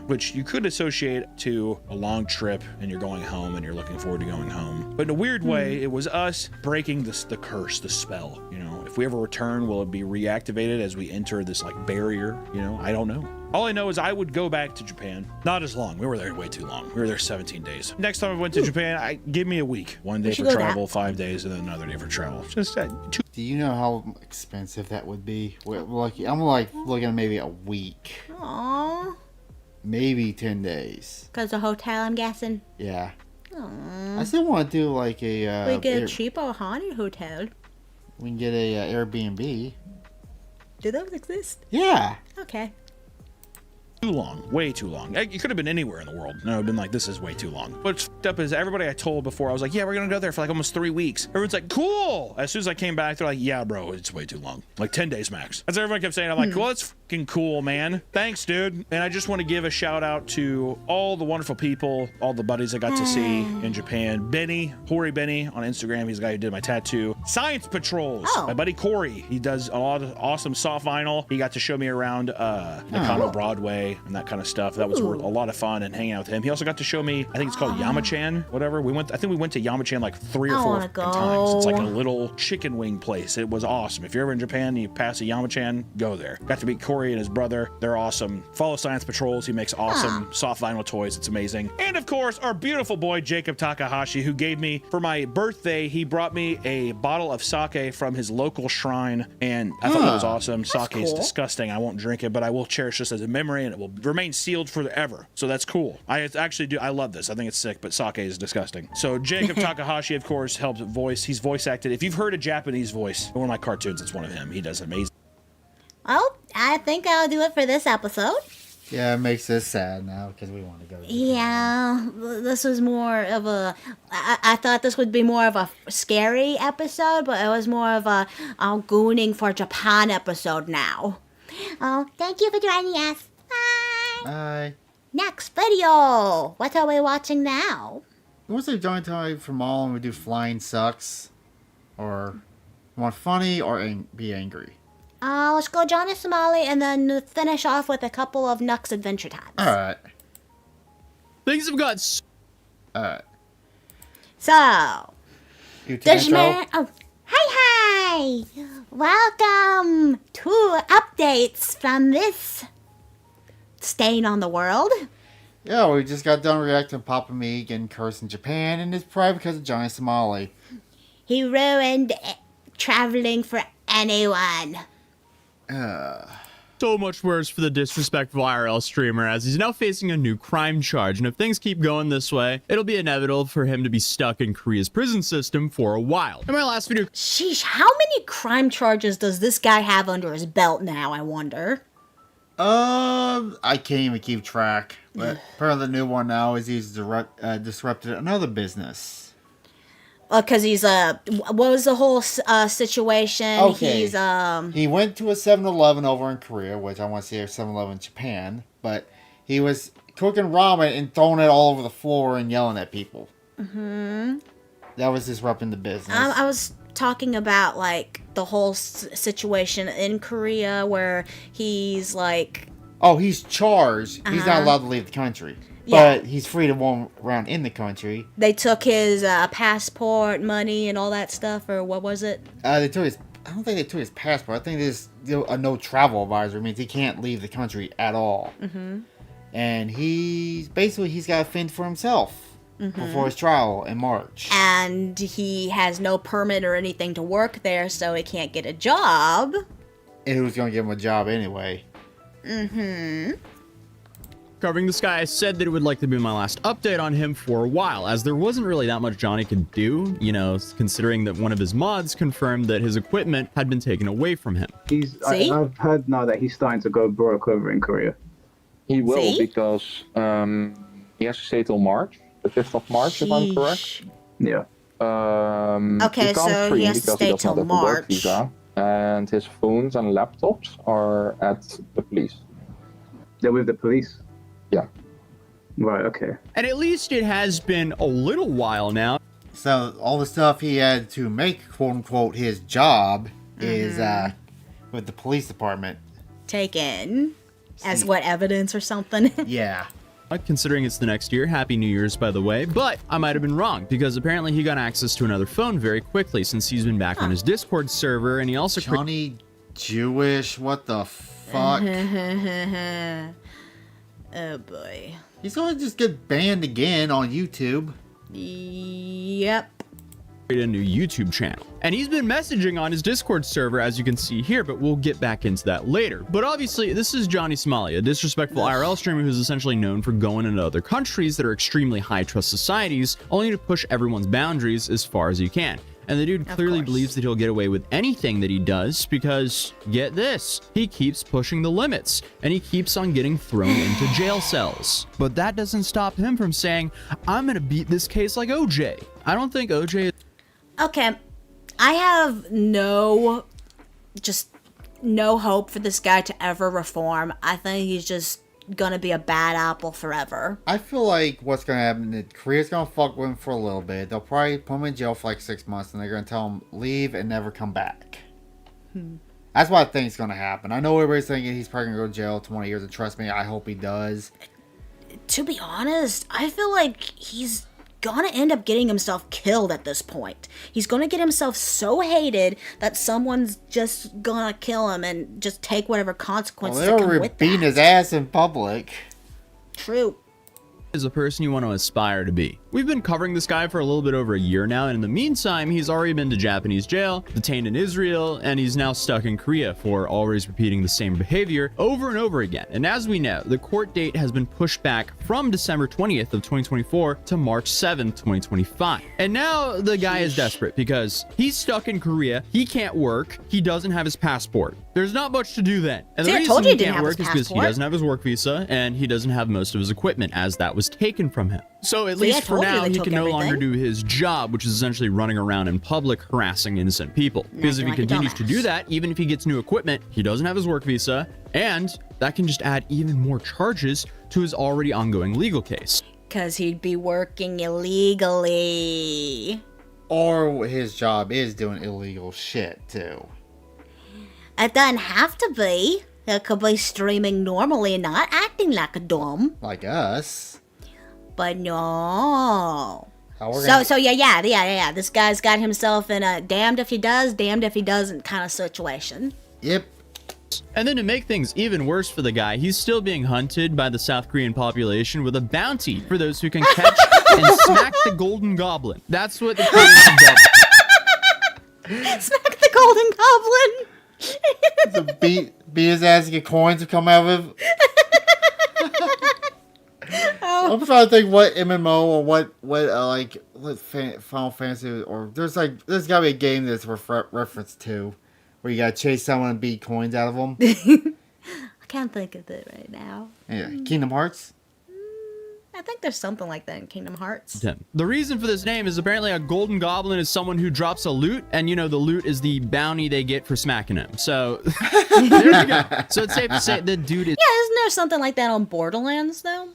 which you could associate to a long trip and you're going home and you're looking forward to going home. But in a weird way, it was us breaking the curse, the spell. You know, if we ever return, will it be reactivated as we enter this like barrier? You know, I don't know. All I know is I would go back to Japan. Not as long. We were there way too long. We were there 17 days. Next time I went to Japan, give me a week. 1 day for travel, 5 days, and then another day for travel. Just 2. Do you know how expensive that would be? I'm like looking at maybe a week. Aww. Maybe 10 days. Because the hotel, I'm guessing? Yeah. Aww. I still want to do like a... we get a cheaper haunted hotel. We can get a Airbnb. Do those exist? Yeah. Okay. Too long, way too long. You could have been anywhere in the world, and I would have been like, this is way too long. What's fucked up is everybody I told before, I was like, yeah, we're gonna go there for like almost 3 weeks. Everyone's like, cool. As soon as I came back, they're like, yeah, bro, it's way too long. Like 10 days max. That's what everyone kept saying. I'm like, well, it's fucking cool, man. Thanks, dude. And I just want to give a shout out to all the wonderful people, all the buddies I got to see in Japan. Benny, Hori Benny on Instagram. He's the guy who did my tattoo. Science Patrols. My buddy Corey. He does a lot of awesome soft vinyl. He got to show me around Nakano Broadway and that kind of stuff. That was a lot of fun and hanging out with him. He also got to show me, I think it's called Yamachan, whatever. I think we went to Yamachan like 3 or 4 times. It's like a little chicken wing place. It was awesome. If you're ever in Japan and you pass a Yamachan, go there. Got to meet Corey and his brother. They're awesome. Follow Science Patrols. He makes awesome soft vinyl toys. It's amazing. And of course, our beautiful boy, Jacob Takahashi, who gave me, for my birthday, he brought me a bottle of sake from his local shrine. And I thought that was awesome. Sake is disgusting. I won't drink it, but I will cherish this as a memory and it will remain sealed forever. So that's cool. I actually do. I love this. I think it's sick, but sake is disgusting. So Jacob Takahashi, of course, helped voice. He's voice acted. If you've heard a Japanese voice in one of my cartoons, it's one of him. He does amazing. Well, I think I'll do it for this episode. Yeah, it makes us sad now because we want to go. Yeah, this was more of a... I thought this would be more of a scary episode, but it was more of a gooning for Japan episode now. Oh, thank you for joining us. Bye. Bye. Next video. What are we watching now? What's the joint time from all and we do flying sucks? Or want funny or be angry? Let's go Johnny Somali and then finish off with a couple of Nux Adventure Times. Alright. Things have got... Alright. So... This man... Oh, hi! Welcome to updates from this stain on the world. Yeah, we just got done reacting to Papa Me getting cursed in Japan, and it's probably because of Johnny Somali. He ruined traveling for anyone. So much worse for the disrespectful IRL streamer, as he's now facing a new crime charge, and if things keep going this way, it'll be inevitable for him to be stuck in Korea's prison system for a while. In my last video... Sheesh, how many crime charges does this guy have under his belt now, I wonder? I can't even keep track, but part of the new one now is he's disrupted another business. Because he's what was the whole situation? Okay. He's he went to a 7-Eleven over in Korea, which I want to say a 7-Eleven in Japan, but he was cooking ramen and throwing it all over the floor and yelling at people. Mm-hmm. That was disrupting the business. I was talking about like the whole situation in Korea where he's like... Oh, he's charged. He's not allowed to leave the country. But he's free to roam around in the country. They took his passport, money, and all that stuff, or what was it? They took his... I don't think they took his passport. I think there's a no travel advisor. It means he can't leave the country at all. Mm-hmm. And he's got to fend for himself before his trial in March. And he has no permit or anything to work there, so he can't get a job. And who's going to give him a job anyway? Mm-hmm. Covering this guy, I said that it would likely be my last update on him for a while, as there wasn't really that much Johnny could do, you know, considering that one of his mods confirmed that his equipment had been taken away from him. I've heard now that he's starting to go broke over in Korea. He will, because he has to stay till March, the 5th of March, if I'm correct. Yeah. Okay, so he has to stay till March. Visa, and his phones and laptops are at the police. They're with the police? Yeah. Right, okay. And at least it has been a little while now. So all the stuff he had to make, quote-unquote, his job is with the police department. Taken as what, evidence or something? Yeah. Considering it's the next year, Happy New Year's, by the way, but I might have been wrong, because apparently he got access to another phone very quickly since he's been back on his Discord server, and he also... Johnny Jewish, what the fuck? Oh boy. He's going to just get banned again on YouTube. Yep. A new YouTube channel, and he's been messaging on his Discord server, as you can see here, but we'll get back into that later. But obviously, this is Johnny Somali, a disrespectful IRL streamer who's essentially known for going into other countries that are extremely high trust societies, only to push everyone's boundaries as far as you can. And the dude clearly believes that he'll get away with anything that he does because, get this, he keeps pushing the limits and he keeps on getting thrown into jail cells. But that doesn't stop him from saying, I'm gonna beat this case like OJ. I don't think OJ... Okay, I have no hope for this guy to ever reform. I think he's just gonna be a bad apple forever. I feel like what's gonna happen is Korea's gonna fuck with him for a little bit. They'll probably put him in jail for like 6 months, and they're gonna tell him leave and never come back. That's what I think is gonna happen. I know everybody's thinking he's probably gonna go to jail 20 years, and trust me, I hope he does. To be honest, I feel like he's gonna end up getting himself killed at this point. He's gonna get himself so hated that someone's just gonna kill him and just take whatever consequences that come with beating that. his ass in public. True. Is a person you want to aspire to be. We've been covering this guy for a little bit over a year now, and in the meantime, he's already been to Japanese jail, detained in Israel, and he's now stuck in Korea for always repeating the same behavior over and over again. And as we know, the court date has been pushed back from December 20th of 2024 to March 7th, 2025. And now the guy is desperate because he's stuck in Korea, he can't work, he doesn't have his passport. There's not much to do then. And the reason he can't work is because he doesn't have his work visa and he doesn't have most of his equipment as that was taken from him. So at least for now, he can no longer do his job, which is essentially running around in public harassing innocent people. Because if he continues to do that, even if he gets new equipment, he doesn't have his work visa, and that can just add even more charges to his already ongoing legal case. Because he'd be working illegally. Or his job is doing illegal shit, too. It doesn't have to be. It could be streaming normally and not acting like a dumb. Like us. But no. So yeah. This guy's got himself in a damned if he does, damned if he doesn't kind of situation. Yep. And then to make things even worse for the guy, he's still being hunted by the South Korean population with a bounty for those who can catch and smack the Golden Goblin. That's what the Koreans have done. Smack the Golden Goblin. To beat his ass and get coins to come out of it. I'm trying to think what MMO or what Final Fantasy, or there's gotta be a game that's reference to where you gotta chase someone and beat coins out of them. I can't think of it right now. Yeah, Kingdom Hearts. I think there's something like that in Kingdom Hearts. The reason for this name is apparently a Golden Goblin is someone who drops a loot, and the loot is the bounty they get for smacking him. So there you go. So it's safe to say the dude is. Yeah, isn't there something like that on Borderlands though?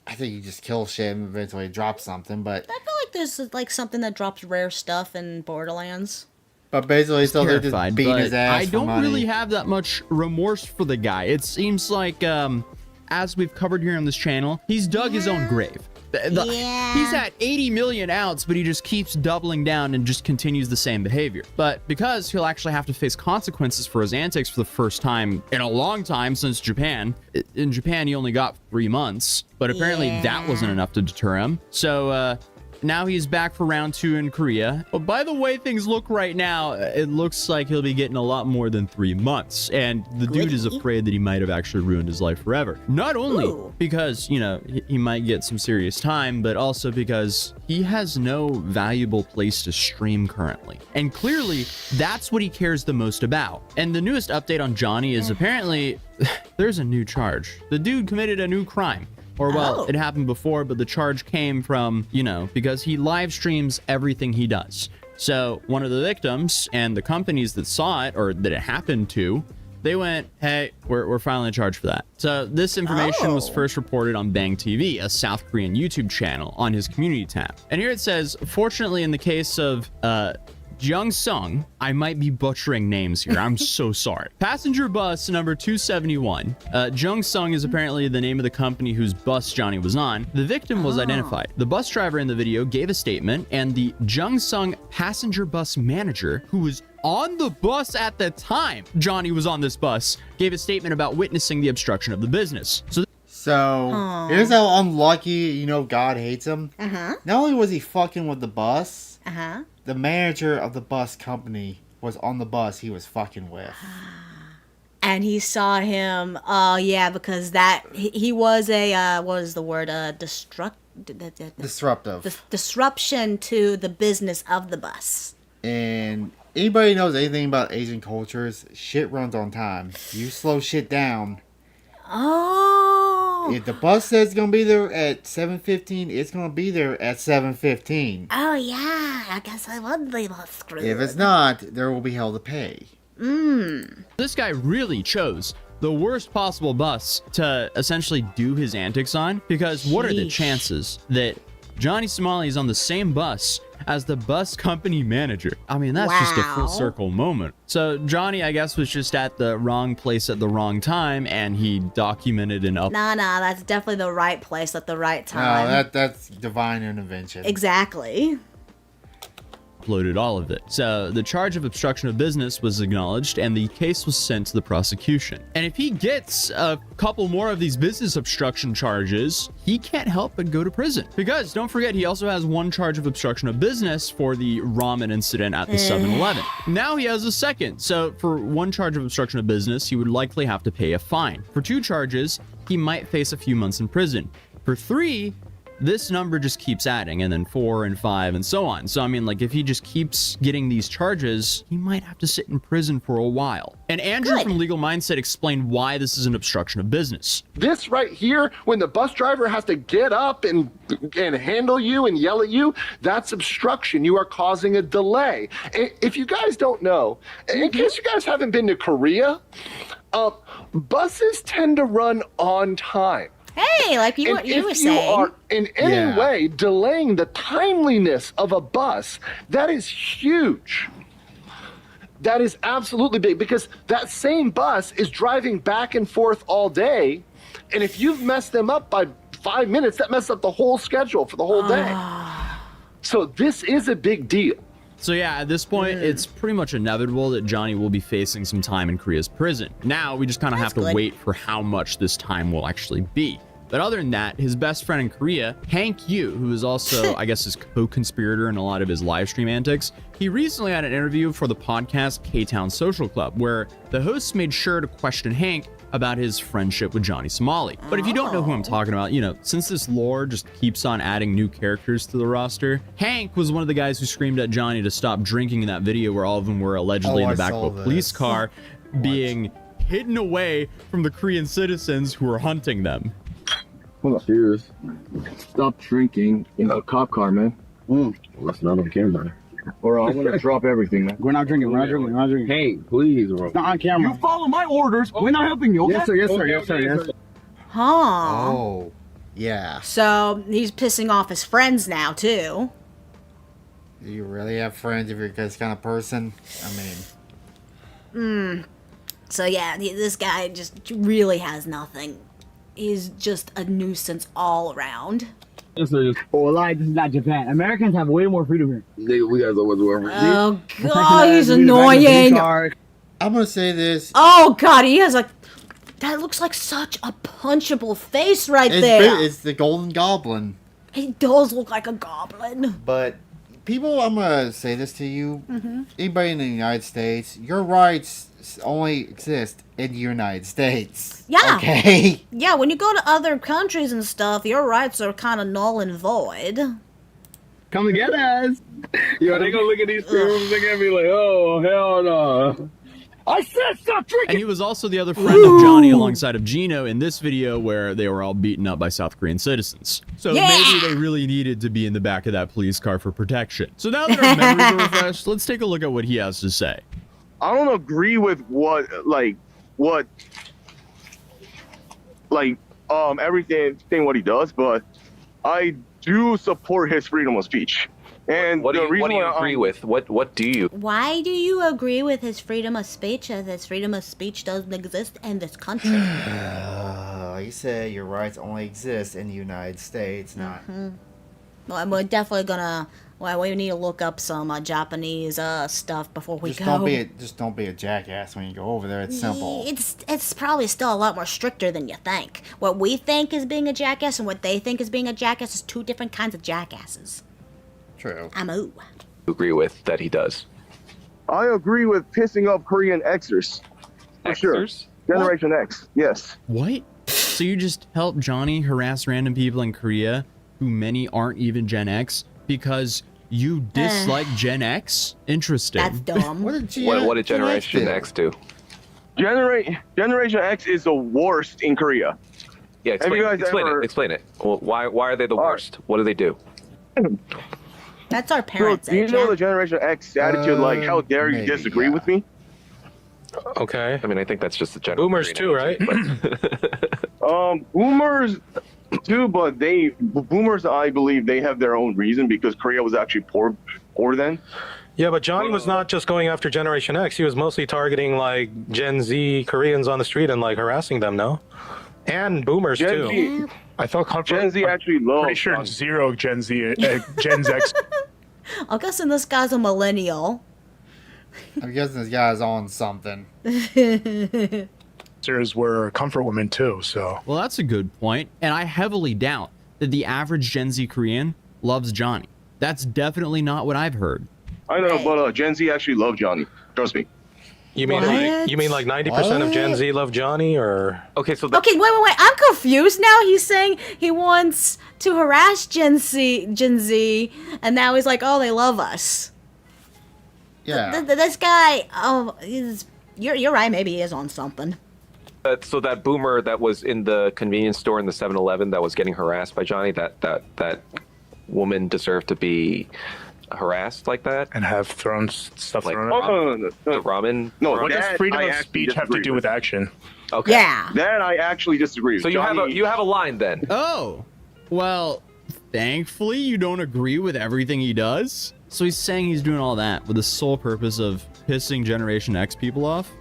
I think you just kill shit and eventually drop something, but I feel like there's like something that drops rare stuff in Borderlands. But basically, so they're just beating his ass. I don't really have that much remorse for the guy. It seems like, as we've covered here on this channel, he's dug his own grave. He's at 80 million outs, but he just keeps doubling down and just continues the same behavior. But because he'll actually have to face consequences for his antics for the first time in a long time since Japan. In Japan, he only got 3 months, but apparently that wasn't enough to deter him. So, now he's back for round 2 in Korea. But by the way things look right now, it looks like he'll be getting a lot more than 3 months. And the dude is afraid that he might have actually ruined his life forever. Not only because, he might get some serious time, but also because he has no valuable place to stream currently. And clearly, that's what he cares the most about. And the newest update on Johnny is apparently there's a new charge. The dude committed a new crime. Or, well, it happened before, but the charge came from, because he live streams everything he does. So one of the victims and the companies that saw it, or that it happened to, they went, hey, we're filing a charge for that. So this information was first reported on Bang TV, a South Korean YouTube channel, on his community tab. And here it says, fortunately, in the case of, Jung Sung, I might be butchering names here. I'm so sorry. Passenger bus number 271. Jung Sung is apparently the name of the company whose bus Johnny was on. The victim was identified. The bus driver in the video gave a statement, and the Jung Sung passenger bus manager, who was on the bus at the time Johnny was on this bus, gave a statement about witnessing the obstruction of the business. So here's how unlucky, God hates him. Not only was he fucking with the bus, the manager of the bus company was on the bus he was fucking with. And he saw him, because he was a, what is the word, disruptive. Disruption to the business of the bus. And anybody knows anything about Asian cultures, shit runs on time. You slow shit down. Oh. If the bus says it's gonna be there at 7:15, it's gonna be there at 7:15. Oh yeah, I guess I would be screwed. If it's not, there will be hell to pay. This guy really chose the worst possible bus to essentially do his antics on, because what are the chances that Johnny Somali is on the same bus as the bus company manager? I mean, that's just a full circle moment. So Johnny, I guess, was just at the wrong place at the wrong time, and he documented and Nah, that's definitely the right place at the right time. No, that's divine intervention. Exactly. uploaded all of it. So the charge of obstruction of business was acknowledged and the case was sent to the prosecution. And if he gets a couple more of these business obstruction charges, he can't help but go to prison. Because don't forget, he also has one charge of obstruction of business for the ramen incident at the 7-Eleven. Now he has a second. So for one charge of obstruction of business, he would likely have to pay a fine. For 2 charges, he might face a few months in prison. For 3, this number just keeps adding, and then 4 and 5 and so on. So I mean, like, if he just keeps getting these charges, he might have to sit in prison for a while. And Andrew from Legal Mindset explained why this is an obstruction of business. This right here, when the bus driver has to get up and handle you and yell at you, that's obstruction. You are causing a delay. If you guys don't know, in case you guys haven't been to Korea, buses tend to run on time. Hey, like you were saying. If you are in any way delaying the timeliness of a bus, that is huge. That is absolutely big, because that same bus is driving back and forth all day. And if you've messed them up by 5 minutes, that messes up the whole schedule for the whole day. So this is a big deal. So yeah, at this point, it's pretty much inevitable that Johnny will be facing some time in Korea's prison. Now, we just kind of have to wait for how much this time will actually be. But other than that, his best friend in Korea, Hank Yu, who is also, I guess, his co-conspirator in a lot of his live stream antics, he recently had an interview for the podcast K-Town Social Club, where the hosts made sure to question Hank about his friendship with Johnny Somali. But if you don't know who I'm talking about, you know, since this lore just keeps on adding new characters to the roster, Hank was one of the guys who screamed at Johnny to stop drinking in that video where all of them were allegedly in the back of a police car being hidden away from the Korean citizens who were hunting them. Hold up. Cheers. Stop drinking in a cop car, man. Well, that's not on camera. Or I'm gonna drop everything, man. We're not drinking. We're not drinking. We're not drinking. Hey, please, bro. It's not on camera. You follow my orders. We're not helping you, okay? Yes, sir. Yes, sir. Yes, sir. Yes, sir. Huh. Oh, yeah. So he's pissing off his friends now, too. Do you really have friends if you're this kind of person? I mean... So yeah, this guy just really has nothing. He's just a nuisance all around. Yes, sir. Oh, lie. This is not Japan. Americans have way more freedom here. Nigga, we got so much more. Oh god, he's annoying. I'm gonna say this. Oh god, he has that looks like such a punchable face right there. It's the Golden Goblin. He does look like a goblin. But people, I'm gonna say this to you. Anybody in the United States, your rights only exist in the United States. Yeah. Okay. Yeah, when you go to other countries and stuff, your rights are kind of null and void. Come and get us. Yo, they gonna look at these rooms. They're gonna be like, oh, hell no. I said stop drinking! And he was also the other friend of Johnny alongside of Gino in this video where they were all beaten up by South Korean citizens. So maybe they really needed to be in the back of that police car for protection. So now that our memories are refreshed, let's take a look at what he has to say. I don't agree with everything what he does, but I do support his freedom of speech. And what do you agree with? What do you? Why do you agree with his freedom of speech, as his freedom of speech doesn't exist in this country? Like you said, your rights only exist in the United States, not... Well, we're definitely gonna... Well, we need to look up some Japanese stuff before we Just go. Just don't be a jackass when you go over there. It's simple. It's probably still a lot more stricter than you think. What we think is being a jackass and what they think is being a jackass is 2 different kinds of jackasses. True. Agree with that he does. I agree with pissing off Korean Xers. For sure. Generation X, yes. What? So you just help Johnny harass random people in Korea, who many aren't even Gen X, because You dislike Gen X? Interesting. That's dumb. What did Generation X do? Generation X is the worst in Korea. Yeah, explain it. Well, why are they the worst? What do they do? That's our parents' Do you age, know yeah? the Generation X attitude? Like, how dare you disagree with me? Okay. I mean, I think that's just the general. Boomers too, right? Boomers too, but boomers, I believe, they have their own reason because Korea was actually poor then. Yeah, but Johnny was not just going after Generation X. He was mostly targeting like Gen Z Koreans on the street and like harassing them, no? And boomers too. Z. I thought Gen Z actually loves. Pretty sure zero Gen Z, Gen X. I'm guessing this guy's a millennial. I'm guessing this guy's on something. Were comfort women too, so. Well, that's a good point, and I heavily doubt that the average Gen Z Korean loves Johnny. That's definitely not what I've heard. I know, but Gen Z actually love Johnny. Trust me. You mean like 90% of Gen Z love Johnny, or okay? So Okay, wait. I'm confused now. He's saying he wants to harass Gen Z, and now he's like, oh, they love us. Yeah. This guy, you're right. Maybe he is on something. So that boomer that was in the convenience store in the 7-Eleven that was getting harassed by Johnny, that woman deserved to be harassed like that and have stuff thrown at her. The ramen. No, what does freedom of speech have to do with action? Okay. Yeah. That I actually disagree with. So you have a line then. Oh, well, thankfully you don't agree with everything he does. So he's saying he's doing all that with the sole purpose of pissing Generation X people off?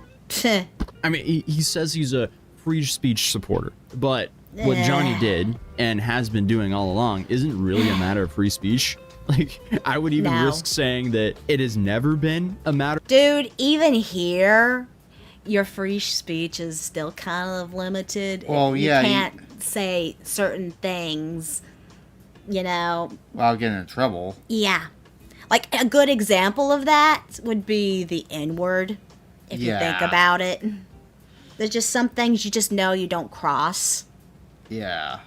I mean, he says he's a free speech supporter, but what Johnny did and has been doing all along isn't really a matter of free speech. Like, I would even risk saying that it has never been a matter. Dude, even here, your free speech is still kind of limited. Well, you yeah, can't say certain things, Without getting in trouble. Yeah. Like, a good example of that would be the N-word, if you think about it. There's just some things you just know you don't cross. Yeah.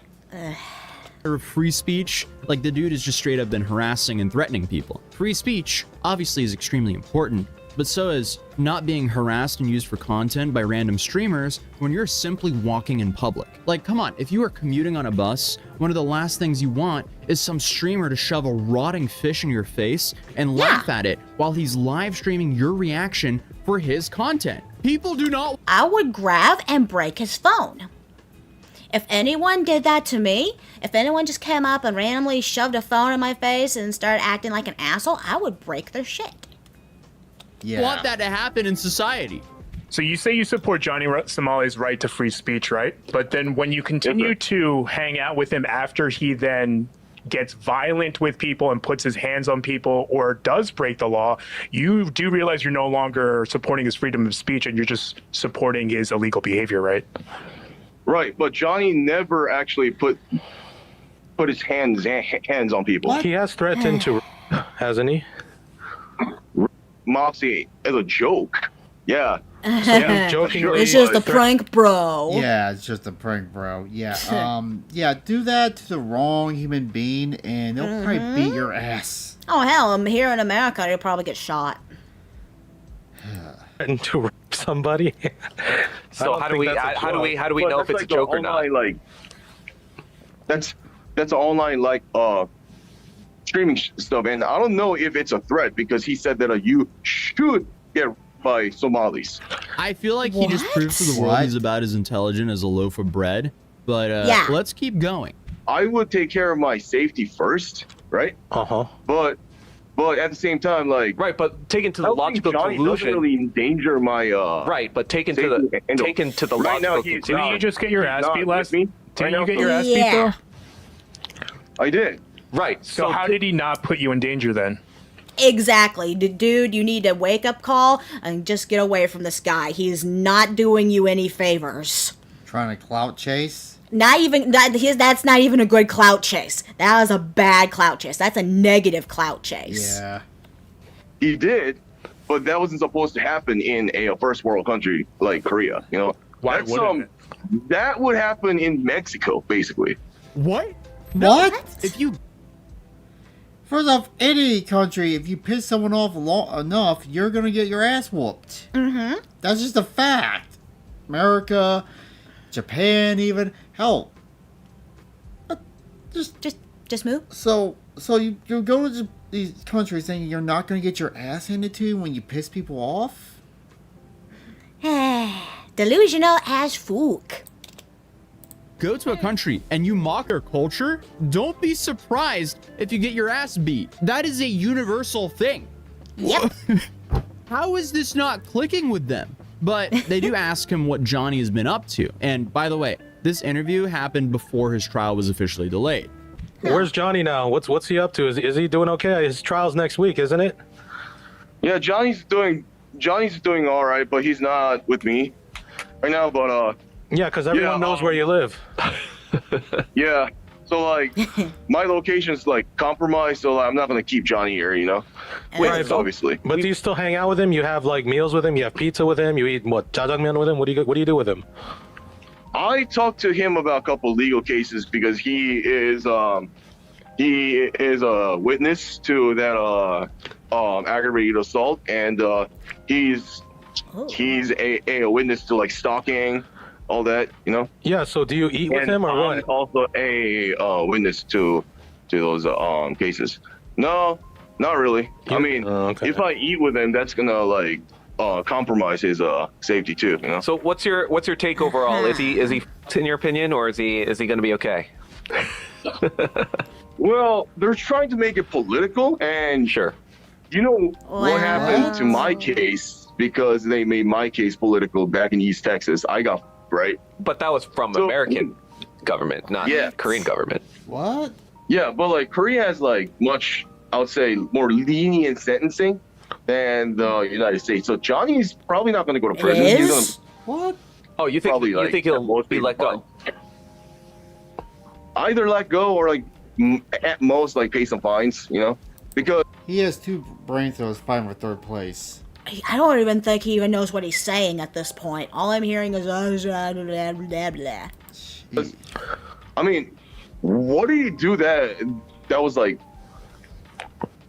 Free speech, like the dude has just straight up been harassing and threatening people. Free speech obviously is extremely important, but so is not being harassed and used for content by random streamers when you're simply walking in public. Like, come on, if you are commuting on a bus, one of the last things you want is some streamer to shove a rotting fish in your face and laugh at it while he's live streaming your reaction for his content. People do not. I would grab and break his phone. If anyone did that to me, if anyone just came up and randomly shoved a phone in my face and started acting like an asshole, I would break their shit. Want that to happen in society. So you say you support Johnny Somali's right to free speech, right? But then when you continue to hang out with him after he then gets violent with people and puts his hands on people or does break the law, you do realize you're no longer supporting his freedom of speech and you're just supporting his illegal behavior, right? Right, but Johnny never actually put his hands on people. He has threatened to, hasn't he? Moxie, as a joke. Yeah. Jokingly, it's just a prank, bro. Yeah, it's just a prank, bro. Yeah. Do that to the wrong human being, and they'll probably beat your ass. Oh hell, here in America, you'll probably get shot. And to rape somebody. So how do we know if it's a joke or not? Like, that's online streaming stuff, and I don't know if it's a threat because he said that you should get by Somalis. I feel like he just proves to the world he's about as intelligent as a loaf of bread. But let's keep going. I would take care of my safety first, right? But at the same time, like but taken to the logical conclusion, doesn't really endanger my but taken to the right now, logical conclusion. Didn't you just get your ass beat last? Me? Didn't you get your ass beat though? I did. Right. So how did he not put you in danger then? Exactly. Dude, you need a wake-up call and just get away from this guy. He's not doing you any favors. Trying to clout chase? That's not even a good clout chase. That was a bad clout chase. That's a negative clout chase. Yeah. He did, but that wasn't supposed to happen in a first world country like Korea, Why wouldn't it? That would happen in Mexico, basically. What? What? If you First off, any country, if you piss someone off long enough, you're gonna get your ass whooped. Mm-hmm. That's just a fact. America, Japan, even hell. Just move. So you go to these countries thinking you're not gonna get your ass handed to you when you piss people off. Delusional as fuck. Go to a country and you mock their culture, don't be surprised if you get your ass beat. That is a universal thing. Yep. How is this not clicking with them? But they do ask him what Johnny has been up to. And by the way, this interview happened before his trial was officially delayed. Where's Johnny now? What's he up to? Is he doing okay? His trial's next week, isn't it? Yeah, Johnny's doing all right, but he's not with me right now. But yeah, because everyone knows where you live. Yeah, so like my location's like compromised, so like, I'm not gonna keep Johnny here, you know. Right, obviously. But do you still hang out with him? You have like meals with him? You have pizza with him? You eat what? Jajangmyeon with him? What do you do with him? I talked to him about a couple legal cases because he is a witness to that aggravated assault, and he's a witness to like stalking, all that, you know. Yeah. So do you eat with him or I'm what? also a witness to those cases. No, not really. I mean, if I eat with him, that's gonna like compromise his safety too, you know. So what's your take overall? Is he in your opinion, or is he going to be okay? Well, they're trying to make it political, and sure, you know what happened to my case because they made my case political back in East Texas. I got right, but that was from American government, not Korean government. What? Yeah, but like Korea has like much, I would say, more lenient sentencing than the United States. So Johnny's probably not going to go to prison. He's gonna, what? Oh, you think probably, you think he'll be let go? Either let go or like at most like pay some fines, you know, because he has 2 brain cells fighting for 3rd place. I don't even think he even knows what he's saying at this point. All I'm hearing is blah, blah, blah, blah. I mean, what did he do that was like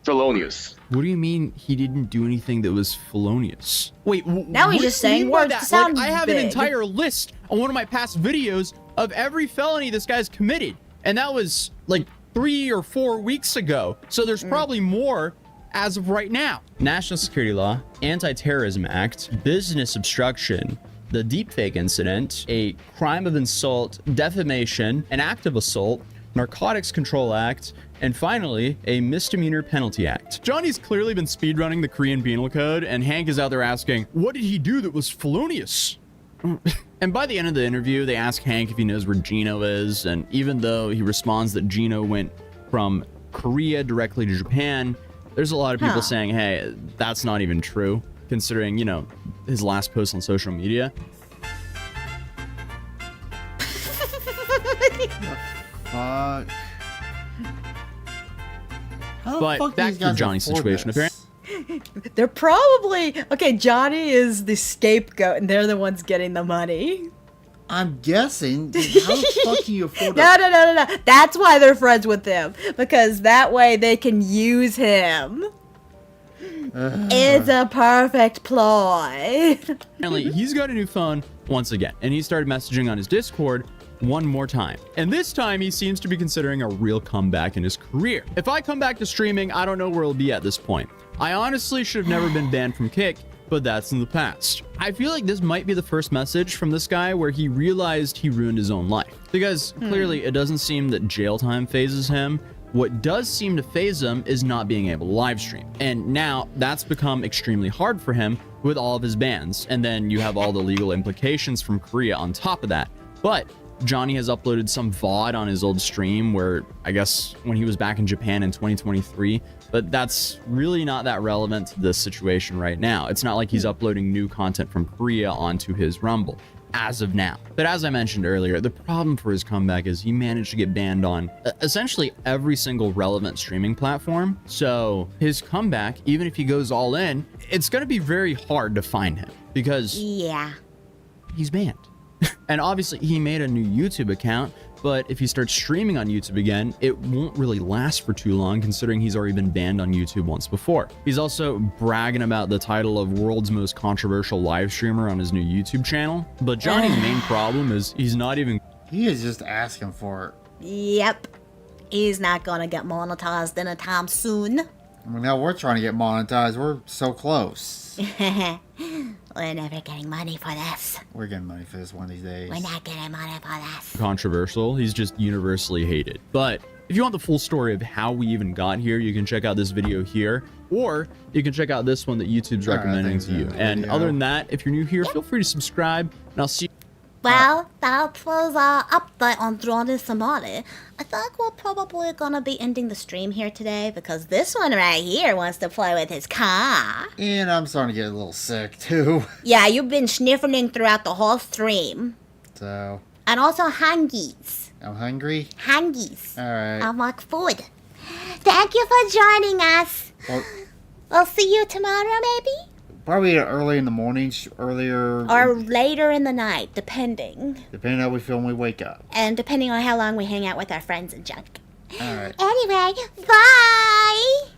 felonious? What do you mean he didn't do anything that was felonious? Wait, now he's just saying words that sound I have big. an entire list on one of my past videos of every felony this guy's committed, and that was like 3 or 4 weeks ago. So there's probably more as of right now. National Security Law, Anti-Terrorism Act, Business Obstruction, the Deepfake Incident, a crime of insult, defamation, an act of assault, Narcotics Control Act, and finally, a misdemeanor penalty act. Johnny's clearly been speedrunning the Korean Penal Code, and Hank is out there asking, what did he do that was felonious? And by the end of the interview, they ask Hank if he knows where Gino is, and even though he responds that Gino went from Korea directly to Japan, there's a lot of people saying, hey, that's not even true, considering, you know, his last post on social media. Fuck. But back to Johnny's situation, apparently. They're probably okay. Johnny is the scapegoat, and they're the ones getting the money. I'm guessing. How the fuck can you afford No. That's why they're friends with him, because that way they can use him. It's a perfect ploy. Apparently, he's got a new phone once again, and he started messaging on his Discord one more time. And this time, he seems to be considering a real comeback in his career. If I come back to streaming, I don't know where he'll be at this point. I honestly should have never been banned from Kick, but that's in the past. I feel like this might be the first message from this guy where he realized he ruined his own life. Because clearly, it doesn't seem that jail time phases him. What does seem to phase him is not being able to live stream. And now that's become extremely hard for him with all of his bans. And then you have all the legal implications from Korea on top of that. But Johnny has uploaded some VOD on his old stream where, I guess, when he was back in Japan in 2023, but that's really not that relevant to this situation right now. It's not like he's uploading new content from Korea onto his Rumble as of now. But as I mentioned earlier, the problem for his comeback is he managed to get banned on essentially every single relevant streaming platform. So his comeback, even if he goes all in, it's going to be very hard to find him because he's banned. And obviously he made a new YouTube account But if he starts streaming on YouTube again, it won't really last for too long, considering he's already been banned on YouTube once before. He's also bragging about the title of world's most controversial live streamer on his new YouTube channel. But Johnny's main problem is he's not even... He is just asking for it. Yep. He's not gonna get monetized anytime soon. I mean, now we're trying to get monetized. We're so close. We're never getting money for this. We're getting money for this one of these days. We're not getting money for this. controversial. He's just universally hated. But if you want the full story of how we even got here, you can check out this video here, or you can check out this one that YouTube's recommending to you. And other than that, if you're new here, feel free to subscribe, and I'll see you. Well, that was our update on Johnny Somali. I think we're probably gonna be ending the stream here today because this one right here wants to play with his car. And I'm starting to get a little sick too. Yeah, you've been sniffling throughout the whole stream. So. And also hungies. I'm hungry? Hungies. Alright. I like food. Thank you for joining us. Well, we'll see you tomorrow, maybe? Probably early in the morning, earlier. Or later in the night, depending. Depending on how we feel when we wake up. And depending on how long we hang out with our friends and junk. Alright. Anyway, bye!